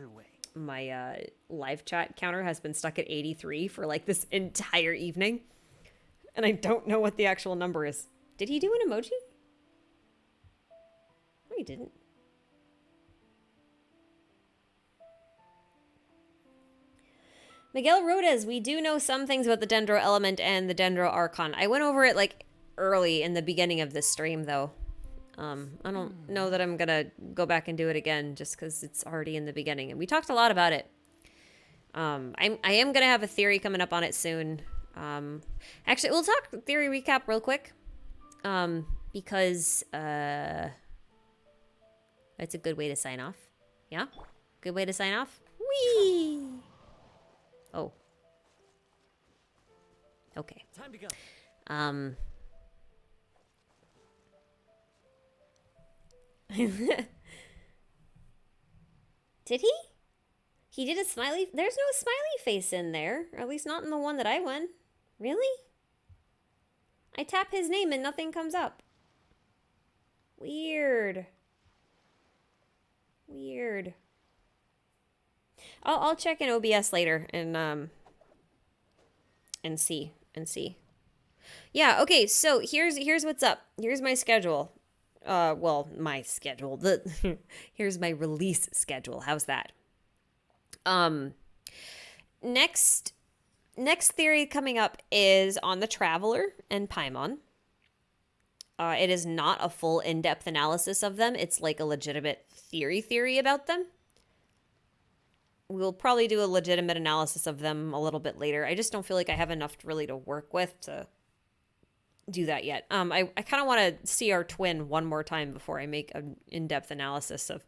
[SPEAKER 1] live chat counter has been stuck at 83 for like this entire evening. And I don't know what the actual number is. Did he do an emoji? No, he didn't. Miguel Rodas, we do know some things about the Dendro element and the Dendro Archon. I went over it like early in the beginning of this stream though. I don't know that I'm gonna go back and do it again just because it's already in the beginning. And we talked a lot about it. I am gonna have a theory coming up on it soon. Actually, we'll talk theory recap real quick. Because it's a good way to sign off. Yeah? Good way to sign off? Whee! Oh. Okay.
[SPEAKER 3] Time to go.
[SPEAKER 1] Did he? He did a smiley... There's no smiley face in there. Or at least not in the one that I won. Really? I tap his name and nothing comes up. Weird. Weird. I'll check in OBS later and see. Yeah, okay, so here's what's up. Here's my schedule. Well, my schedule. Here's my release schedule. How's that? Next theory coming up is on the Traveler and Paimon. It is not a full in-depth analysis of them. It's like a legitimate theory about them. We'll probably do a legitimate analysis of them a little bit later. I just don't feel like I have enough really to work with to do that yet. I kind of want to see our twin one more time before I make an in-depth analysis of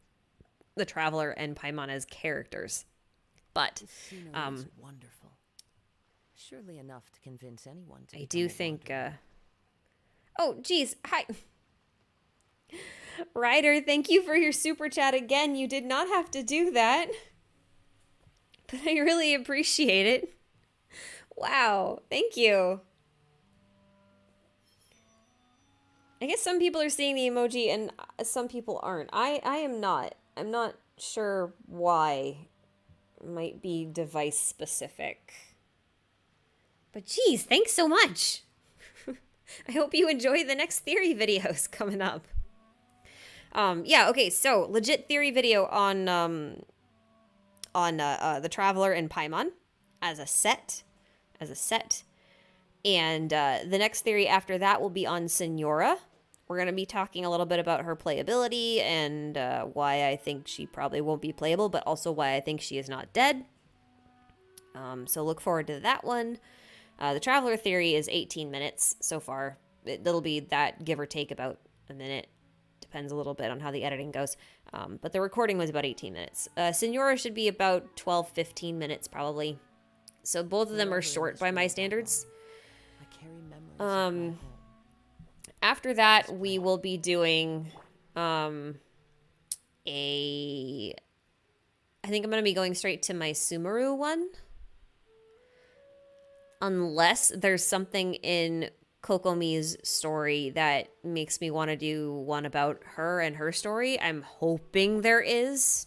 [SPEAKER 1] the Traveler and Paimon as characters. But
[SPEAKER 3] This scenery is wonderful. Surely enough to convince anyone to
[SPEAKER 1] I
[SPEAKER 3] become
[SPEAKER 1] do
[SPEAKER 3] a
[SPEAKER 1] think...
[SPEAKER 3] wanderer.
[SPEAKER 1] Oh, geez. Hi. Ryder, thank you for your super chat again. You did not have to do that. But I really appreciate it. Wow. Thank you. I guess some people are seeing the emoji and some people aren't. I am not. I'm not sure why. It might be device specific. But geez, thanks so much. I hope you enjoy the next theory videos coming up. Yeah, okay, so legit theory video on the Traveler and Paimon as a set. And the next theory after that will be on Senora. We're going to be talking a little bit about her playability and why I think she probably won't be playable, but also why I think she is not dead. So look forward to that one. The Traveler theory is 18 minutes so far. It'll be that, give or take about a minute. Depends a little bit on how the editing goes. But the recording was about 18 minutes. Senora should be about 12, 15 minutes probably. So both of them are short by my standards.
[SPEAKER 3] I carry memories of my home.
[SPEAKER 1] After that, we will be doing I think I'm going to be going straight to my Sumeru one. Unless there's something in Kokomi's story that makes me want to do one about her and her story. I'm hoping there is.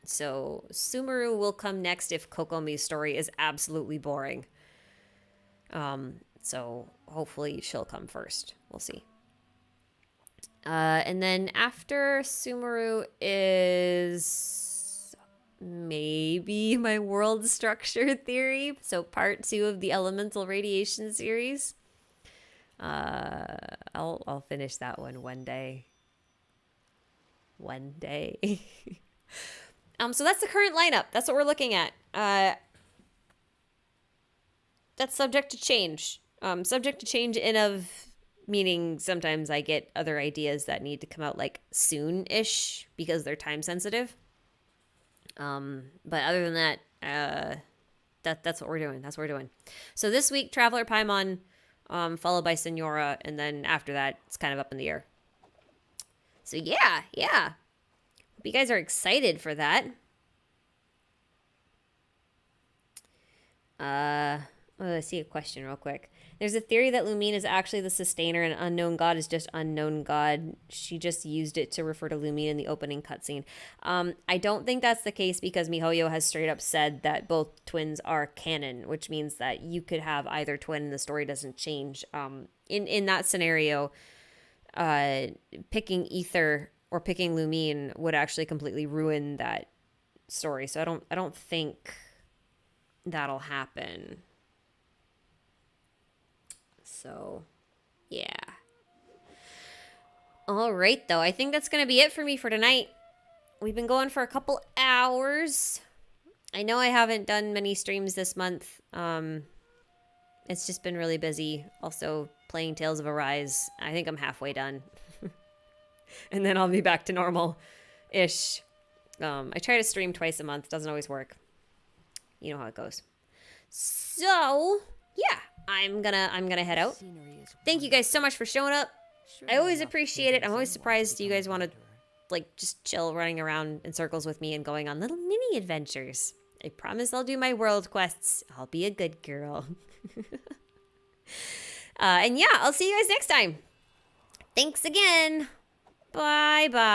[SPEAKER 1] So Sumeru will come next if Kokomi's story is absolutely boring. So hopefully she'll come first. We'll see. And then after Sumeru is maybe my world structure theory. So part 2 of the elemental radiation series. I'll finish that one day. One day. So that's the current lineup. That's what we're looking at. That's subject to change. Subject to change in of meaning sometimes I get other ideas that need to come out like soon-ish because they're time sensitive. But other than that, that's what we're doing. That's what we're doing. So this week, Traveler Paimon, followed by Senora, and then after that, it's kind of up in the air. So yeah. Hope you guys are excited for that. I see a question real quick. There's a theory that Lumine is actually the sustainer and unknown god is just unknown god. She just used it to refer to Lumine in the opening cutscene. I don't think that's the case because MiHoYo has straight up said that both twins are canon, which means that you could have either twin and the story doesn't change. In that scenario, picking Ether or picking Lumine would actually completely ruin that story. So I don't think that'll happen. So, yeah. All right, though. I think that's going to be it for me for tonight. We've been going for a couple hours. I know I haven't done many streams this month. It's just been really busy. Also, playing Tales of Arise. I think I'm halfway done. And then I'll be back to normal-ish. I try to stream twice a month. Doesn't always work. You know how it goes. So, yeah. I'm gonna head out. Thank you guys so much for showing up. I always appreciate it. I'm always surprised you guys want to like just chill running around in circles with me and going on little mini adventures. I promise I'll do my world quests. I'll be a good girl. And yeah, I'll see you guys next time. Thanks again. Bye bye.